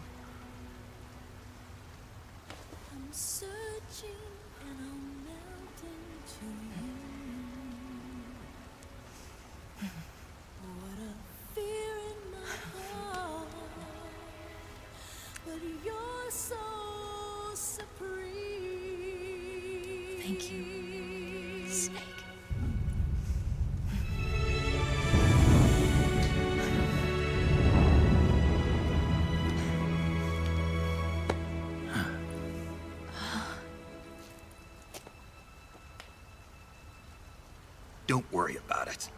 I'm searching and I'm melting to you. What a fear in my heart. But you're so supreme. Thank you, Snake. Don't worry about it.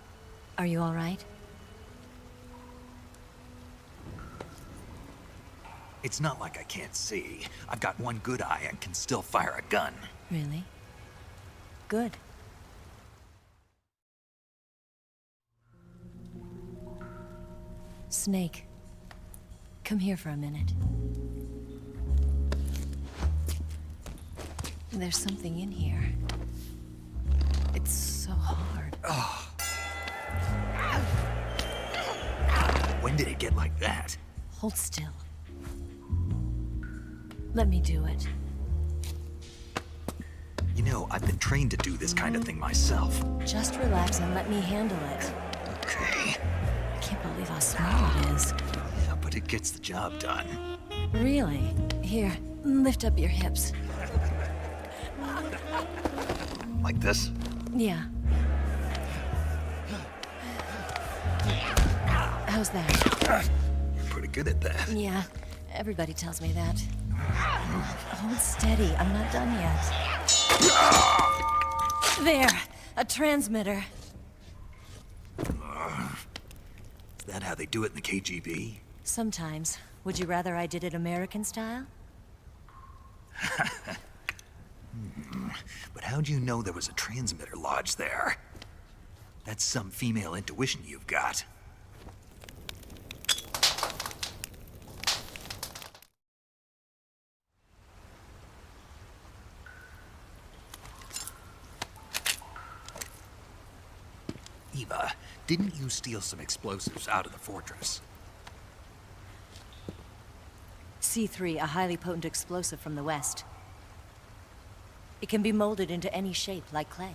Are you all right? It's not like I can't see. I've got one good eye and can still fire a gun. Really? Good. Snake, come here for a minute. There's something in here. It's so hard. Oh. When did it get like that? Hold still. Let me do it. You know, I've been trained to do this kind of thing myself. Just relax and let me handle it. Okay. I can't believe how small it is. Yeah, but it gets the job done. Really? Here, lift up your hips. Like this? Yeah. How's that? You're pretty good at that. Yeah, everybody tells me that. Hold steady, I'm not done yet. There, a transmitter. Is that how they do it in the KGB? Sometimes. Would you rather I did it American style? But how'd you know there was a transmitter lodged there? That's some female intuition you've got. Eva, didn't you steal some explosives out of the fortress? C3, a highly potent explosive from the west. It can be molded into any shape, like clay.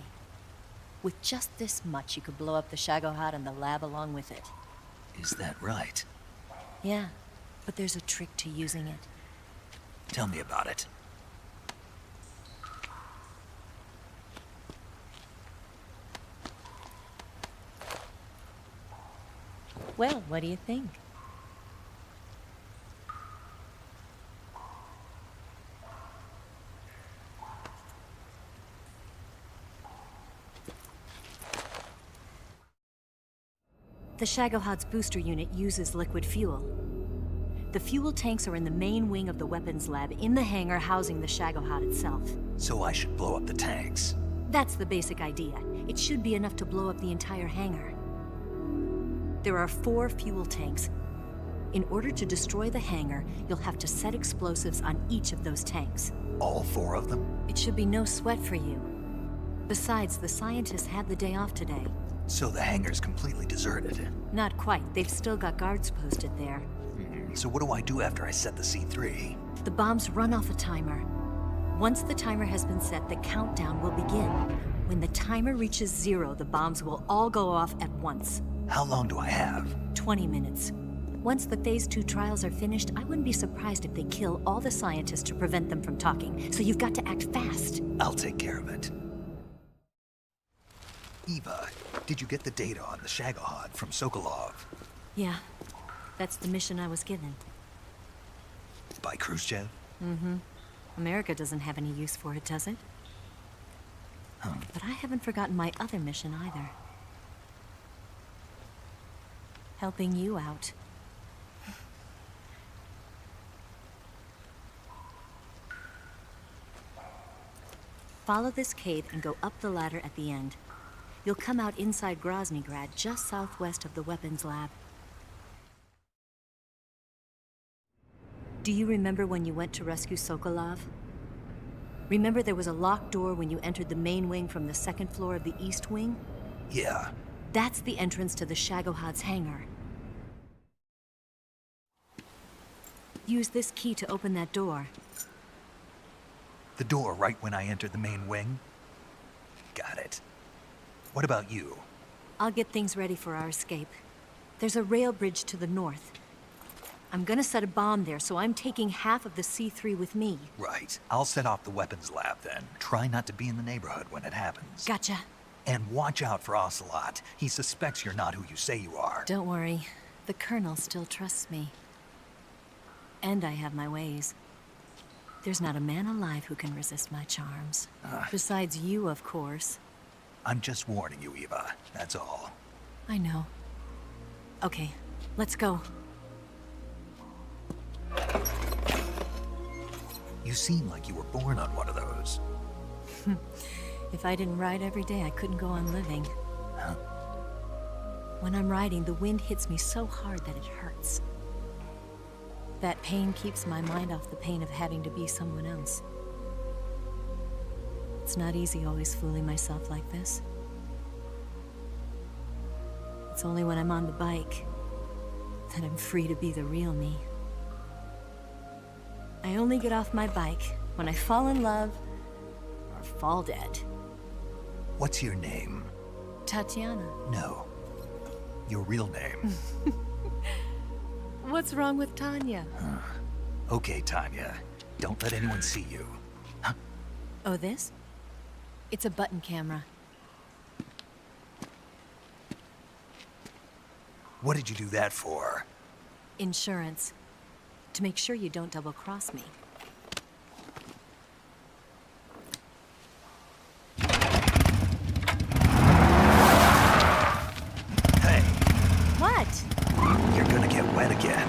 With just this much, you could blow up the Shagohod and the lab along with it. Is that right? Yeah, but there's a trick to using it. Tell me about it. Well, what do you think? The Shagohod's booster unit uses liquid fuel. The fuel tanks are in the main wing of the weapons lab in the hangar housing the Shagohod itself. So I should blow up the tanks. That's the basic idea. It should be enough to blow up the entire hangar. There are 4 fuel tanks. In order to destroy the hangar, you'll have to set explosives on each of those tanks. All 4 of them? It should be no sweat for you. Besides, the scientists had the day off today. So the hangar's completely deserted. Not quite. They've still got guards posted there. So what do I do after I set the C3? The bombs run off a timer. Once the timer has been set, the countdown will begin. When the timer reaches 0, the bombs will all go off at once. How long do I have? 20 minutes. Once the Phase 2 trials are finished, I wouldn't be surprised if they kill all the scientists to prevent them from talking. So you've got to act fast. I'll take care of it. Eva, did you get the data on the Shagohod from Sokolov? Yeah, that's the mission I was given. By Khrushchev? Mm-hmm. America doesn't have any use for it, does it? But I haven't forgotten my other mission either. Helping you out. Follow this cave and go up the ladder at the end. You'll come out inside Groznyi Grad, just southwest of the weapons lab. Do you remember when you went to rescue Sokolov? Remember there was a locked door when you entered the main wing from the 2nd floor of the east wing? Yeah. That's the entrance to the Shagohod's hangar. Use this key to open that door. The door right when I entered the main wing? Got it. What about you? I'll get things ready for our escape. There's a rail bridge to the north. I'm gonna set a bomb there, so I'm taking half of the C3 with me. Right. I'll set off the weapons lab then. Try not to be in the neighborhood when it happens. Gotcha. And watch out for Ocelot. He suspects you're not who you say you are. Don't worry. The Colonel still trusts me. And I have my ways. There's not a man alive who can resist my charms. Besides you, of course. I'm just warning you, Eva. That's all. I know. Okay, let's go. You seem like you were born on one of those. If I didn't ride every day, I couldn't go on living. Huh? When I'm riding, the wind hits me so hard that it hurts. That pain keeps my mind off the pain of having to be someone else. It's not easy always fooling myself like this. It's only when I'm on the bike that I'm free to be the real me. I only get off my bike when I fall in love or fall dead. What's your name? Tatiana. No. Your real name. What's wrong with Tanya? Okay, Tanya. Don't let anyone see you. Huh? Oh, this? It's a button camera. What did you do that for? Insurance. To make sure you don't double-cross me. Hey. What? You're gonna get wet again.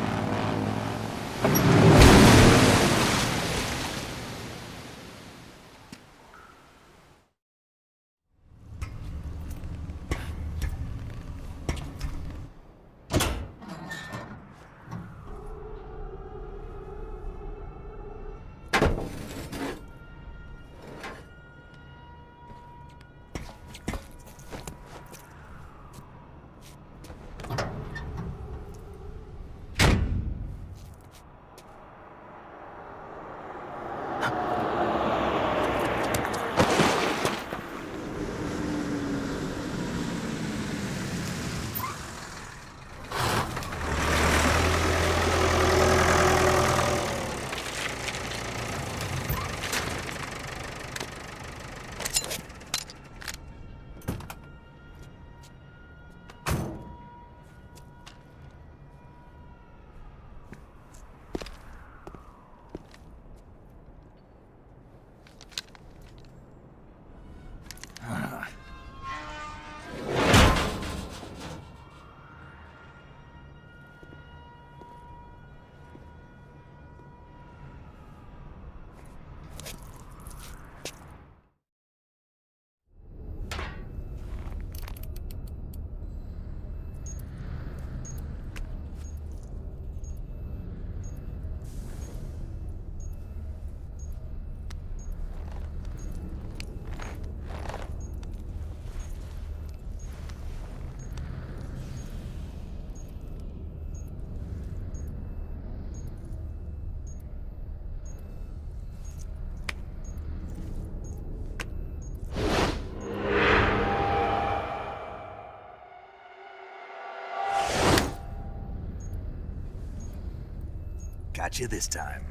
Got you this time.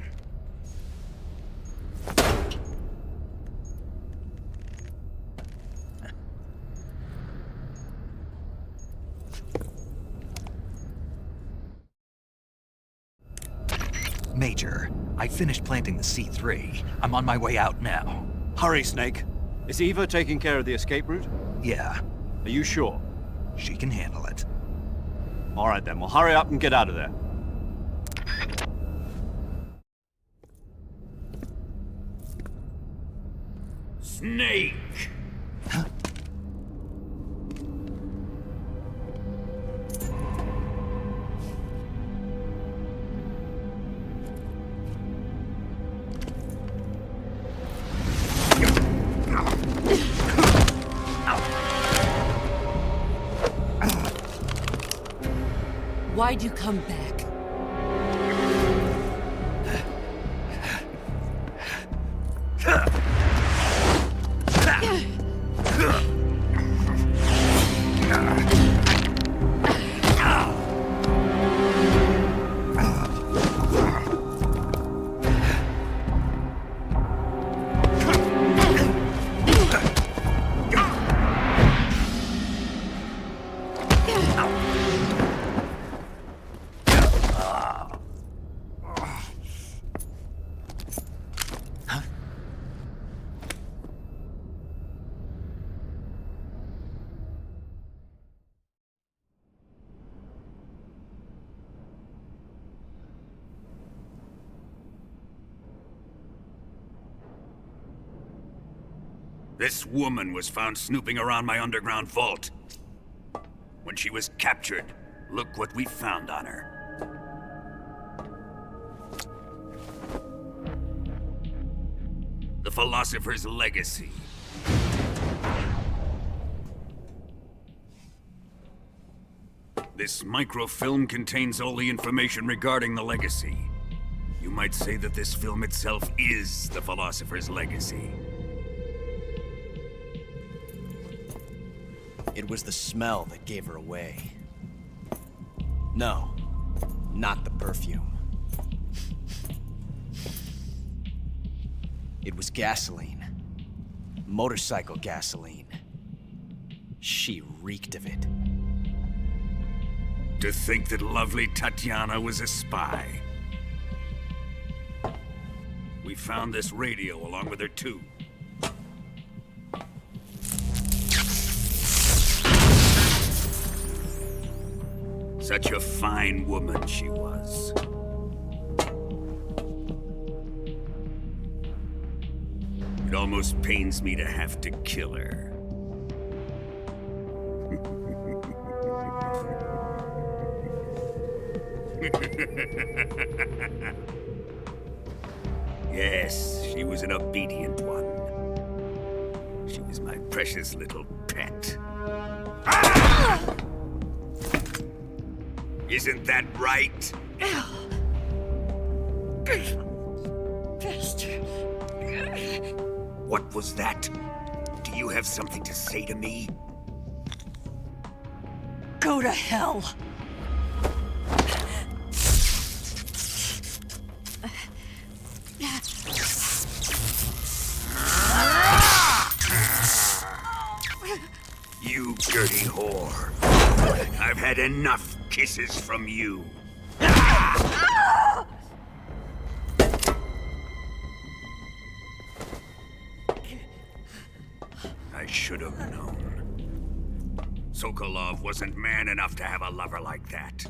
Major, I finished planting the C3. I'm on my way out now. Hurry, Snake. Is Eva taking care of the escape route? Yeah. Are you sure? She can handle it. All right then, well hurry up and get out of there. Snake! Huh? Why'd you come back? This woman was found snooping around my underground vault. When she was captured, look what we found on her. The Philosopher's Legacy. This microfilm contains all the information regarding the Legacy. You might say that this film itself is the Philosopher's Legacy. It was the smell that gave her away. No, not the perfume. It was gasoline. Motorcycle gasoline. She reeked of it. To think that lovely Tatiana was a spy. We found this radio along with her too. Such a fine woman she was. It almost pains me to have to kill her. Yes, she was an obedient one. She was my precious little pet. Ah! Isn't that right? Bastard. What was that? Do you have something to say to me? Go to hell. You dirty whore. I've had enough kisses from you. I should have known. Sokolov wasn't man enough to have a lover like that.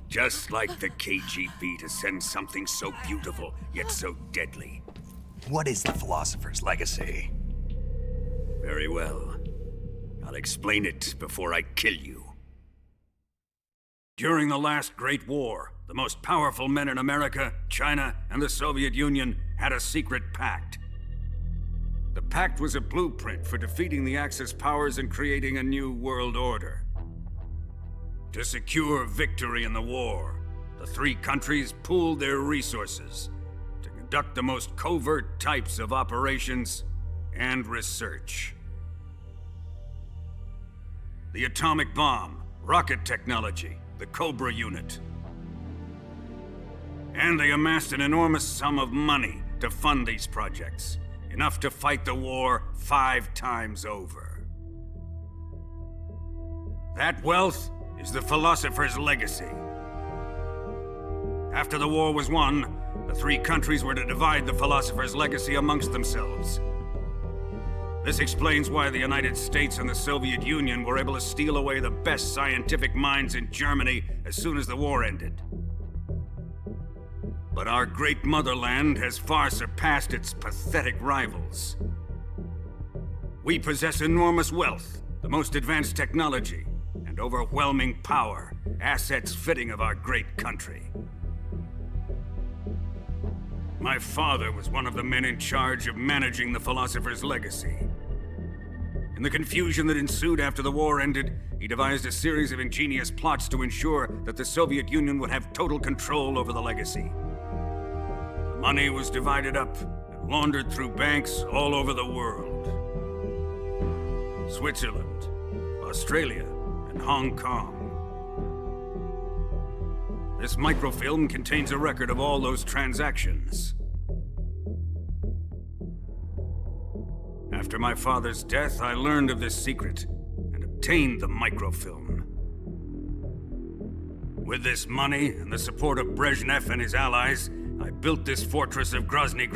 Just like the KGB to send something so beautiful, yet so deadly. What is the Philosopher's Legacy? Very well. I'll explain it before I kill you. During the last Great War, the most powerful men in America, China, and the Soviet Union had a secret pact. The pact was a blueprint for defeating the Axis powers and creating a new world order. To secure victory in the war, the three countries pooled their resources to conduct the most covert types of operations and research. The atomic bomb, rocket technology, the Cobra unit. And they amassed an enormous sum of money to fund these projects, enough to fight the war 5 times over. That wealth is the Philosopher's Legacy. After the war was won, the three countries were to divide the Philosopher's Legacy amongst themselves. This explains why the United States and the Soviet Union were able to steal away the best scientific minds in Germany as soon as the war ended. But our great motherland has far surpassed its pathetic rivals. We possess enormous wealth, the most advanced technology, and overwhelming power, assets fitting of our great country. My father was one of the men in charge of managing the Philosopher's Legacy. In the confusion that ensued after the war ended, he devised a series of ingenious plots to ensure that the Soviet Union would have total control over the Legacy. The money was divided up and laundered through banks all over the world. Switzerland, Australia, and Hong Kong. This microfilm contains a record of all those transactions. After my father's death, I learned of this secret and obtained the microfilm. With this money and the support of Brezhnev and his allies, I built this fortress of Groznyi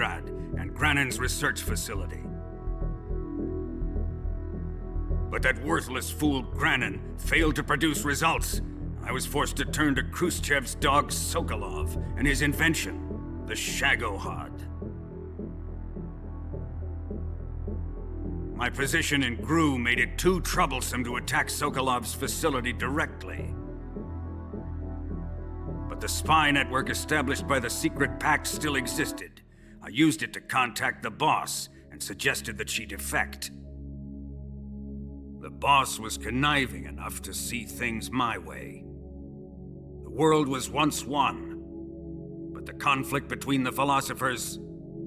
and Granin's research facility. But that worthless fool Granin failed to produce results. I was forced to turn to Khrushchev's dog Sokolov and his invention, the Shagohod. My position in GRU made it too troublesome to attack Sokolov's facility directly. But the spy network established by the secret pact still existed. I used it to contact the boss and suggested that she defect. The boss was conniving enough to see things my way. The world was once one, but the conflict between the philosophers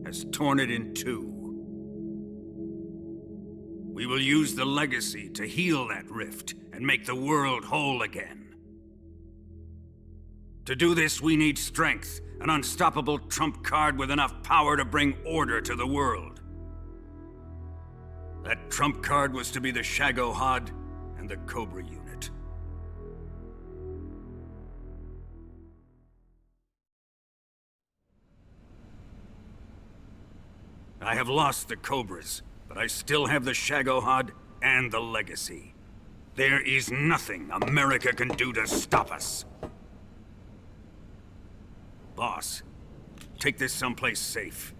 has torn it in two. We will use the legacy to heal that rift and make the world whole again. To do this, we need strength, an unstoppable trump card with enough power to bring order to the world. That trump card was to be the Shagohod and the Cobra unit. I have lost the Cobras, but I still have the Shagohod and the legacy. There is nothing America can do to stop us. Boss, take this someplace safe.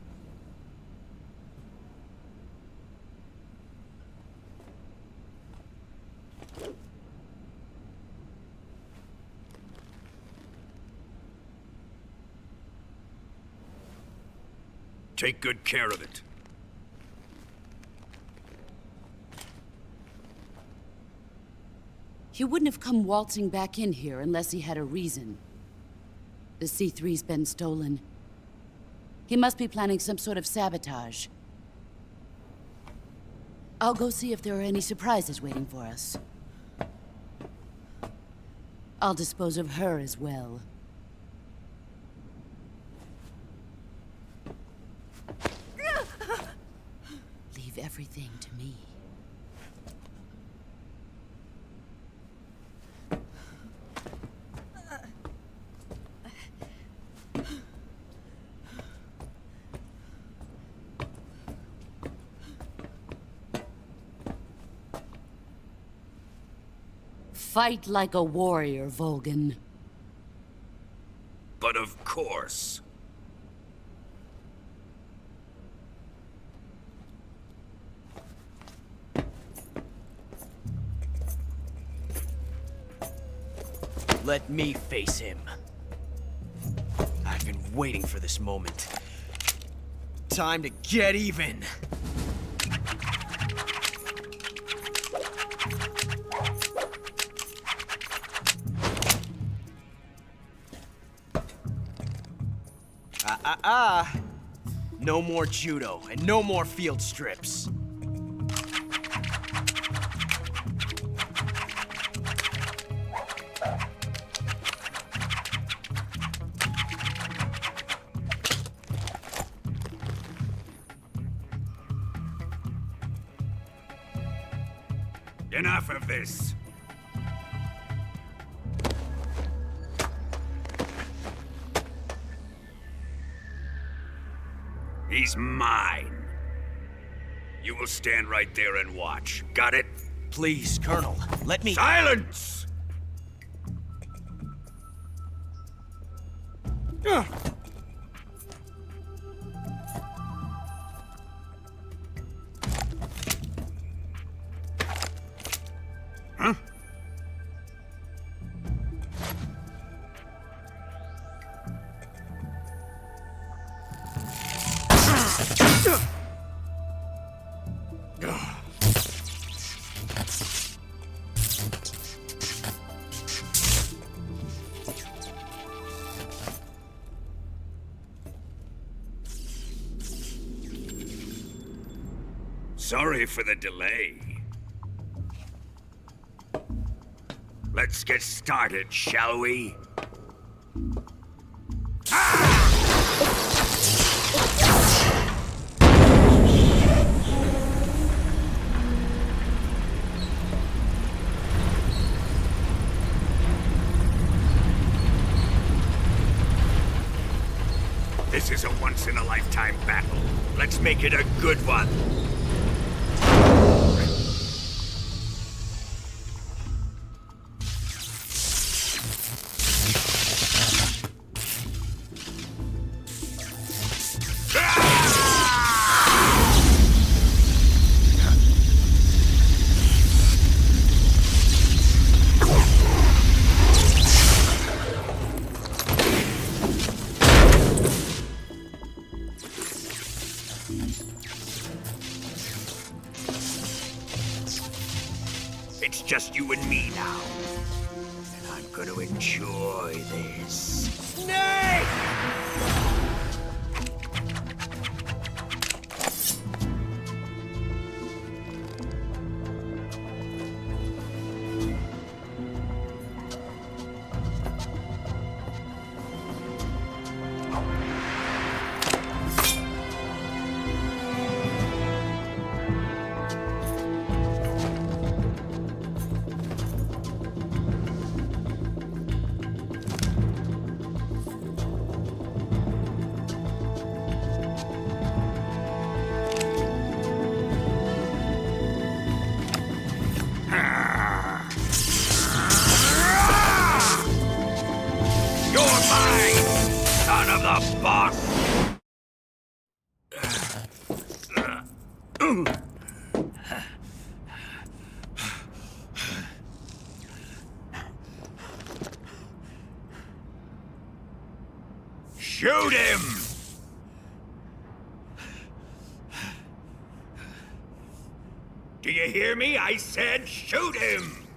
Take good care of it. He wouldn't have come waltzing back in here unless he had a reason. The C3's been stolen. He must be planning some sort of sabotage. I'll go see if there are any surprises waiting for us. I'll dispose of her as well. Leave everything to me. Fight like a warrior, Volgin. But of course. Let me face him. I've been waiting for this moment. Time to get even! No more judo, and no more field strips. Enough of this. He's mine. You will stand right there and watch. Got it? Please, Colonel, let me— Silence! Huh? Sorry for the delay. Let's get started, shall we? This is a once-in-a-lifetime battle. Let's make it a good one. It's just you and me now. And I'm gonna enjoy this. Snake! Shoot him! Do you hear me? I said shoot him!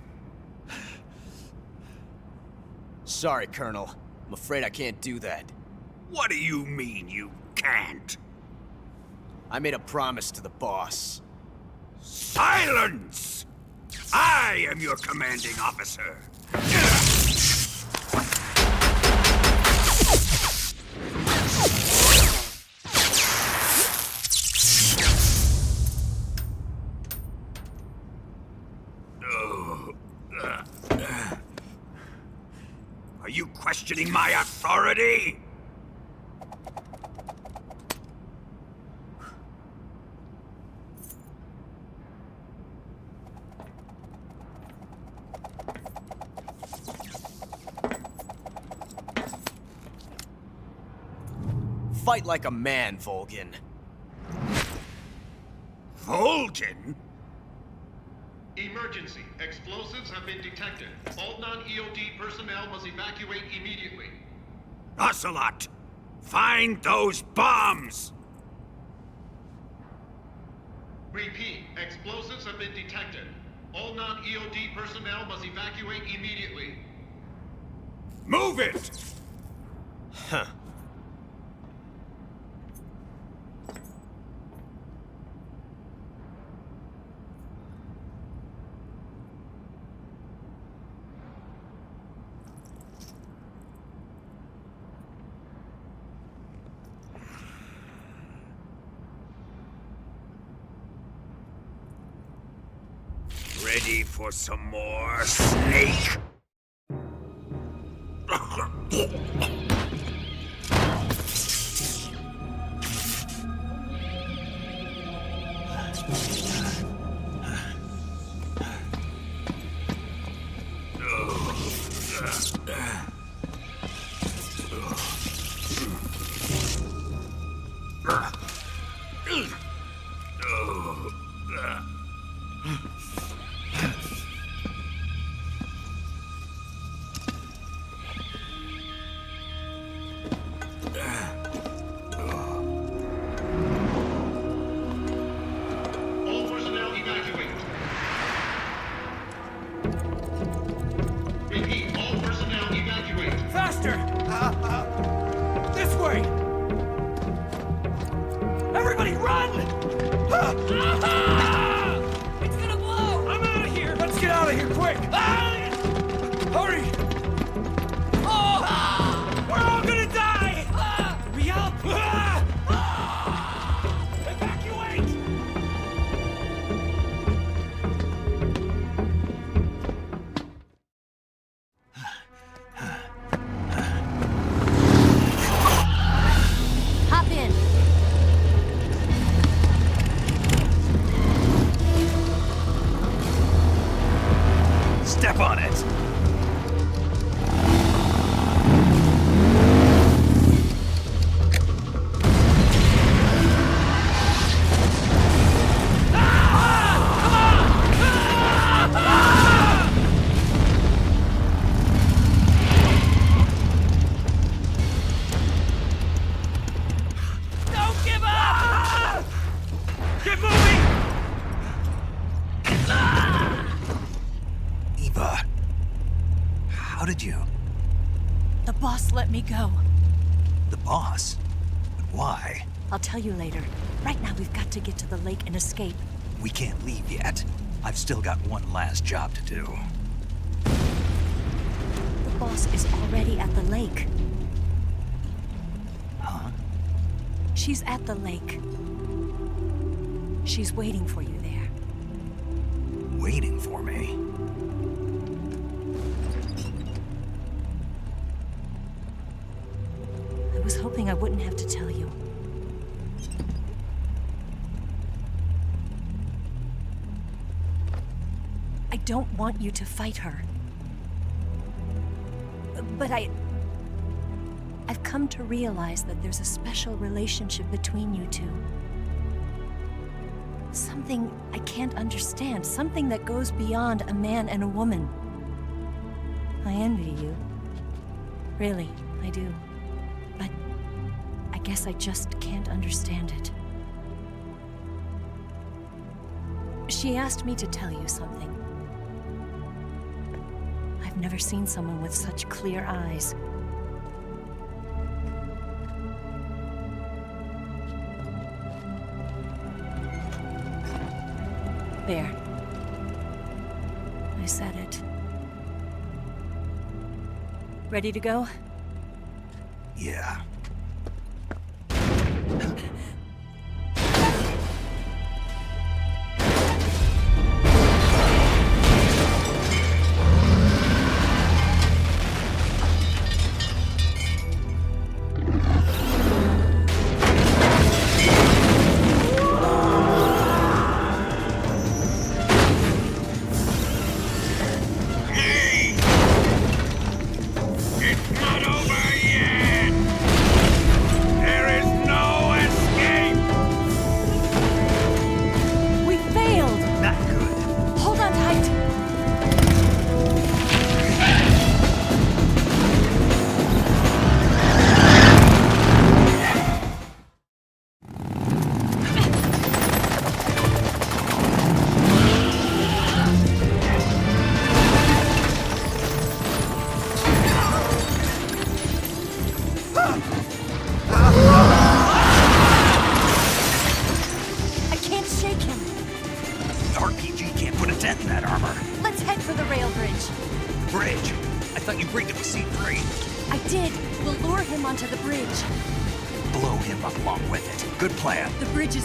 Sorry, Colonel. I'm afraid I can't do that. What do you mean you can't? I made a promise to the boss. Silence! I am your commanding officer. Are you questioning my authority? Fight like a man, Volgin. Volgin? Emergency. Explosives have been detected. All non-EOD personnel must evacuate immediately. Ocelot! Find those bombs! Repeat. Explosives have been detected. All non-EOD personnel must evacuate immediately. Move it! Huh. Ready for some more, Snake? How did you? The boss let me go. The boss? But why? I'll tell you later. Right now, we've got to get to the lake and escape. We can't leave yet. I've still got one last job to do. The boss is already at the lake. Huh? She's at the lake. She's waiting for you there. Waiting for me? I was hoping I wouldn't have to tell you. I don't want you to fight her. But I've come to realize that there's a special relationship between you two. Something I can't understand, something that goes beyond a man and a woman. I envy you. Really, I do. But I guess I just can't understand it. She asked me to tell you something. I've never seen someone with such clear eyes. There. I said it. Ready to go? Yeah.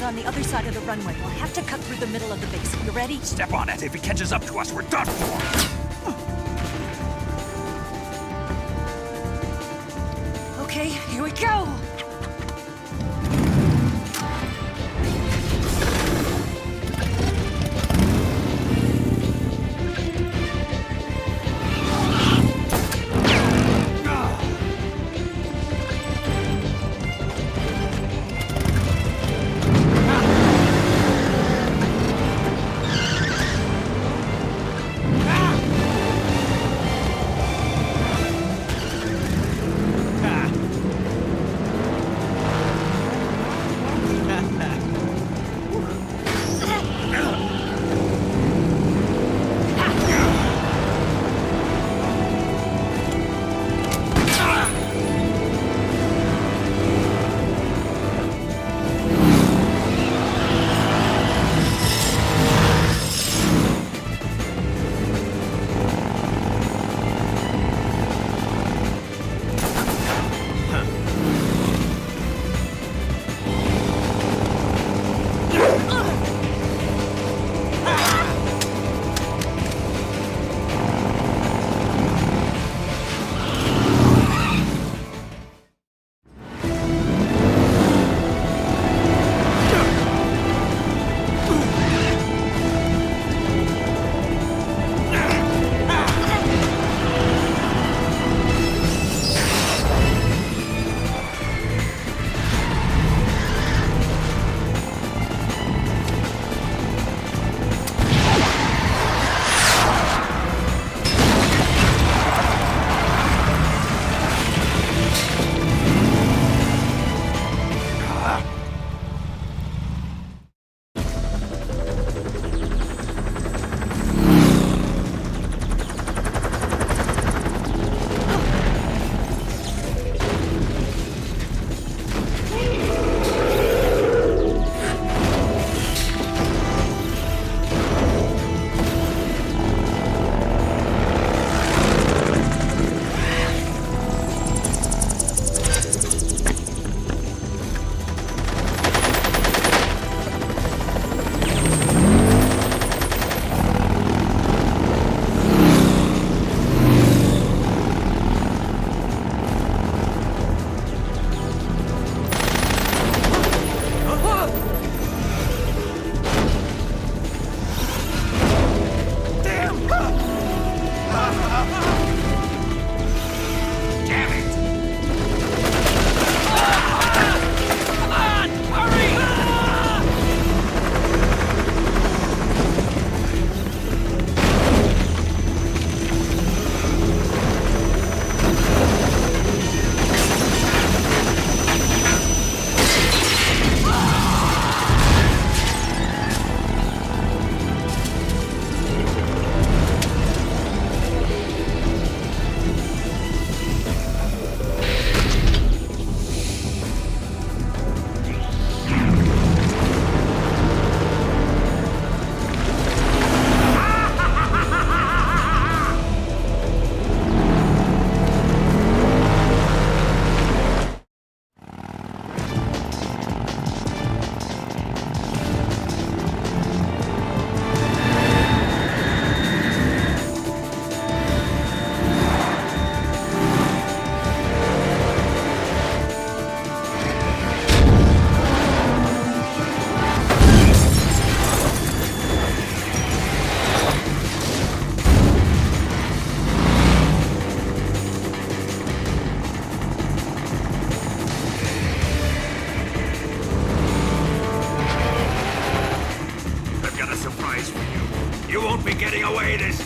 On the other side of the runway. We'll have to cut through the middle of the base. You ready? Step on it. If he catches up to us, we're done for. Okay, here we go!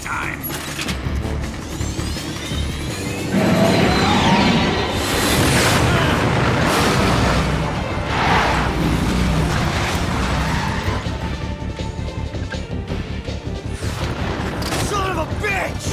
time! Son of a bitch!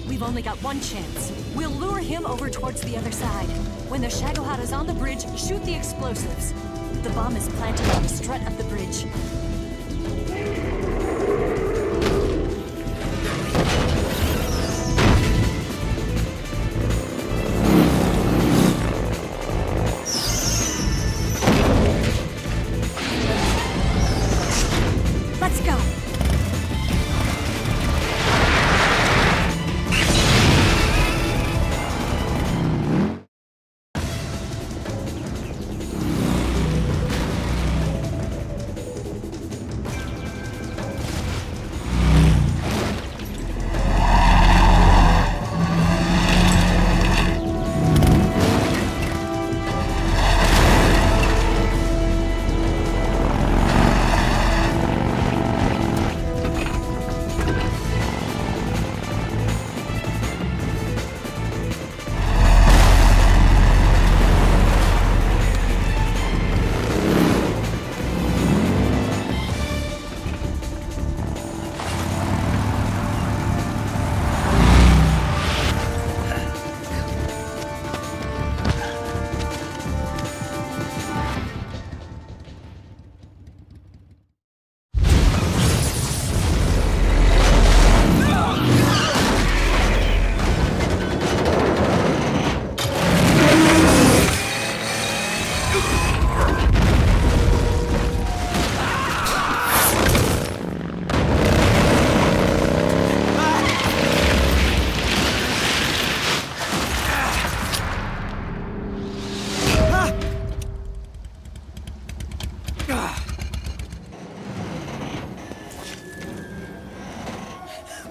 We've only got one chance. We'll lure him over towards the other side. When the Shagohod is on the bridge, shoot the explosives. The bomb is planted on the strut of the bridge. Let's go!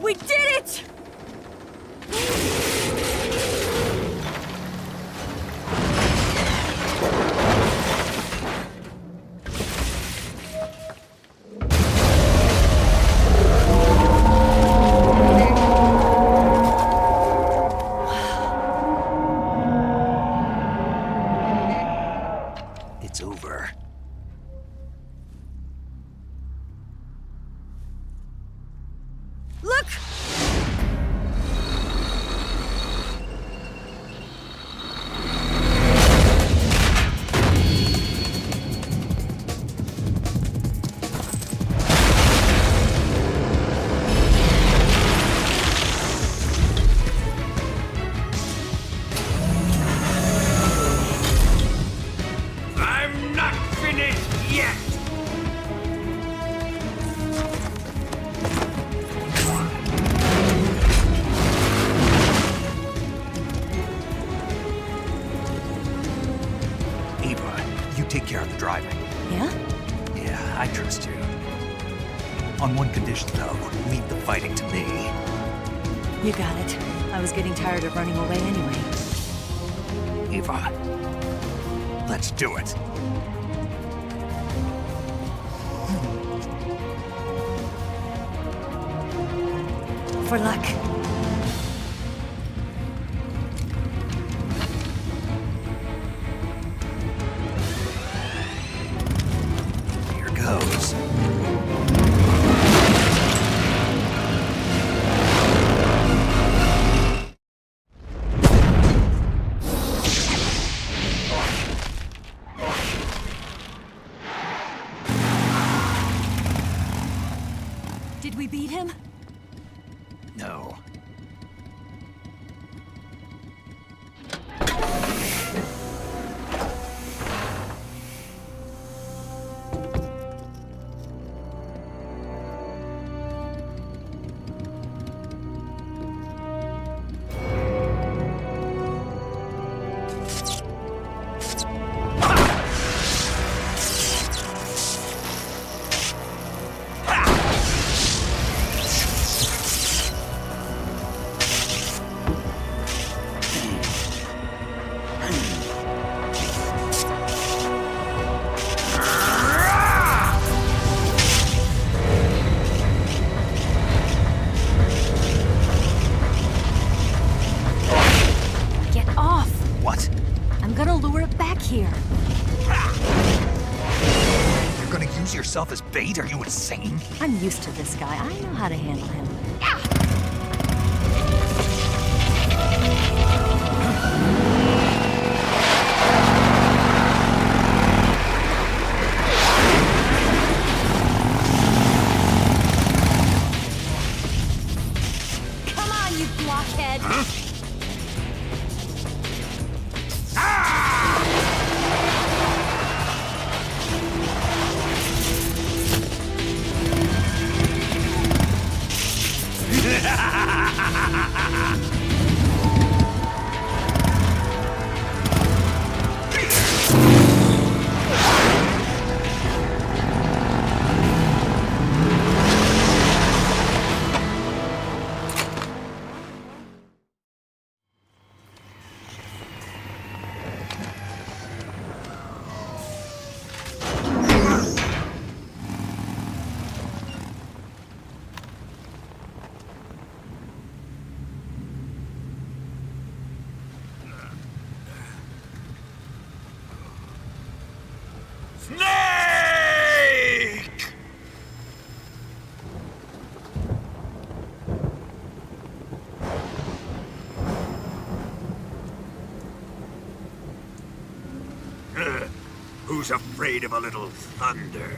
We did it! It's over. Look! I'm not finished yet! Ava, you take care of the driving. Yeah? Yeah, I trust you. On one condition, though, leave the fighting to me. You got it. I was getting tired of running away anyway. Ava, let's do it. For luck. Here goes. Did we beat him? No. Yourself as bait? Are you insane? I'm used to this guy. I know how to handle him. Come on, you blockhead! Huh? Who's afraid of a little thunder?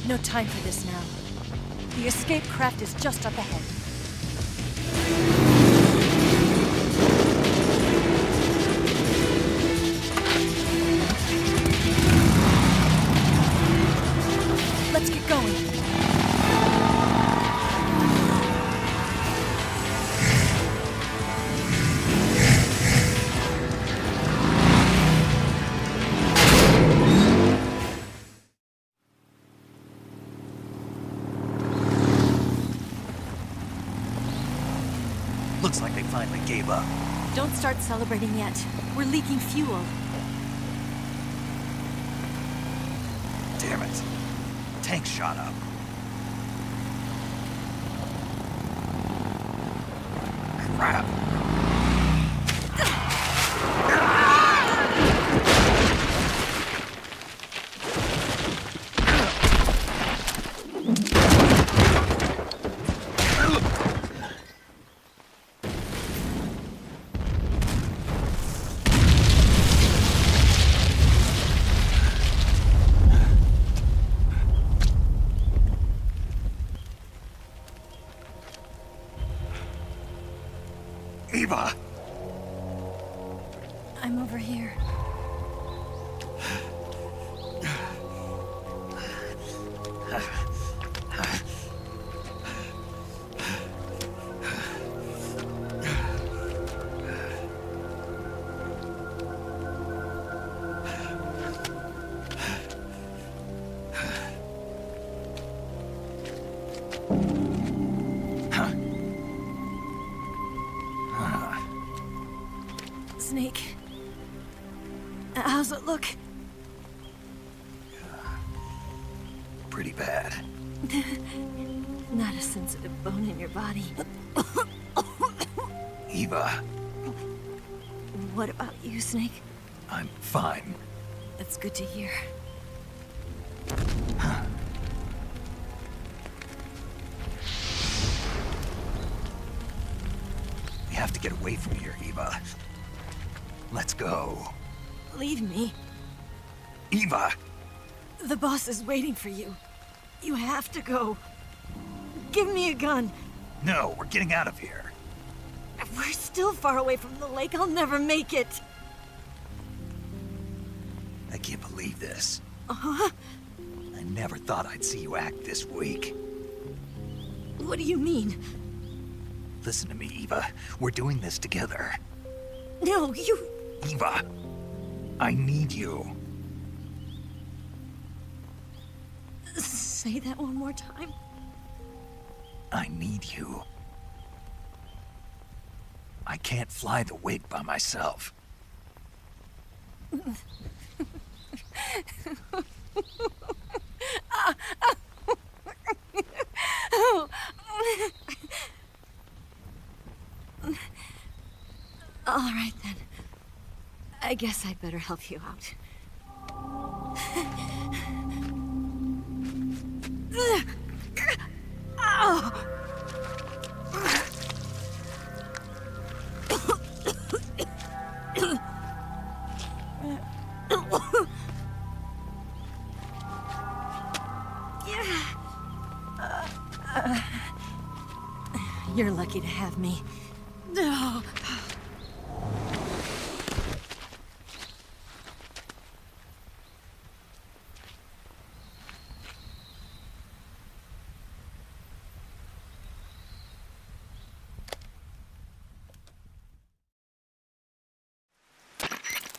No time for this now. The escape craft is just up ahead. Let's get going. Looks like they finally gave up. Don't start celebrating yet. We're leaking fuel. Damn it. Tank shot up. Crap. Eva! I'm over here. Snake. How's it look? Pretty bad. Not a sensitive bone in your body. Eva, What about you, Snake? I'm fine. That's good to hear. We have to get away from here, Eva. Let's go. Leave me. Eva! The boss is waiting for you. You have to go. Give me a gun. No, we're getting out of here. We're still far away from the lake. I'll never make it. I can't believe this. Uh-huh. I never thought I'd see you act this weak. What do you mean? Listen to me, Eva. We're doing this together. No, you... Eva, I need you. Say that one more time. I need you. I can't fly the wig by myself. All right, then. I guess I'd better help you out. Ow! You're lucky to have me. No.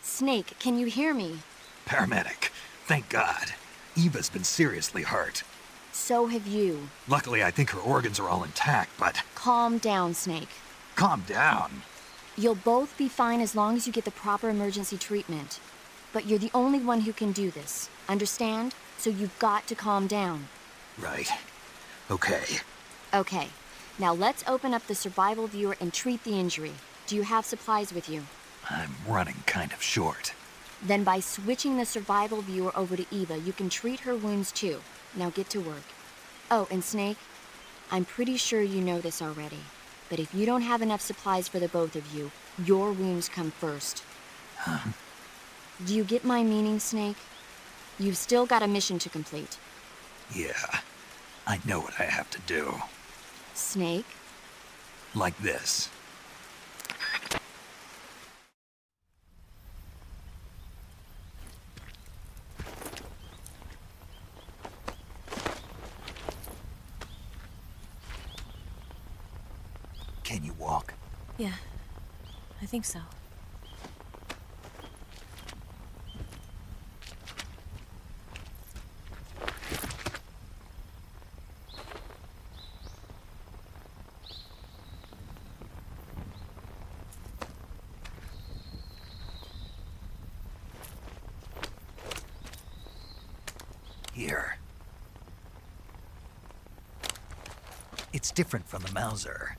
Snake, can you hear me? Paramedic, thank God. Eva's been seriously hurt. So have you. Luckily, I think her organs are all intact, but... Calm down, Snake. Calm down. You'll both be fine as long as you get the proper emergency treatment. But you're the only one who can do this. Understand? So you've got to calm down. Right. Okay. Okay. Now let's open up the survival viewer and treat the injury. Do you have supplies with you? I'm running kind of short. Then by switching the survival viewer over to Eva, you can treat her wounds too. Now get to work. Oh, and Snake, I'm pretty sure you know this already, but if you don't have enough supplies for the both of you, your wounds come first. Huh? Do you get my meaning, Snake? You've still got a mission to complete. Yeah, I know what I have to do. Snake? Like this. Can you walk? Yeah, I think so. Here. It's different from the Mauser.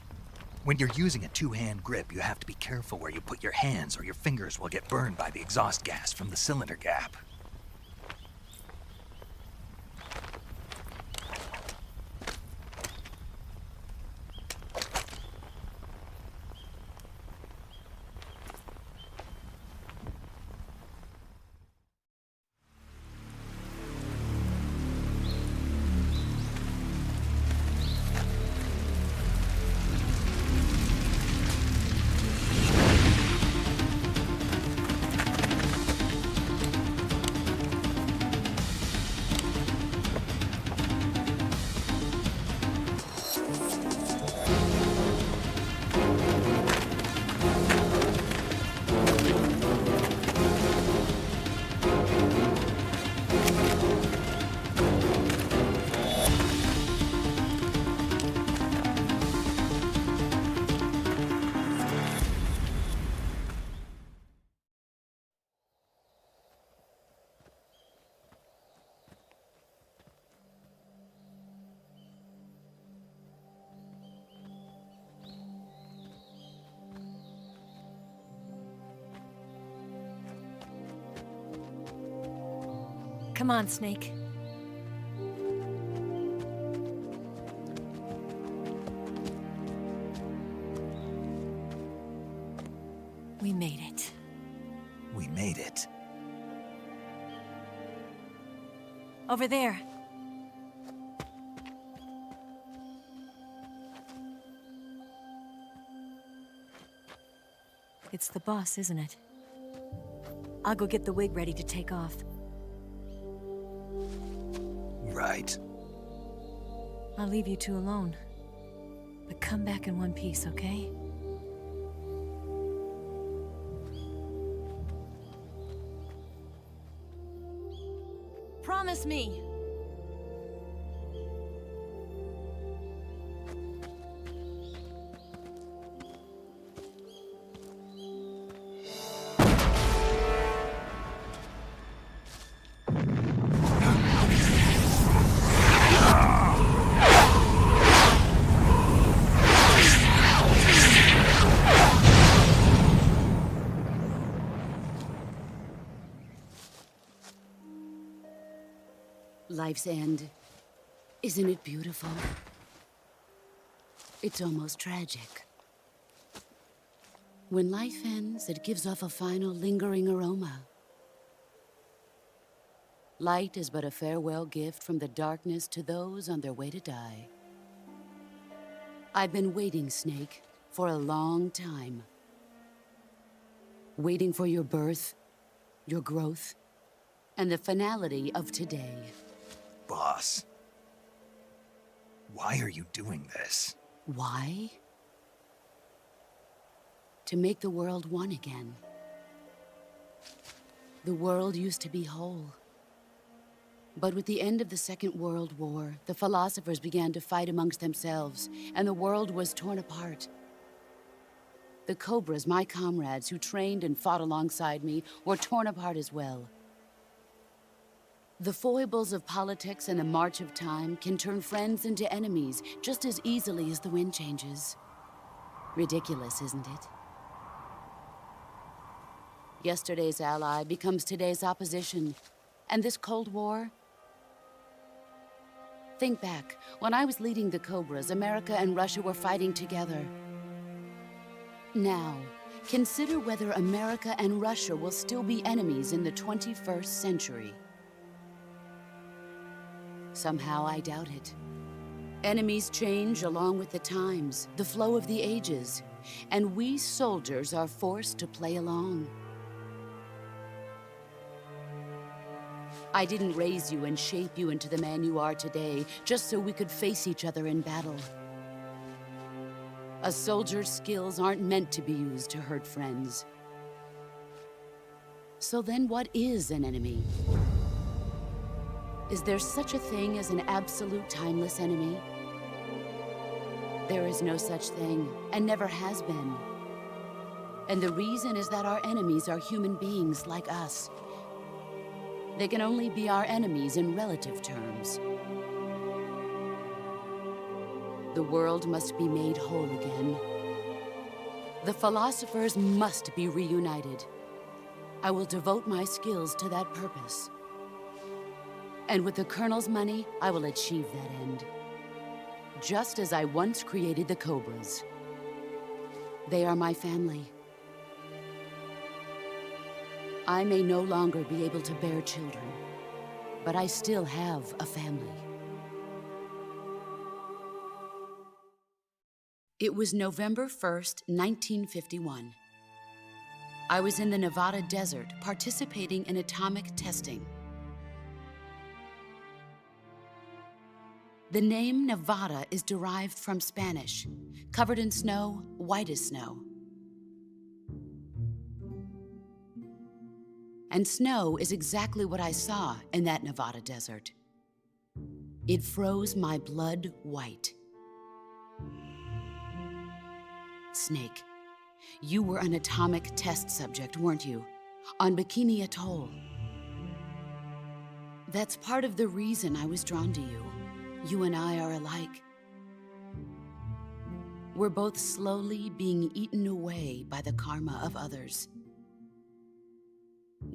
When you're using a two-hand grip, you have to be careful where you put your hands or your fingers will get burned by the exhaust gas from the cylinder gap. Come on, Snake. We made it. We made it. Over there. It's the boss, isn't it? I'll go get the wig ready to take off. Right. I'll leave you two alone. But come back in one piece, okay? Promise me! Life's end. Isn't it beautiful? It's almost tragic. When life ends, it gives off a final lingering aroma. Light is but a farewell gift from the darkness to those on their way to die. I've been waiting, Snake, for a long time. Waiting for your birth, your growth, and the finality of today. Boss, why are you doing this? Why? To make the world one again. The world used to be whole. But with the end of the Second World War, the philosophers began to fight amongst themselves, and the world was torn apart. The Cobras, my comrades who trained and fought alongside me, were torn apart as well. The foibles of politics and the march of time can turn friends into enemies just as easily as the wind changes. Ridiculous, isn't it? Yesterday's ally becomes today's opposition, and this Cold War? Think back. When I was leading the Cobras, America and Russia were fighting together. Now, consider whether America and Russia will still be enemies in the 21st century. Somehow I doubt it. Enemies change along with the times, the flow of the ages, and we soldiers are forced to play along. I didn't raise you and shape you into the man you are today just so we could face each other in battle. A soldier's skills aren't meant to be used to hurt friends. So then what is an enemy? Is there such a thing as an absolute timeless enemy? There is no such thing, and never has been. And the reason is that our enemies are human beings like us. They can only be our enemies in relative terms. The world must be made whole again. The philosophers must be reunited. I will devote my skills to that purpose. And with the Colonel's money, I will achieve that end. Just as I once created the Cobras. They are my family. I may no longer be able to bear children, but I still have a family. It was November 1st, 1951. I was in the Nevada desert participating in atomic testing. The name Nevada is derived from Spanish, covered in snow, white as snow. And snow is exactly what I saw in that Nevada desert. It froze my blood white. Snake, you were an atomic test subject, weren't you? On Bikini Atoll. That's part of the reason I was drawn to you. You and I are alike. We're both slowly being eaten away by the karma of others.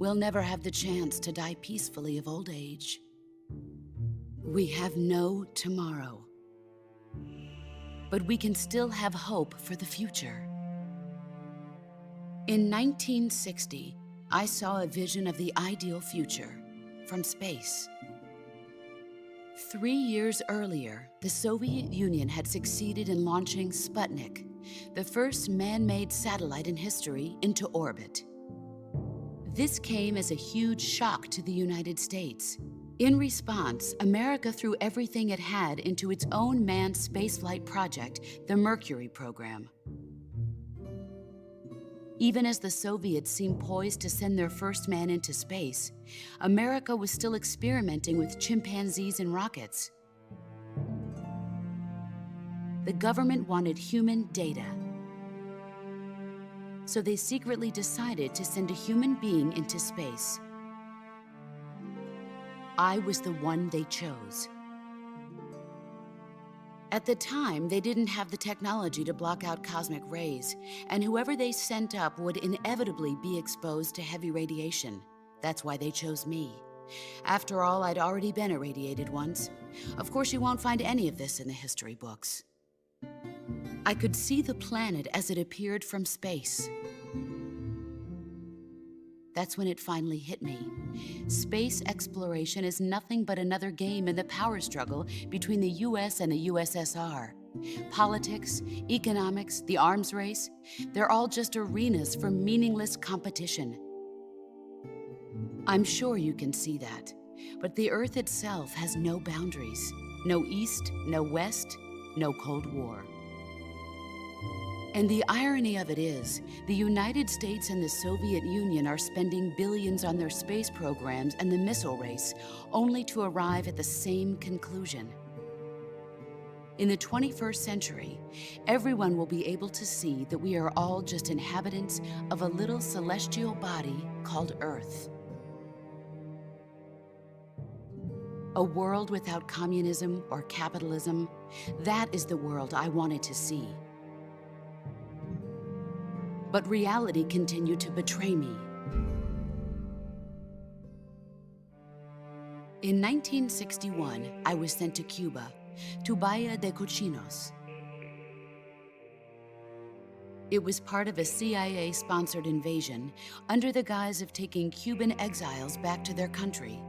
we'll never have the chance to die peacefully of old age. We have no tomorrow. But we can still have hope for the future. In 1960, I saw a vision of the ideal future from space. 3 years earlier, the Soviet Union had succeeded in launching Sputnik, the first man-made satellite in history, into orbit. This came as a huge shock to the United States. In response, America threw everything it had into its own manned spaceflight project, the Mercury program. Even as the Soviets seemed poised to send their first man into space, America was still experimenting with chimpanzees and rockets. The government wanted human data. So they secretly decided to send a human being into space. I was the one they chose. At the time, they didn't have the technology to block out cosmic rays, and whoever they sent up would inevitably be exposed to heavy radiation. That's why they chose me. After all, I'd already been irradiated once. Of course, you won't find any of this in the history books. I could see the planet as it appeared from space. That's when it finally hit me. Space exploration is nothing but another game in the power struggle between the US and the USSR. Politics, economics, the arms race, they're all just arenas for meaningless competition. I'm sure you can see that, but the Earth itself has no boundaries. No East, no West, no Cold War. And the irony of it is, the United States and the Soviet Union are spending billions on their space programs and the missile race, only to arrive at the same conclusion. In the 21st century, everyone will be able to see that we are all just inhabitants of a little celestial body called Earth. A world without communism or capitalism, that is the world I wanted to see. But reality continued to betray me. In 1961, I was sent to Cuba, to Bahia de Cochinos. It was part of a CIA-sponsored invasion under the guise of taking Cuban exiles back to their country.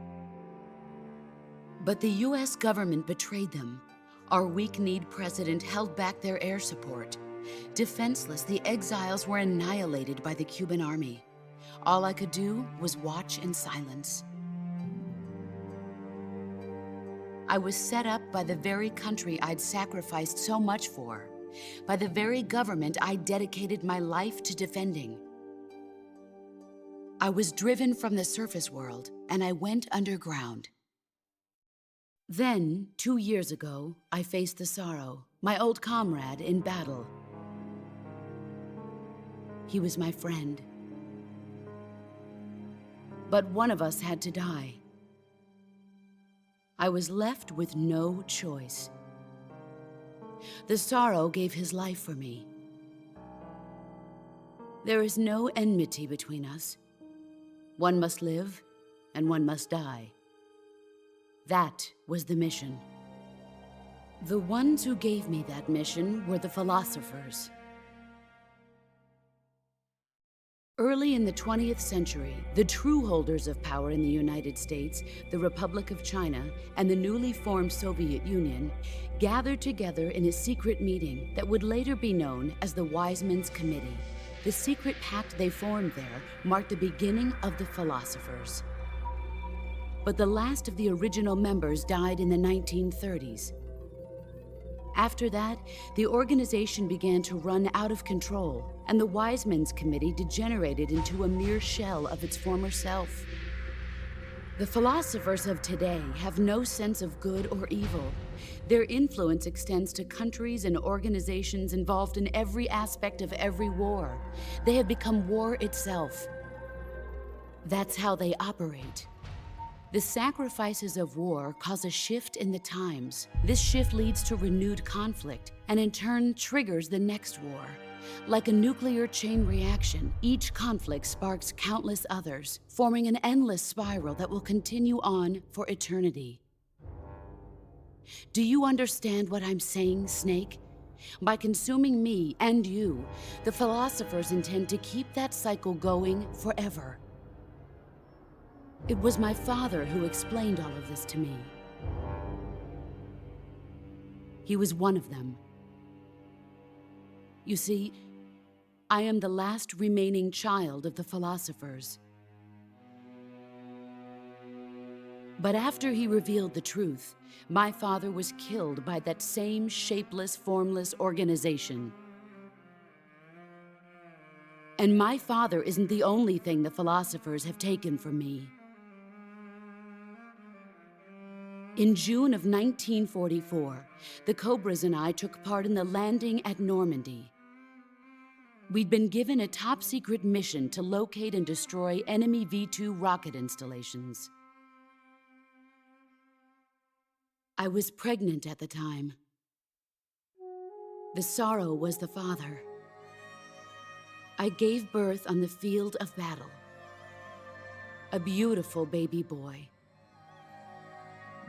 But the US government betrayed them. Our weak-kneed president held back their air support. Defenseless, the exiles were annihilated by the Cuban army. All I could do was watch in silence. I was set up by the very country I'd sacrificed so much for, by the very government I dedicated my life to defending. I was driven from the surface world, and I went underground. Then, 2 years ago, I faced the Sorrow, my old comrade in battle. He was my friend. But one of us had to die. I was left with no choice. The Sorrow gave his life for me. There is no enmity between us. One must live, and one must die. That was the mission. The ones who gave me that mission were the philosophers. Early in the 20th century, the true holders of power in the United States, the Republic of China, and the newly formed Soviet Union gathered together in a secret meeting that would later be known as the Wise Men's Committee. The secret pact they formed there marked the beginning of the philosophers. But the last of the original members died in the 1930s. After that, the organization began to run out of control, and the Wise Men's Committee degenerated into a mere shell of its former self. The philosophers of today have no sense of good or evil. Their influence extends to countries and organizations involved in every aspect of every war. They have become war itself. That's how they operate. The sacrifices of war cause a shift in the times. This shift leads to renewed conflict, and in turn triggers the next war. Like a nuclear chain reaction, each conflict sparks countless others, forming an endless spiral that will continue on for eternity. Do you understand what I'm saying, Snake? By consuming me and you, the philosophers intend to keep that cycle going forever. It was my father who explained all of this to me. He was one of them. You see, I am the last remaining child of the philosophers. But after he revealed the truth, my father was killed by that same shapeless, formless organization. And my father isn't the only thing the philosophers have taken from me. In June of 1944, the Cobras and I took part in the landing at Normandy. We'd been given a top-secret mission to locate and destroy enemy V-2 rocket installations. I was pregnant at the time. The sorrow was the father. I gave birth on the field of battle. A beautiful baby boy.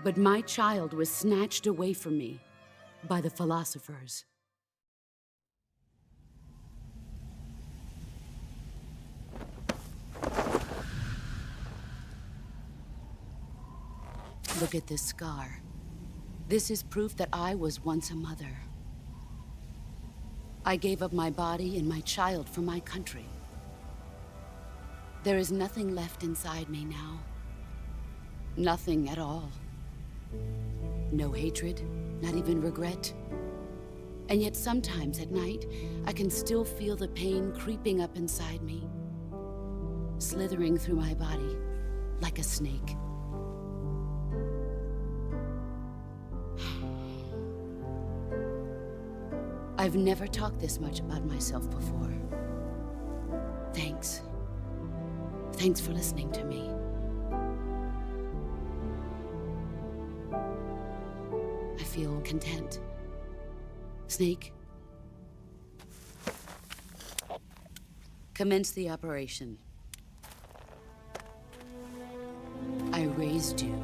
But my child was snatched away from me by the philosophers. Look at this scar. This is proof that I was once a mother. I gave up my body and my child for my country. There is nothing left inside me now. Nothing at all. No hatred, not even regret. And yet sometimes at night, I can still feel the pain creeping up inside me, slithering through my body like a snake. I've never talked this much about myself before. Thanks. Thanks for listening to me. I feel content. Snake, commence the operation. I raised you.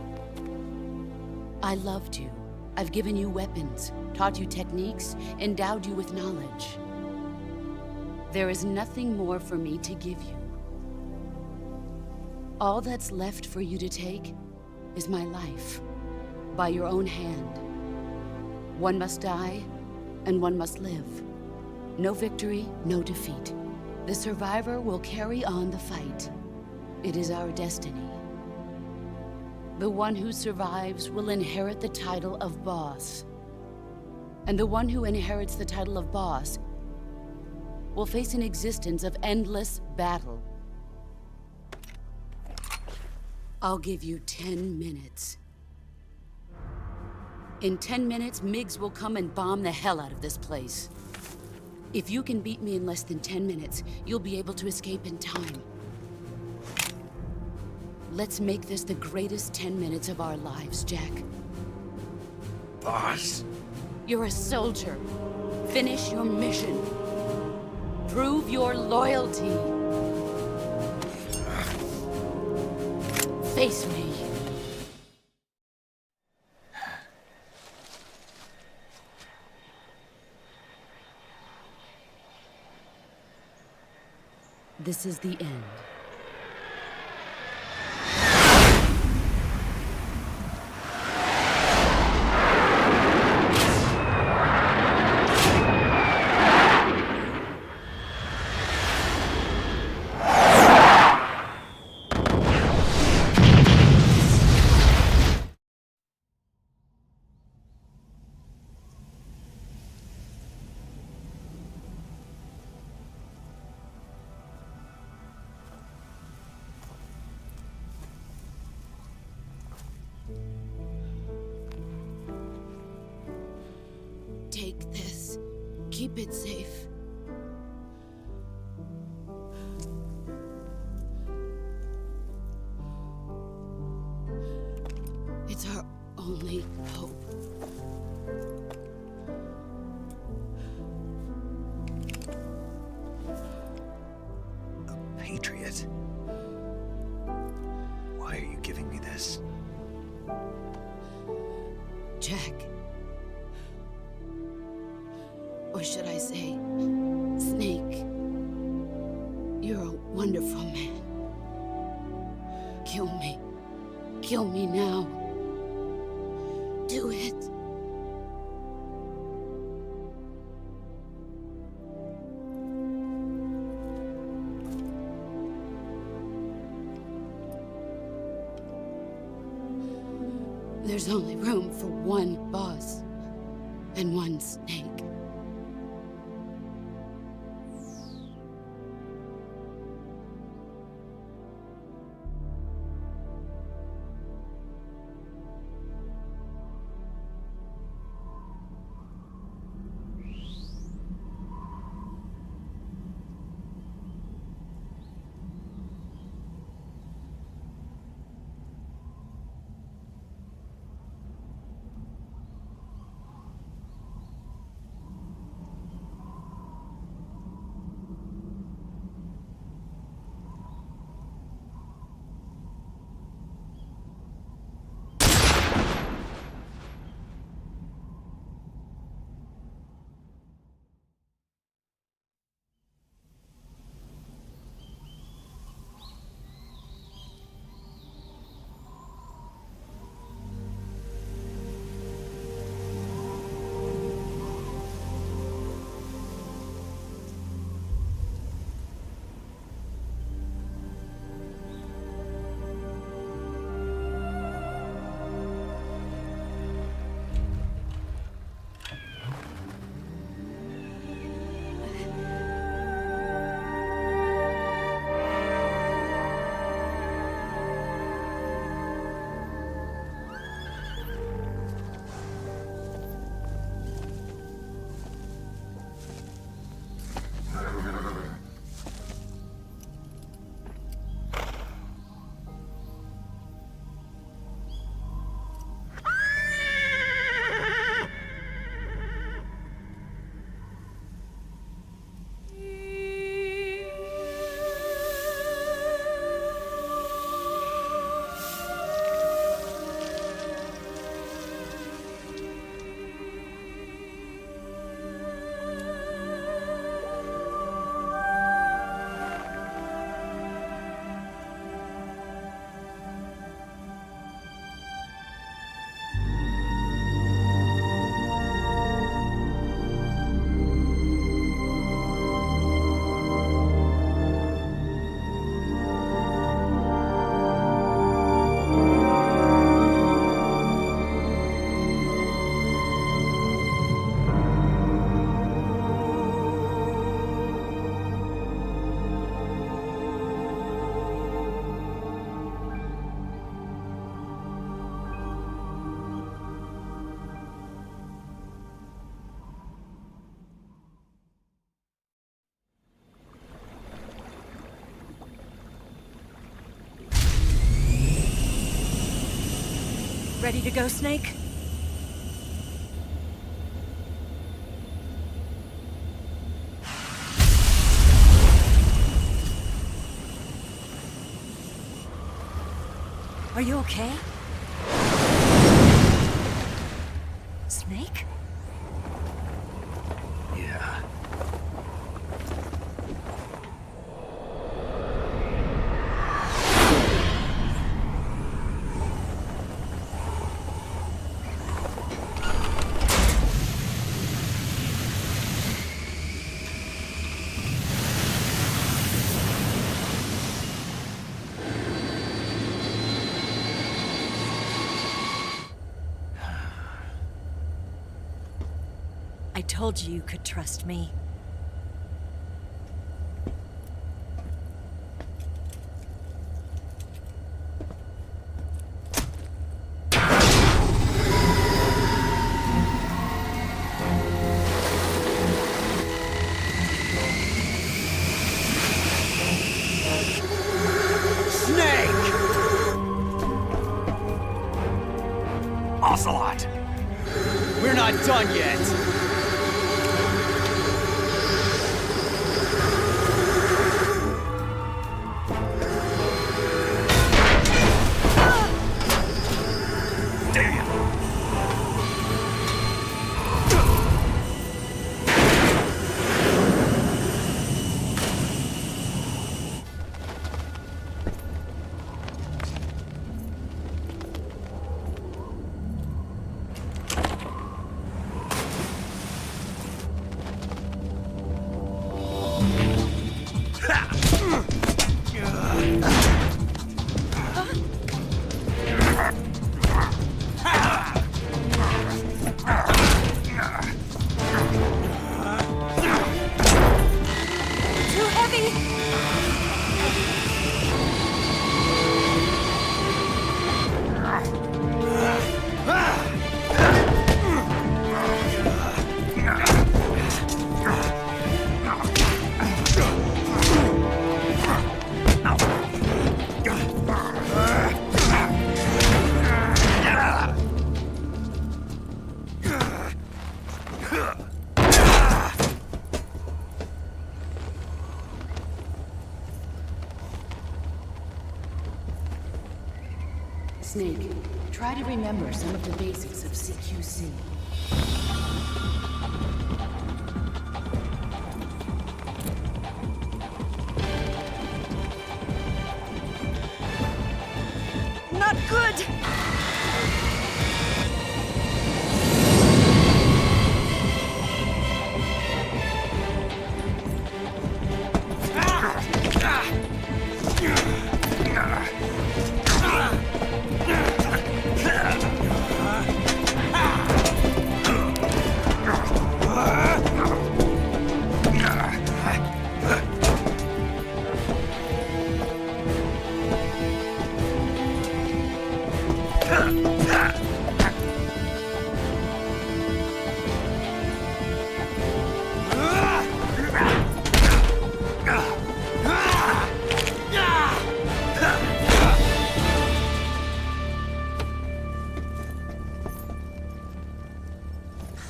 I loved you. I've given you weapons, taught you techniques, endowed you with knowledge. There is nothing more for me to give you. All that's left for you to take is my life, by your own hand. One must die, and one must live. No victory, no defeat. The survivor will carry on the fight. It is our destiny. The one who survives will inherit the title of boss. And the one who inherits the title of boss will face an existence of endless battle. I'll give you 10 minutes. In 10 minutes, MiGs will come and bomb the hell out of this place. If you can beat me in less than 10 minutes, you'll be able to escape in time. Let's make this the greatest 10 minutes of our lives, Jack. Boss. You're a soldier. Finish your mission. Prove your loyalty. Face me. This is the end. Take this. Keep it safe. It's our only hope. patriot. Why are you giving me this? Jack. Or should I say, Snake. You're a wonderful man. Kill me. Kill me now. Do it. There's only room for one boss and one snake. Ready to go, Snake? Are you okay? Snake? Yeah. I told you you could trust me. Ocelot! We're not done yet! Snake, try to remember some of the basics of CQC. Not good!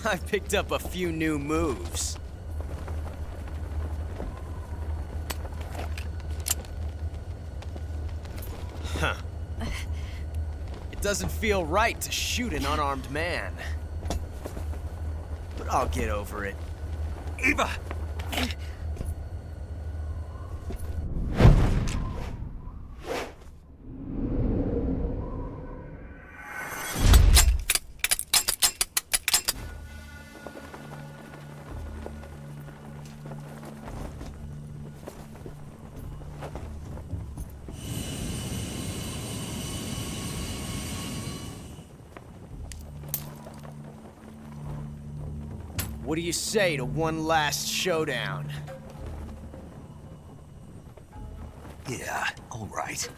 I picked up a few new moves. Huh. It doesn't feel right to shoot an unarmed man. But I'll get over it. Eva! What do you say to one last showdown? Yeah, all right.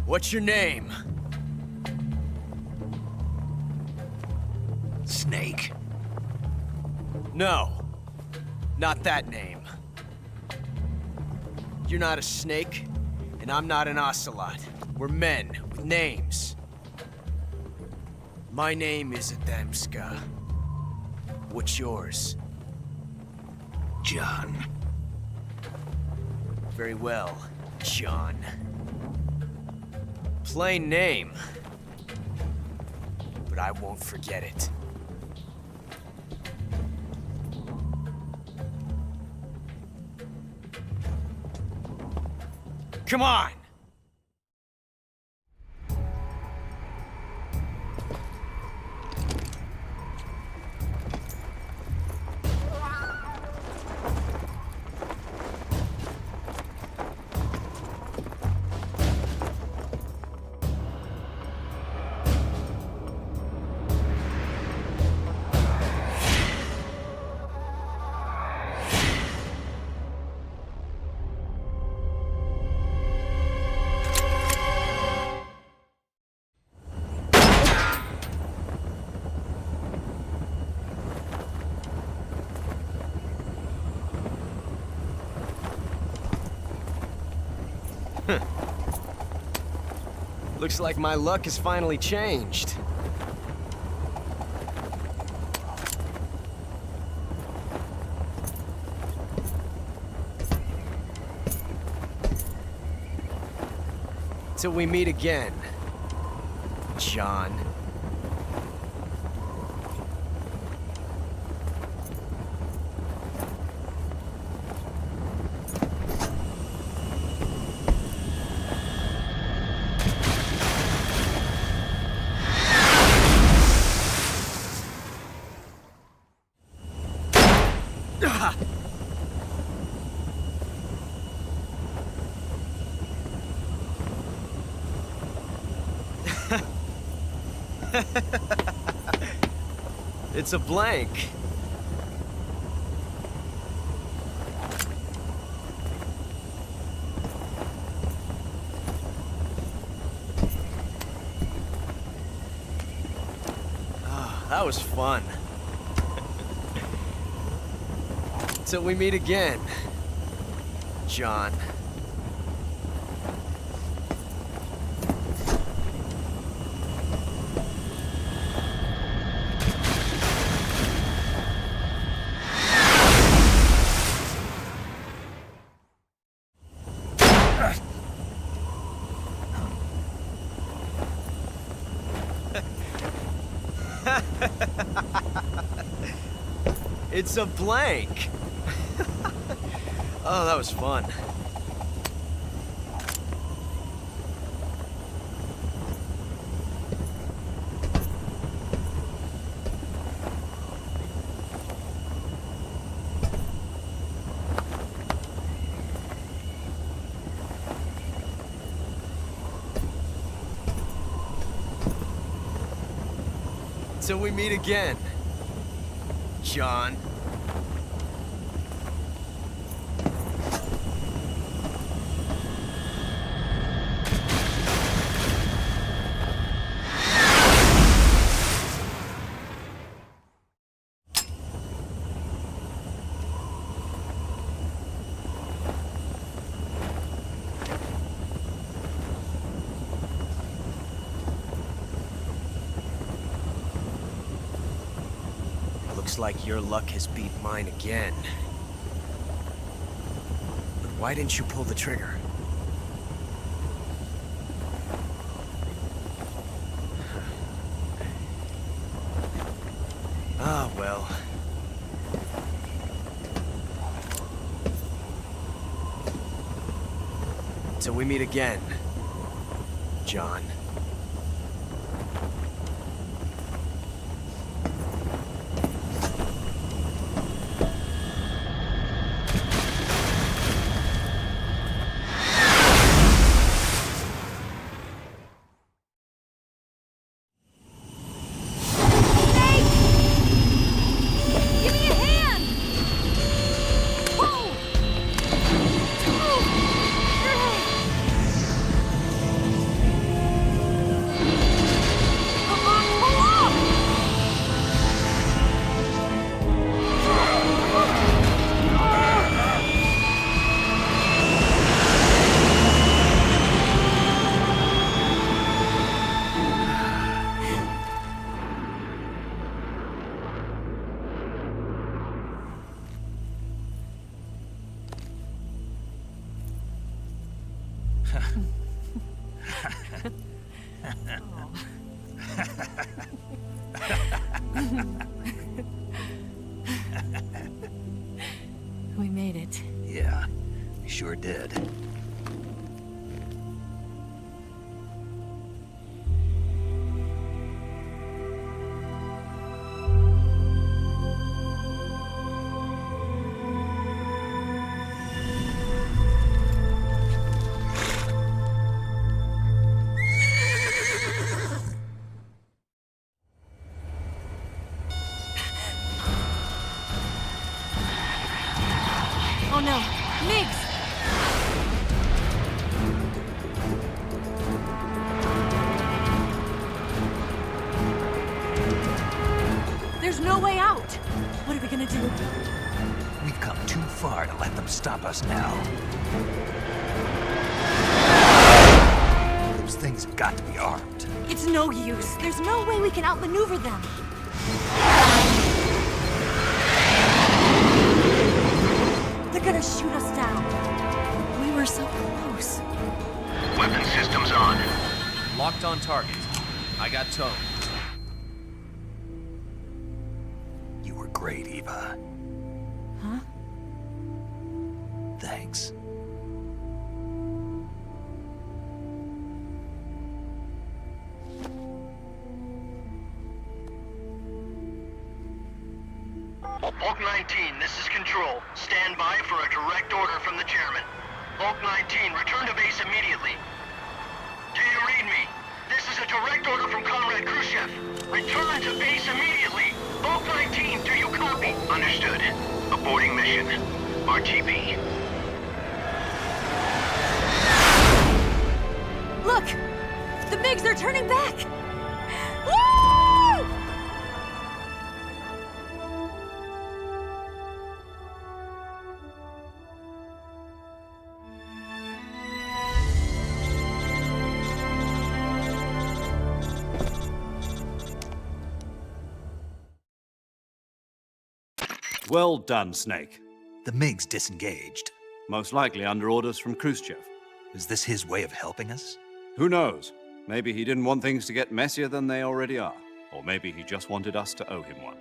What's your name? Snake. No, not that name. You're not a snake, and I'm not an ocelot. We're men with names. My name is Adamska. What's yours? John. Very well, John. Plain name. But I won't forget it. Come on! Looks like my luck has finally changed. Till we meet again, John. It's a blank. That was fun. Till we meet again, John. It's a blank. Oh, that was fun. Till we meet again, John. Looks like your luck has beat mine again. But why didn't you pull the trigger? Ah, well. Till we meet again, John. We made it. Yeah, we sure did. Oh no, Migs! There's no way out! What are we gonna do? We've come too far to let them stop us now. Those things have got to be armed. It's no use. There's no way we can outmaneuver them. They're gonna shoot us down. We were so close. Weapon systems on. Locked on target. I got towed. You were great, Eva. Huh? Thanks. Hulk 19, this is Control. Stand by for a direct order from the chairman. Hulk 19, return to base immediately. Do you read me? This is a direct order from Comrade Khrushchev. Return to base immediately! Bulk 19, do you copy? Understood. Aborting mission. RTB. Look! The MiGs are turning back! Woo! Well done, Snake. The MiGs disengaged. Most likely under orders from Khrushchev. Is this his way of helping us? Who knows? Maybe he didn't want things to get messier than they already are. Or maybe he just wanted us to owe him one.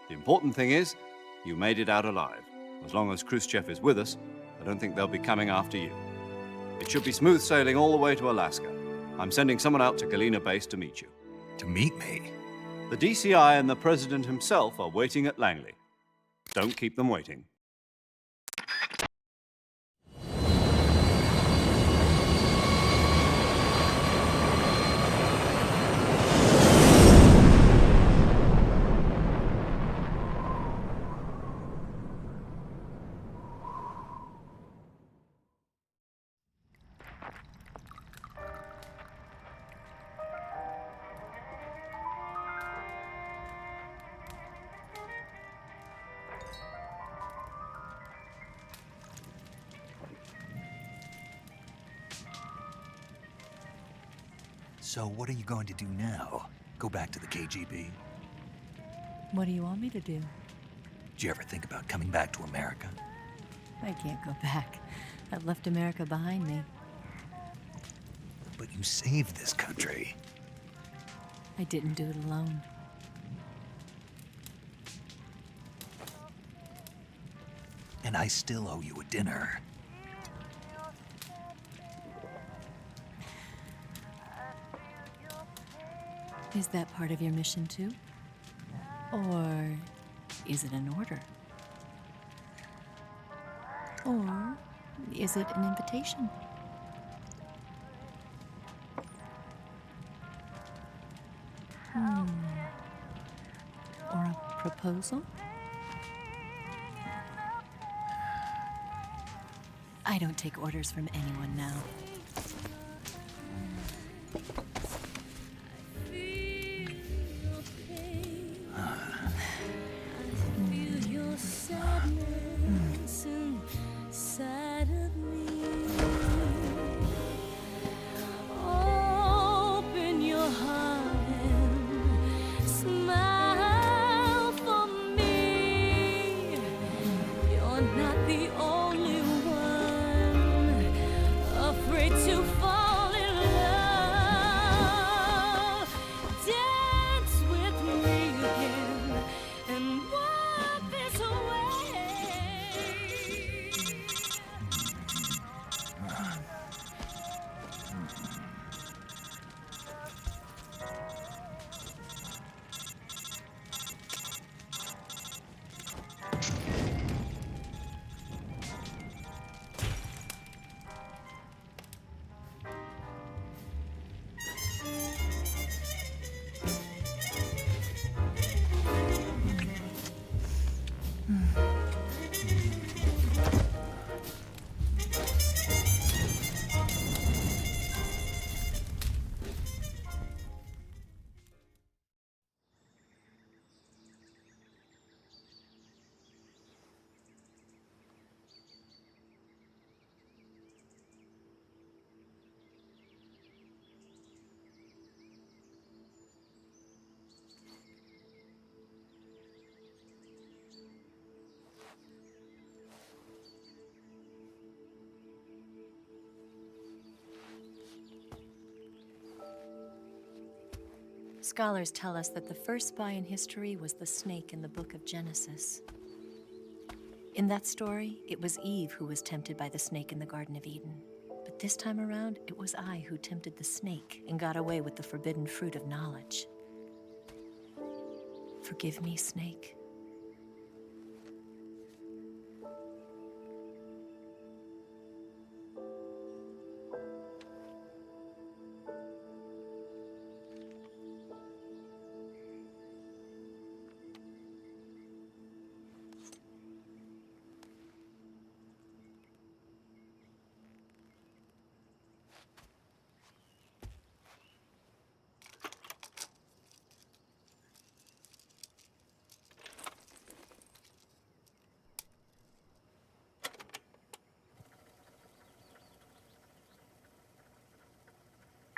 The important thing is, you made it out alive. As long as Khrushchev is with us, I don't think they'll be coming after you. It should be smooth sailing all the way to Alaska. I'm sending someone out to Galena Base to meet you. To meet me? The DCI and the President himself are waiting at Langley. Don't keep them waiting. So what are you going to do now? Go back to the KGB? What do you want me to do? Did you ever think about coming back to America? I can't go back. I've left America behind me. But you saved this country. I didn't do it alone. And I still owe you a dinner. Is that part of your mission too? Or is it an order? Or is it an invitation? Or a proposal? I don't take orders from anyone now. Scholars tell us that the first spy in history was the snake in the book of Genesis. In that story, it was Eve who was tempted by the snake in the Garden of Eden. But this time around, it was I who tempted the snake and got away with the forbidden fruit of knowledge. Forgive me, Snake.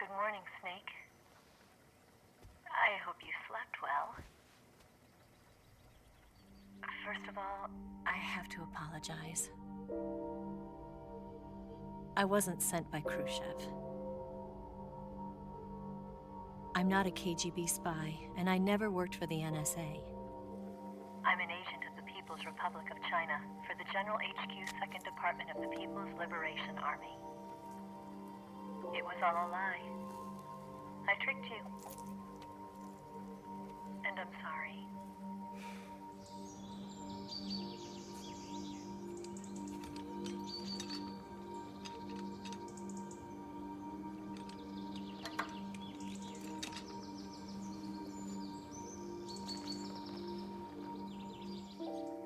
Good morning, Snake. I hope you slept well. First of all, I have to apologize. I wasn't sent by Khrushchev. I'm not a KGB spy, and I never worked for the NSA. I'm an agent of the People's Republic of China for the General HQ 2nd Department of the People's Liberation Army. It was all a lie. I tricked you. And I'm sorry.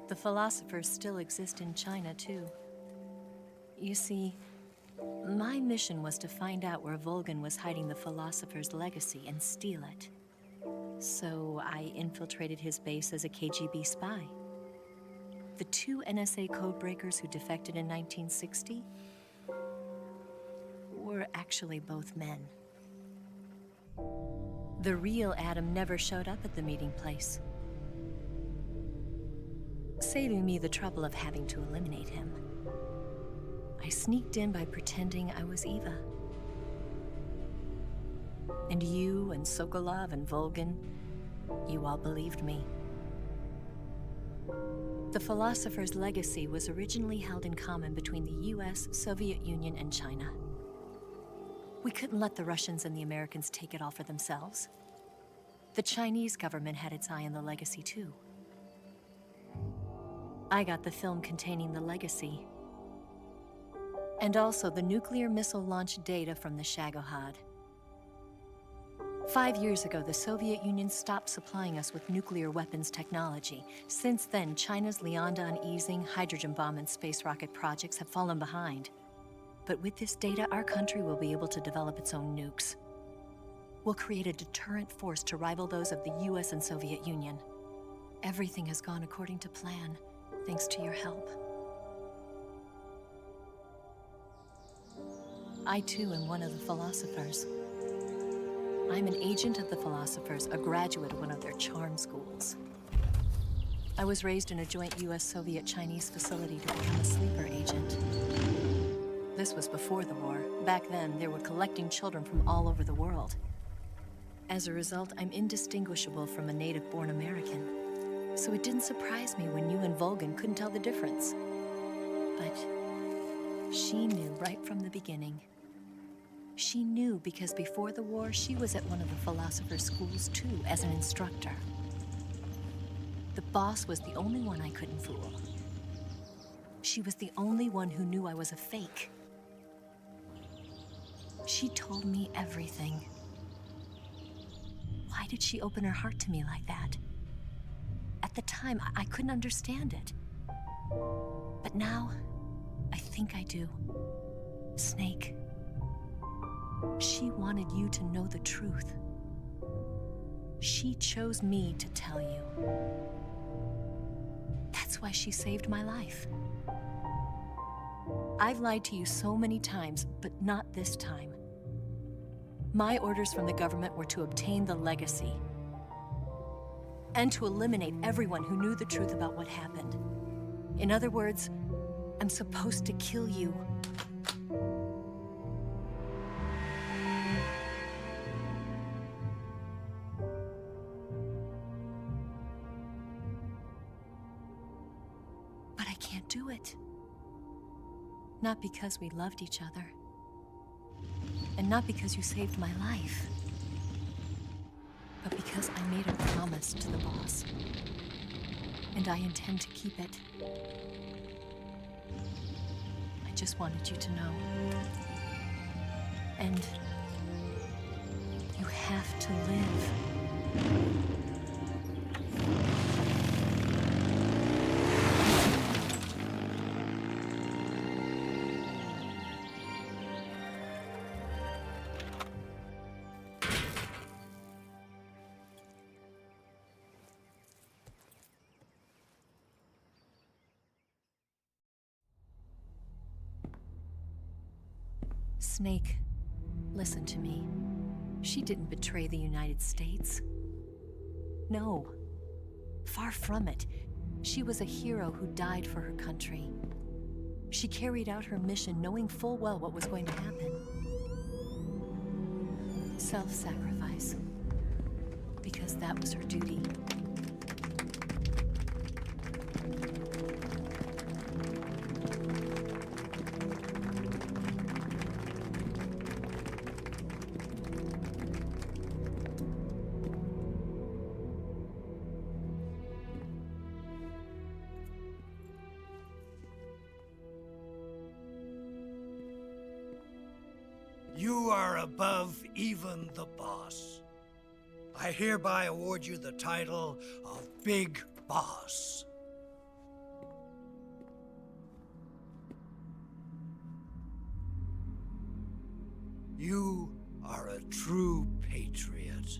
The philosophers still exist in China, too. You see, my mission was to find out where Volgin was hiding the philosopher's legacy and steal it. So I infiltrated his base as a KGB spy. The two NSA codebreakers who defected in 1960 were actually both men. The real Adam never showed up at the meeting place, saving me the trouble of having to eliminate him. I sneaked in by pretending I was Eva. And you and Sokolov and Volgin, you all believed me. The philosopher's legacy was originally held in common between the US, Soviet Union, and China. We couldn't let the Russians and the Americans take it all for themselves. The Chinese government had its eye on the legacy, too. I got the film containing the legacy, and also the nuclear missile launch data from the Shagohod. 5 years ago, the Soviet Union stopped supplying us with nuclear weapons technology. Since then, China's Liaodong easing, hydrogen bomb, and space rocket projects have fallen behind. But with this data, our country will be able to develop its own nukes. We'll create a deterrent force to rival those of the US and Soviet Union. Everything has gone according to plan, thanks to your help. I, too, am one of the philosophers. I'm an agent of the philosophers, a graduate of one of their charm schools. I was raised in a joint US-Soviet-Chinese facility to become a sleeper agent. This was before the war. Back then, they were collecting children from all over the world. As a result, I'm indistinguishable from a native-born American. So it didn't surprise me when you and Volgin couldn't tell the difference. But she knew right from the beginning. She knew because before the war, she was at one of the philosopher's schools too, as an instructor. The boss was the only one I couldn't fool. She was the only one who knew I was a fake. She told me everything. Why did she open her heart to me like that? At the time, I couldn't understand it. But now, I think I do. Snake. She wanted you to know the truth. She chose me to tell you. That's why she saved my life. I've lied to you so many times, but not this time. My orders from the government were to obtain the legacy and to eliminate everyone who knew the truth about what happened. In other words, I'm supposed to kill you. But I can't do it. Not because we loved each other. And not because you saved my life. But because I made a promise to the boss. And I intend to keep it. I just wanted you to know. And you have to live. Snake, Listen to me. She didn't betray the United States. No. Far from it. She was a hero who died for her country. She carried out her mission knowing full well what was going to happen. Self-sacrifice. Because that was her duty. You are above even the boss. I hereby award you the title of Big Boss. You are a true patriot.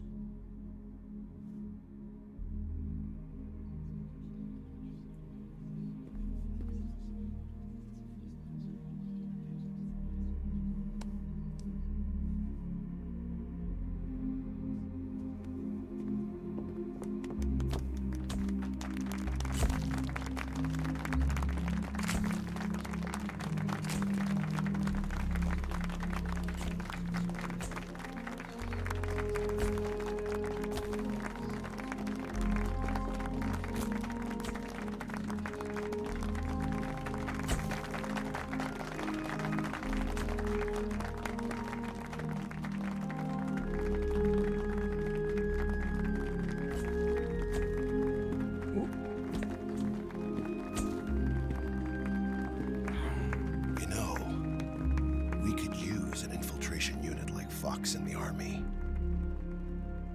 In the army.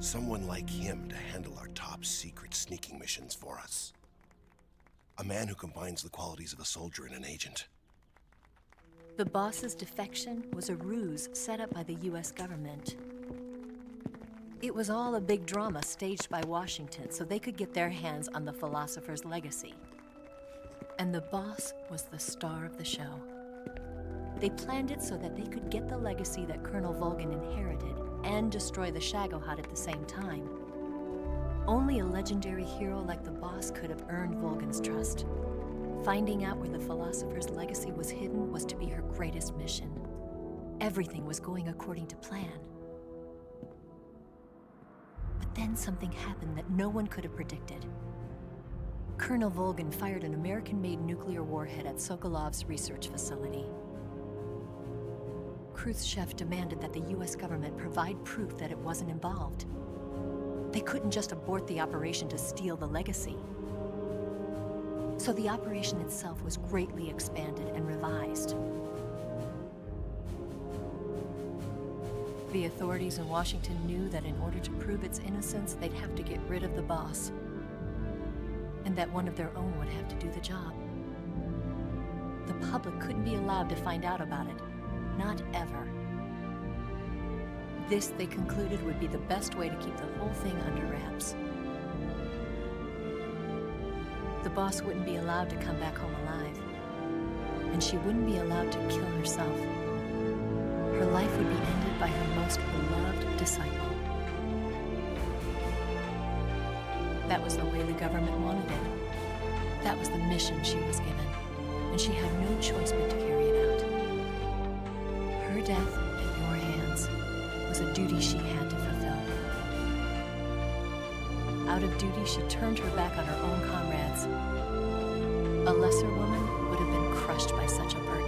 Someone like him to handle our top secret sneaking missions for us. A man who combines the qualities of a soldier and an agent. The boss's defection was a ruse set up by the US government. It was all a big drama staged by Washington so they could get their hands on the philosopher's legacy. And the boss was the star of the show. They planned it so that they could get the legacy that Colonel Volgin inherited and destroy the Shagohod at the same time. Only a legendary hero like the boss could have earned Volgin's trust. Finding out where the philosopher's legacy was hidden was to be her greatest mission. Everything was going according to plan. But then something happened that no one could have predicted. Colonel Volgin fired an American-made nuclear warhead at Sokolov's research facility. Khrushchev demanded that the US government provide proof that it wasn't involved. They couldn't just abort the operation to steal the legacy. So the operation itself was greatly expanded and revised. The authorities in Washington knew that in order to prove its innocence, they'd have to get rid of the boss, and that one of their own would have to do the job. The public couldn't be allowed to find out about it. Not ever. This, they concluded, would be the best way to keep the whole thing under wraps. The boss wouldn't be allowed to come back home alive, and she wouldn't be allowed to kill herself. Her life would be ended by her most beloved disciple. That was the way the government wanted it. That was the mission she was given, and she had no choice but to carry it out. Her death at your hands was a duty she had to fulfill. Out of duty, she turned her back on her own comrades. A lesser woman would have been crushed by such a burden.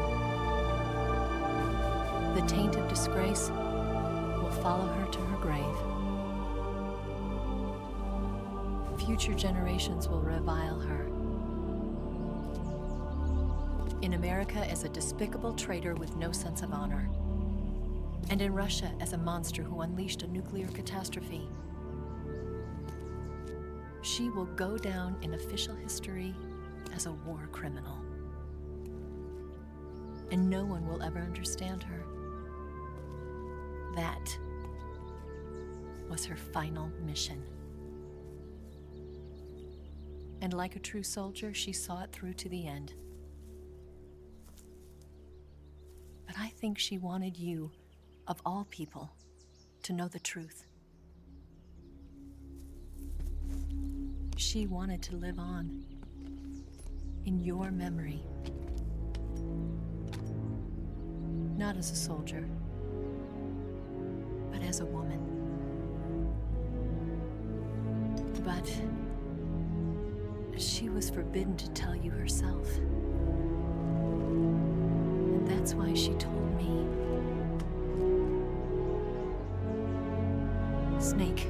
The taint of disgrace will follow her to her grave. Future generations will revile her. In America as a despicable traitor with no sense of honor. And in Russia as a monster who unleashed a nuclear catastrophe. She will go down in official history as a war criminal. And no one will ever understand her. That was her final mission. And like a true soldier, she saw it through to the end. But I think she wanted you, of all people, to know the truth. She wanted to live on, in your memory. Not as a soldier, but as a woman. But she was forbidden to tell you herself. And that's why she told me. Snake,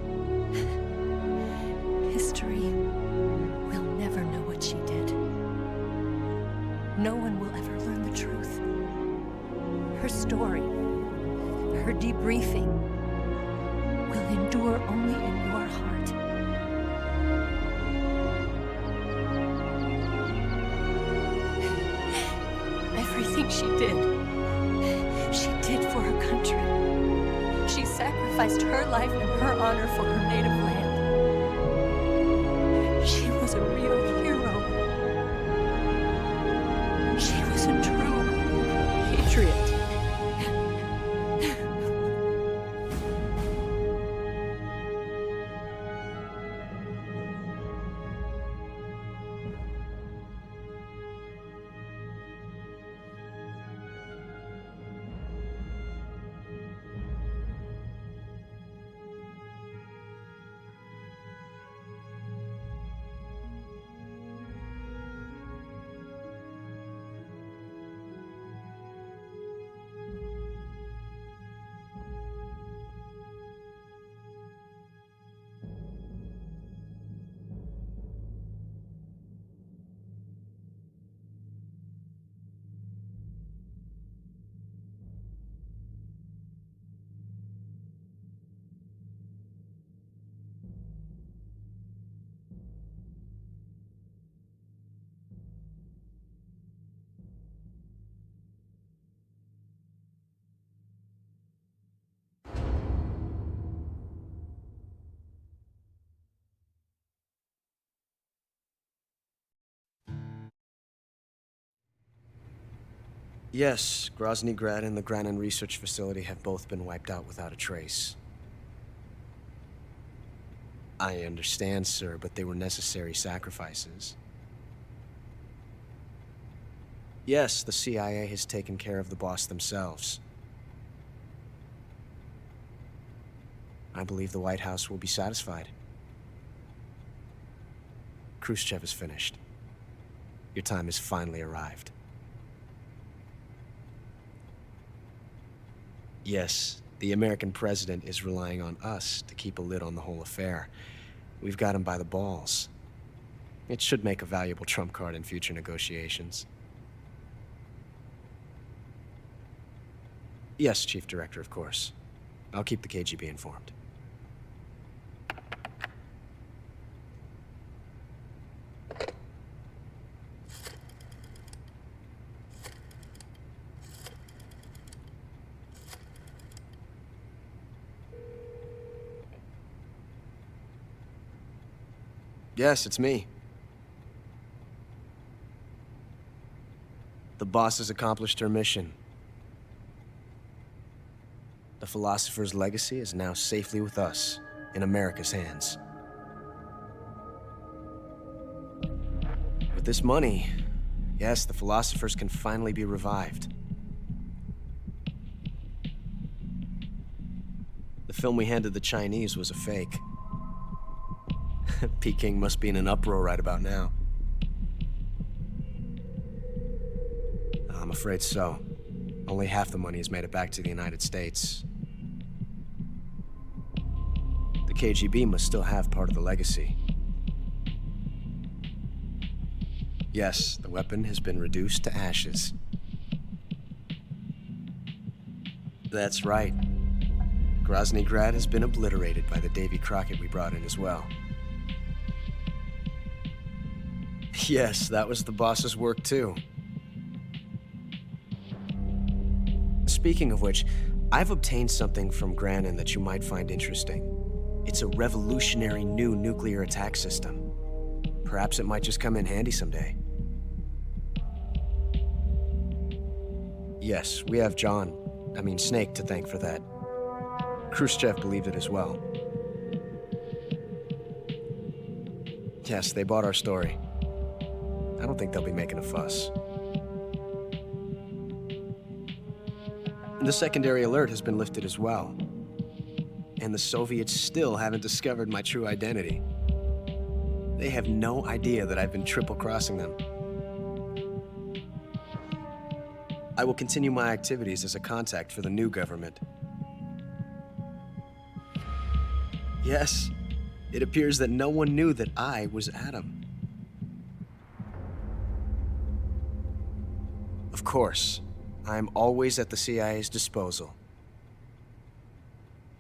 history will never know what she did. No one will ever learn the truth. Her story, her debriefing, will endure only in your heart. Everything she did for her country. She sacrificed her life and her honor for her native land. She was a real hero. She was a true patriot. Yes, Groznyi, Grad, and the Granin research facility have both been wiped out without a trace. I understand, sir, but they were necessary sacrifices. Yes, the CIA has taken care of the boss themselves. I believe the White House will be satisfied. Khrushchev is finished. Your time has finally arrived. Yes, the American president is relying on us to keep a lid on the whole affair. We've got him by the balls. It should make a valuable trump card in future negotiations. Yes, Chief Director, of course. I'll keep the KGB informed. Yes, it's me. The boss has accomplished her mission. The philosopher's legacy is now safely with us, in America's hands. With this money, yes, the philosophers can finally be revived. The film we handed the Chinese was a fake. Peking must be in an uproar right about now. I'm afraid so. Only half the money has made it back to the United States. The KGB must still have part of the legacy. Yes, the weapon has been reduced to ashes. That's right. Groznyi Grad has been obliterated by the Davy Crockett we brought in as well. Yes, that was the boss's work too. Speaking of which, I've obtained something from Granin that you might find interesting. It's a revolutionary new nuclear attack system. Perhaps it might just come in handy someday. Yes, we have John. Snake to thank for that. Khrushchev believed it as well. Yes, they bought our story. I don't think they'll be making a fuss. The secondary alert has been lifted as well. And the Soviets still haven't discovered my true identity. They have no idea that I've been triple-crossing them. I will continue my activities as a contact for the new government. Yes, it appears that no one knew that I was Adam. Of course, I'm always at the CIA's disposal,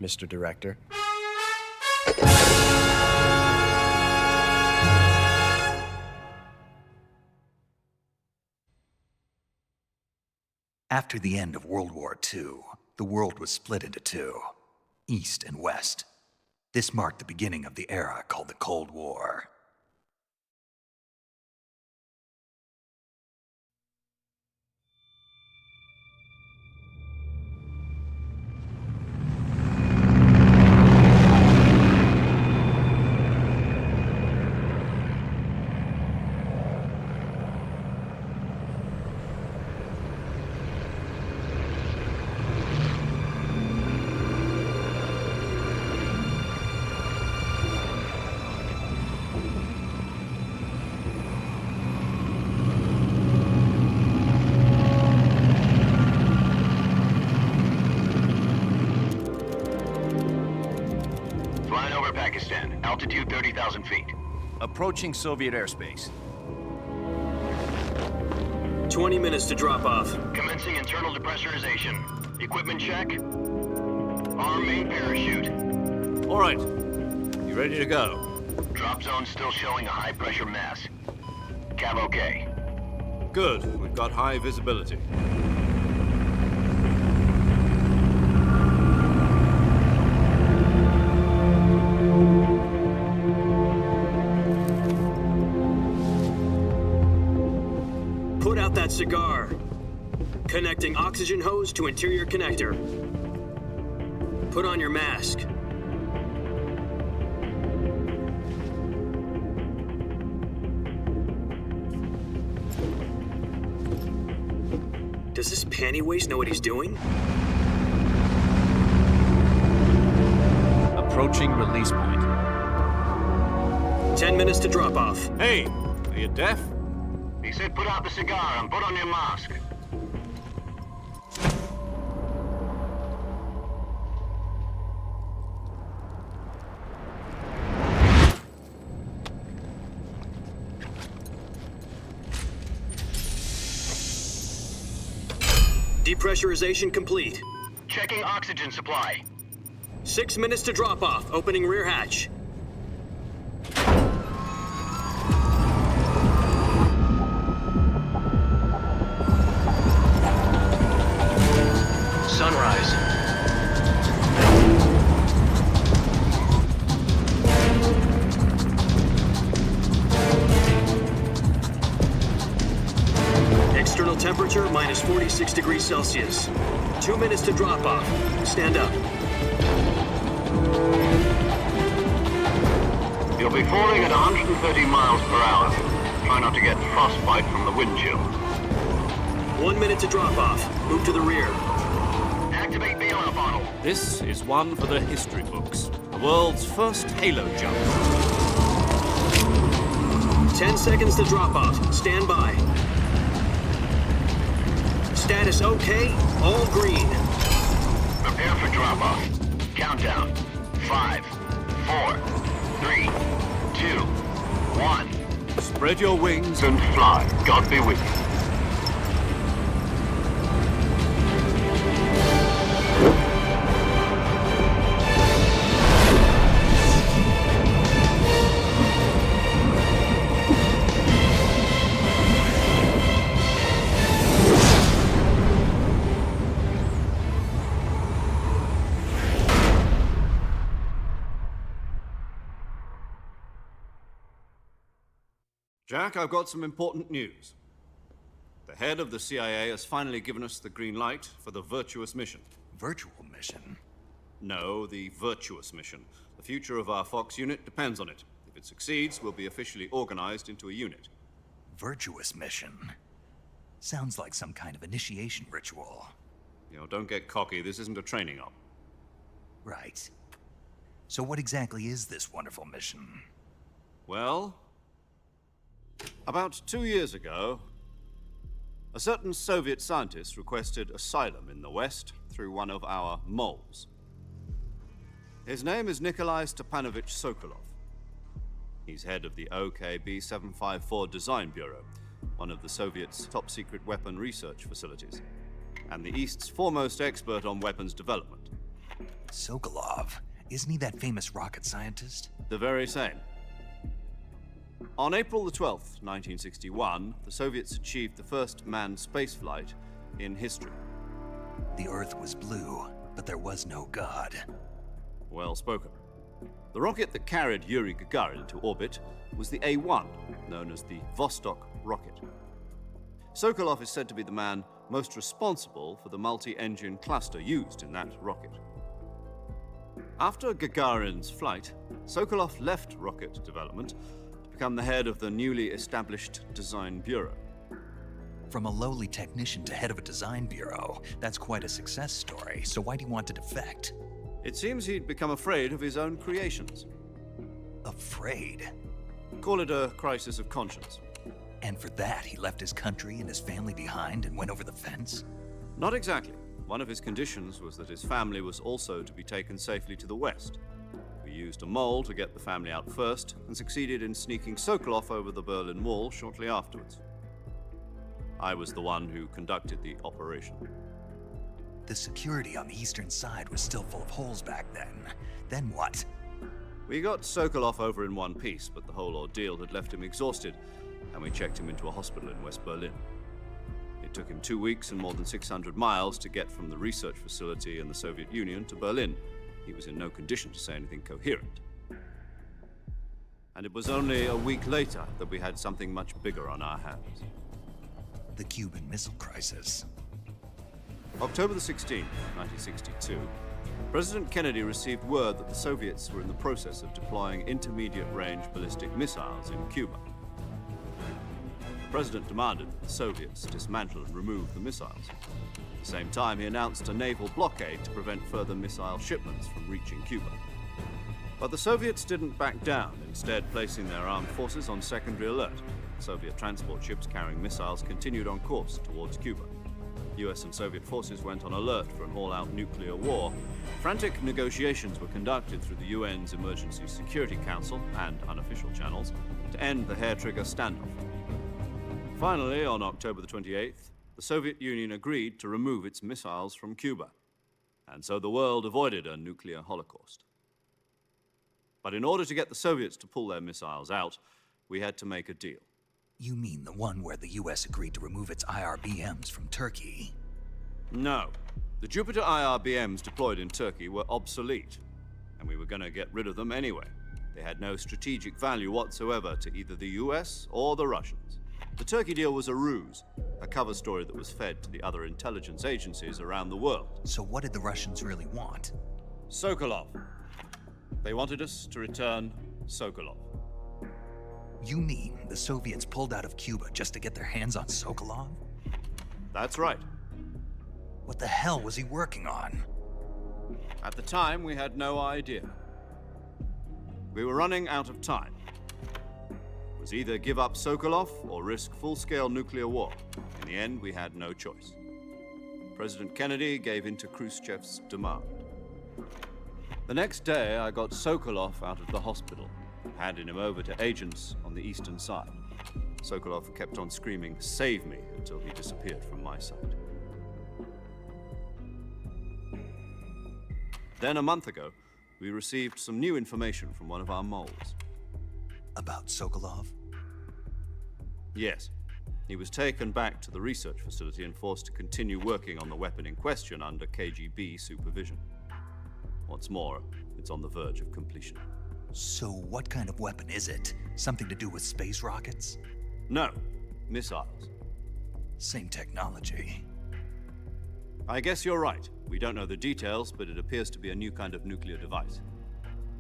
Mr. Director. After the end of World War II, the world was split into two, East and West. This marked the beginning of the era called the Cold War. Altitude 30,000 feet. Approaching Soviet airspace. 20 minutes to drop off. Commencing internal depressurization. Equipment check. Arm main parachute. All right. You ready to go? Drop zone still showing a high pressure mass. Cav okay. Good. We've got high visibility. Put out that cigar. Connecting oxygen hose to interior connector. Put on your mask. Does this panty waste know what he's doing? Approaching release point. 10 minutes to drop off. Hey, are you deaf? He said put out the cigar and put on your mask. Depressurization complete. Checking oxygen supply. 6 minutes to drop off. Opening rear hatch. Sunrise. External temperature minus 46 degrees Celsius. 2 minutes to drop off. Stand up. You'll be falling at 130 miles per hour. Try not to get frostbite from the wind chill. 1 minute to drop off. Move to the rear. Activate the oil bottle. This is one for the history books. The world's first halo jump. 10 seconds to drop off. Stand by. Status okay. All green. Prepare for drop off. Countdown. 5, 4, 3, 2, 1. Spread your wings and fly. God be with you. Jack, I've got some important news. The head of the CIA has finally given us the green light for the Virtuous mission. Virtual mission? No, the Virtuous mission. The future of our Fox unit depends on it. If it succeeds, we'll be officially organized into a unit. Virtuous mission? Sounds like some kind of initiation ritual. You know, don't get cocky. This isn't a training op. Right. So what exactly is this wonderful mission? Well, about 2 years ago, a certain Soviet scientist requested asylum in the West through one of our moles. His name is Nikolai Stepanovich Sokolov. He's head of the OKB-754 Design Bureau, one of the Soviets' top-secret weapon research facilities, and the East's foremost expert on weapons development. Sokolov? Isn't he that famous rocket scientist? The very same. On April the 12th, 1961, the Soviets achieved the first manned spaceflight in history. The Earth was blue, but there was no God. Well spoken. The rocket that carried Yuri Gagarin into orbit was the A-1, known as the Vostok rocket. Sokolov is said to be the man most responsible for the multi-engine cluster used in that rocket. After Gagarin's flight, Sokolov left rocket development to become the head of the newly established Design Bureau. From a lowly technician to head of a design bureau, that's quite a success story. So why do you want to defect? It seems he'd become afraid of his own creations. Afraid? Call it a crisis of conscience. And for that, he left his country and his family behind and went over the fence? Not exactly. One of his conditions was that his family was also to be taken safely to the West. We used a mole to get the family out first and succeeded in sneaking Sokolov over the Berlin Wall shortly afterwards. I was the one who conducted the operation. The security on the eastern side was still full of holes back then. Then what? We got Sokolov over in one piece, but the whole ordeal had left him exhausted, and we checked him into a hospital in West Berlin. It took him 2 weeks and more than 600 miles to get from the research facility in the Soviet Union to Berlin. He was in no condition to say anything coherent. And it was only a week later that we had something much bigger on our hands. The Cuban Missile Crisis. October the 16th, 1962, President Kennedy received word that the Soviets were in the process of deploying intermediate-range ballistic missiles in Cuba. The President demanded that the Soviets dismantle and remove the missiles. At the same time, he announced a naval blockade to prevent further missile shipments from reaching Cuba. But the Soviets didn't back down, instead placing their armed forces on secondary alert. Soviet transport ships carrying missiles continued on course towards Cuba. US and Soviet forces went on alert for an all-out nuclear war. Frantic negotiations were conducted through the UN's Emergency Security Council and unofficial channels to end the hair-trigger standoff. Finally, on October the 28th, the Soviet Union agreed to remove its missiles from Cuba, and so the world avoided a nuclear holocaust. But in order to get the Soviets to pull their missiles out, we had to make a deal. You mean the one where the US agreed to remove its IRBMs from Turkey? No. The Jupiter IRBMs deployed in Turkey were obsolete, and we were going to get rid of them anyway. They had no strategic value whatsoever to either the US or the Russians. The Turkey deal was a ruse, a cover story that was fed to the other intelligence agencies around the world. So what did the Russians really want? Sokolov. They wanted us to return Sokolov. You mean the Soviets pulled out of Cuba just to get their hands on Sokolov? That's right. What the hell was he working on? At the time, we had no idea. We were running out of time. It was either give up Sokolov or risk full-scale nuclear war. In the end, we had no choice. President Kennedy gave in to Khrushchev's demand. The next day, I got Sokolov out of the hospital, handing him over to agents on the eastern side. Sokolov kept on screaming, "Save me," until he disappeared from my sight. Then a month ago, we received some new information from one of our moles. About Sokolov? Yes. He was taken back to the research facility and forced to continue working on the weapon in question under KGB supervision. What's more, it's on the verge of completion. So what kind of weapon is it? Something to do with space rockets? No, missiles. Same technology. I guess you're right. We don't know the details, but it appears to be a new kind of nuclear device.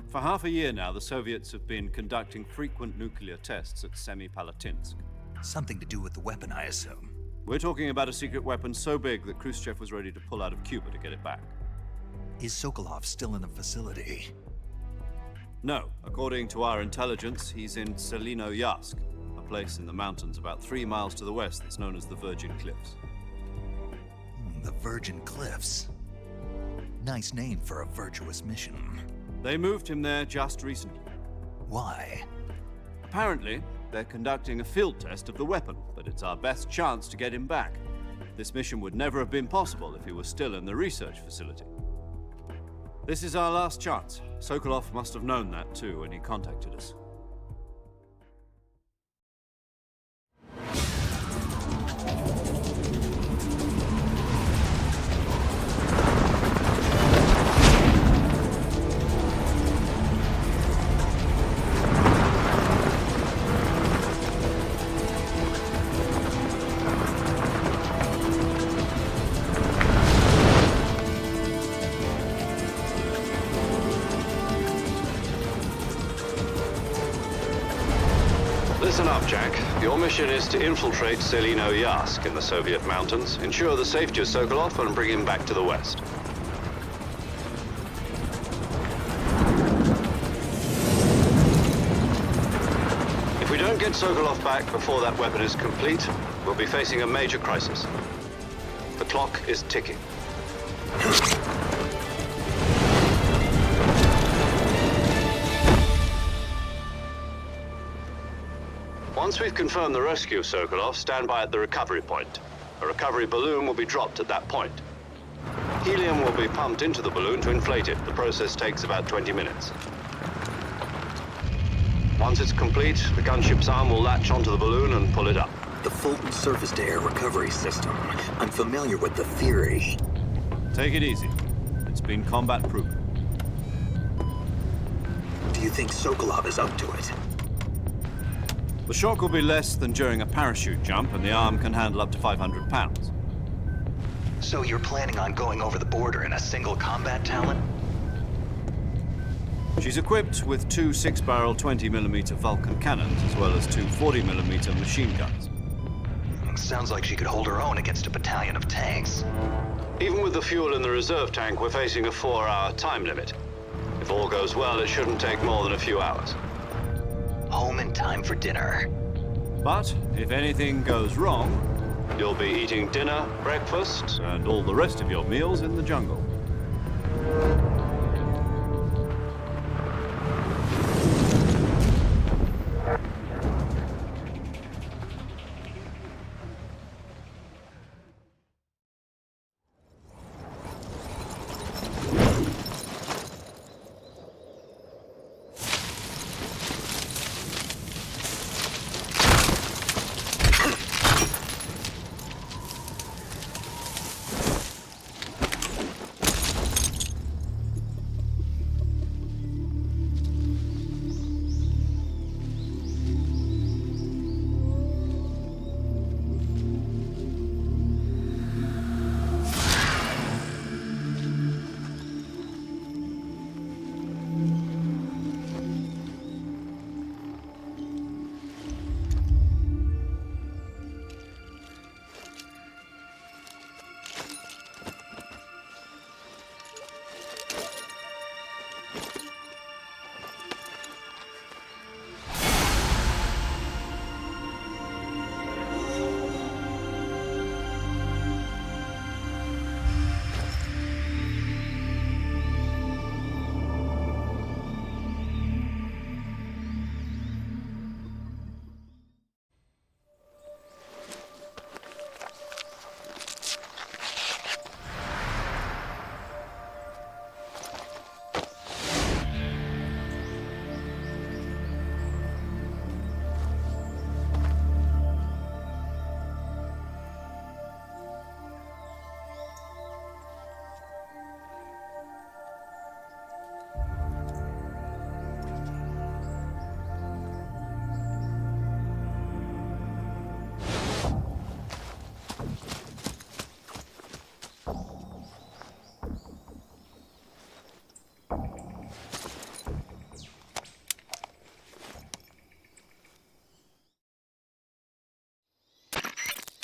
For half a year now, the Soviets have been conducting frequent nuclear tests at Semipalatinsk. Something to do with the weapon, I assume. We're talking about a secret weapon so big that Khrushchev was ready to pull out of Cuba to get it back. Is Sokolov still in the facility? No. According to our intelligence, he's in Tselinoyarsk, a place in the mountains about 3 miles to the west that's known as the Virgin Cliffs. The Virgin Cliffs. Nice name for a virtuous mission. They moved him there just recently. Why? Apparently, they're conducting a field test of the weapon, but it's our best chance to get him back. This mission would never have been possible if he was still in the research facility. This is our last chance. Sokolov must have known that too when he contacted us. Listen up, Jack. Your mission is to infiltrate Tselinoyarsk in the Soviet mountains, ensure the safety of Sokolov, and bring him back to the west. If we don't get Sokolov back before that weapon is complete, we'll be facing a major crisis. The clock is ticking. Once we've confirmed the rescue of Sokolov, stand by at the recovery point. A recovery balloon will be dropped at that point. Helium will be pumped into the balloon to inflate it. The process takes about 20 minutes. Once it's complete, the gunship's arm will latch onto the balloon and pull it up. The Fulton surface-to-air recovery system. I'm familiar with the theory. Take it easy. It's been combat-proven. Do you think Sokolov is up to it? The shock will be less than during a parachute jump, and the arm can handle up to 500 pounds. So you're planning on going over the border in a single combat Talon? She's equipped with 2 6-barrel 20mm Vulcan cannons, as well as 2 40mm machine guns. Sounds like she could hold her own against a battalion of tanks. Even with the fuel in the reserve tank, we're facing a 4-hour time limit. If all goes well, it shouldn't take more than a few hours. Home in time for dinner. But if anything goes wrong, you'll be eating dinner, breakfast, and all the rest of your meals in the jungle.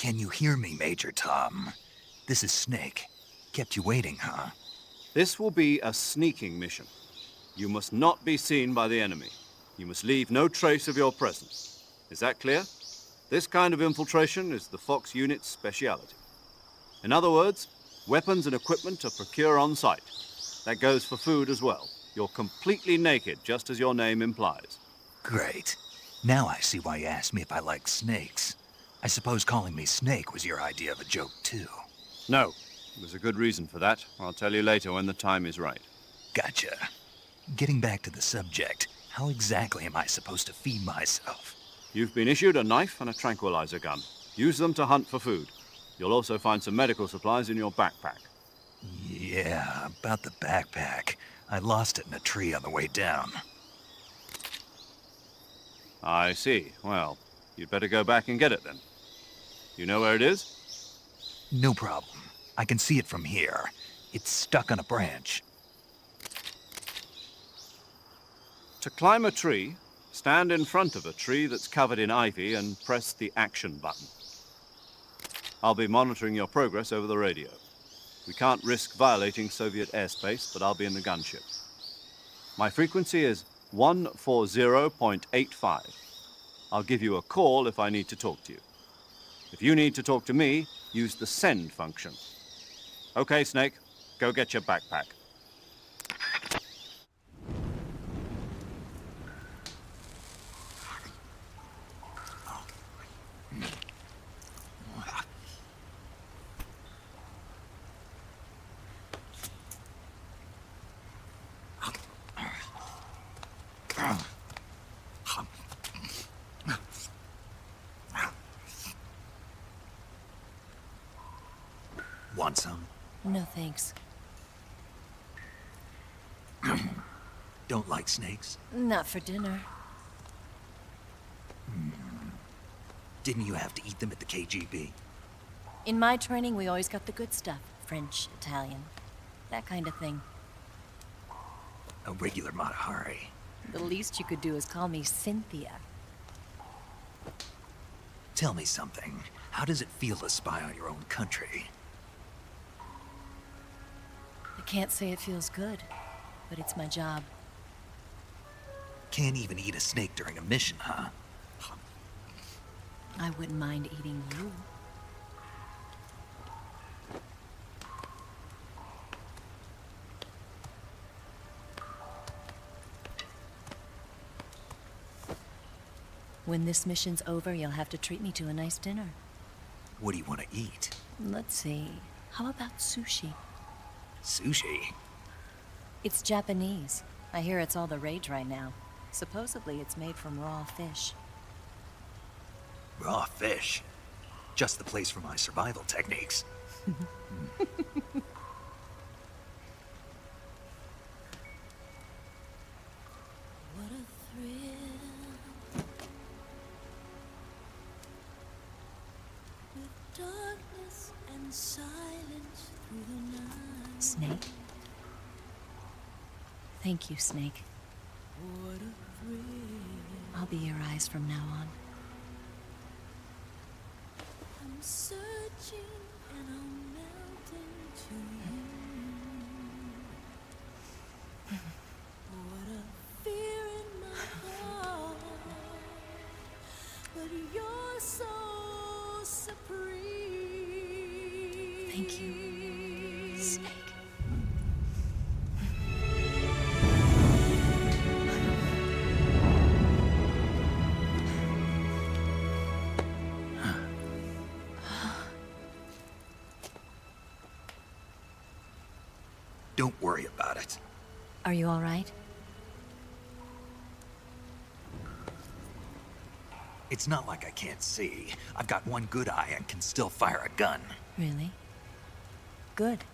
Can you hear me, Major Tom? This is Snake. Kept you waiting, huh? This will be a sneaking mission. You must not be seen by the enemy. You must leave no trace of your presence. Is that clear? This kind of infiltration is the Fox unit's speciality. In other words, weapons and equipment are procured on site. That goes for food as well. You're completely naked, just as your name implies. Great. Now I see why you asked me if I like snakes. I suppose calling me Snake was your idea of a joke, too. No. There's a good reason for that. I'll tell you later when the time is right. Gotcha. Getting back to the subject, how exactly am I supposed to feed myself? You've been issued a knife and a tranquilizer gun. Use them to hunt for food. You'll also find some medical supplies in your backpack. Yeah, about the backpack. I lost it in a tree on the way down. I see. Well, you'd better go back and get it then. You know where it is? No problem. I can see it from here. It's stuck on a branch. To climb a tree, stand in front of a tree that's covered in ivy and press the action button. I'll be monitoring your progress over the radio. We can't risk violating Soviet airspace, but I'll be in the gunship. My frequency is 140.85. I'll give you a call if I need to talk to you. If you need to talk to me, use the send function. Okay, Snake, go get your backpack. Want some? No, thanks. Don't like snakes? Not for dinner. Didn't you have to eat them at the KGB? In my training, we always got the good stuff. French, Italian, that kind of thing. A regular Matahari. The least you could do is call me Cynthia. Tell me something. How does it feel to spy on your own country? I can't say it feels good, but it's my job. Can't even eat a snake during a mission, huh? I wouldn't mind eating you. When this mission's over, you'll have to treat me to a nice dinner. What do you want to eat? Let's see. How about sushi? Sushi? It's Japanese. I hear it's all the rage right now. Supposedly it's made from raw fish. Raw fish? Just the place for my survival techniques. What a thrill. With darkness and silence through the night. Snake? Thank you, Snake. What a thrill. I'll be your eyes from now on. I'm searching and I'm melting to you. What a fear in my heart, but you're so supreme. Thank you, Snake. Don't worry about it. Are you all right? It's not like I can't see. I've got one good eye and can still fire a gun. Really? Good.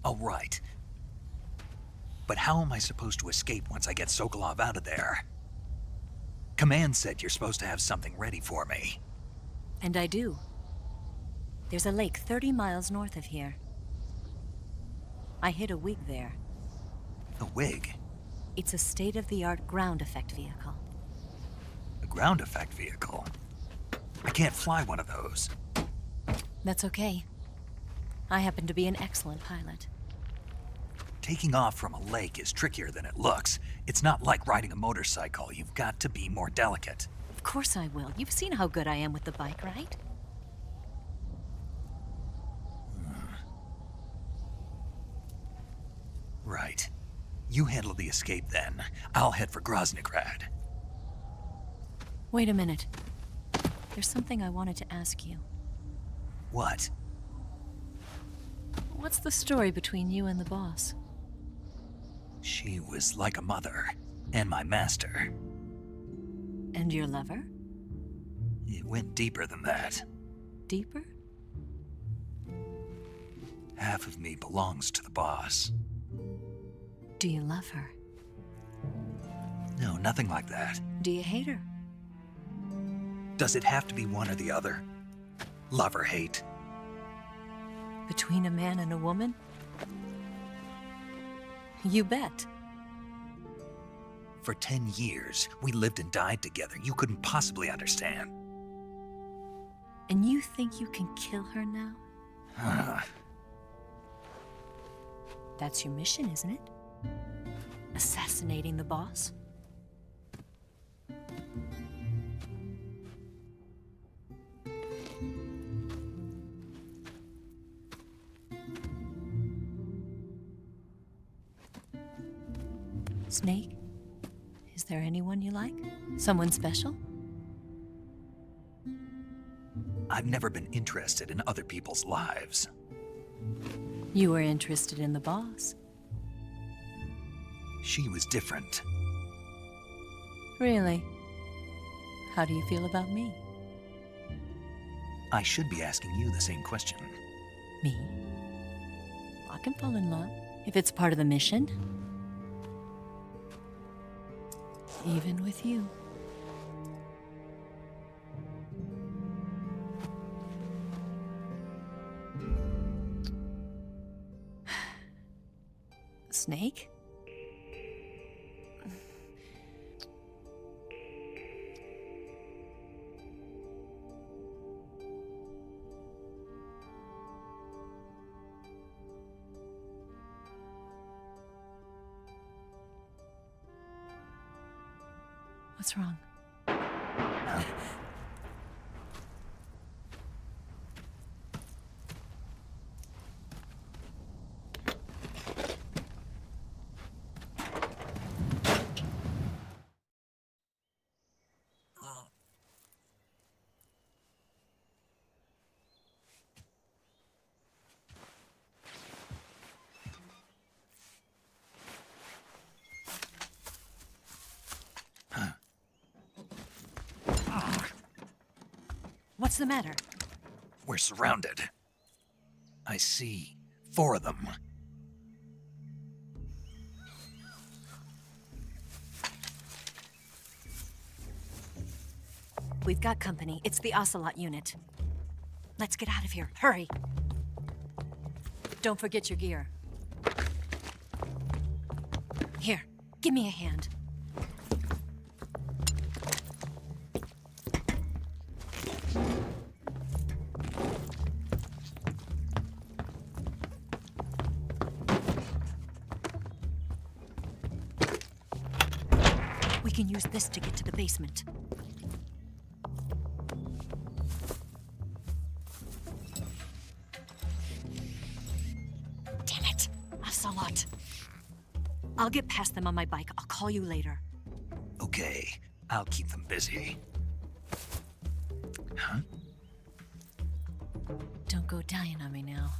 All right. But how am I supposed to escape once I get Sokolov out of there? Command said you're supposed to have something ready for me. And I do. There's a lake 30 miles north of here. I hid a WIG there. A WIG? It's a state-of-the-art ground effect vehicle. ground effect vehicle. I can't fly one of those. That's okay. I happen to be an excellent pilot. Taking off from a lake is trickier than it looks. It's not like riding a motorcycle. You've got to be more delicate. Of course I will. You've seen how good I am with the bike, right? Right. You handle the escape then. I'll head for Groznyi. Wait a minute. There's something I wanted to ask you. What? What's the story between you and the boss? She was like a mother, and my master. And your lover? It went deeper than that. Deeper? Half of me belongs to the boss. Do you love her? No, nothing like that. Do you hate her? Does it have to be one or the other? Love or hate? Between a man and a woman? You bet. For 10 years, we lived and died together. You couldn't possibly understand. And you think you can kill her now? That's your mission, isn't it? Assassinating the boss? Snake? Is there anyone you like? Someone special? I've never been interested in other people's lives. You were interested in the boss. She was different. Really? How do you feel about me? I should be asking you the same question. Me? I can fall in love if it's part of the mission. Even with you. Snake? What's wrong? What's the matter? We're surrounded. I see 4 of them. We've got company. It's the Ocelot unit. Let's get out of here. Hurry. Don't forget your gear. Here, give me a hand. We can use this to get to the basement. Damn it! Ocelot. I'll get past them on my bike. I'll call you later. Okay, I'll keep them busy. Huh? Don't go dying on me now.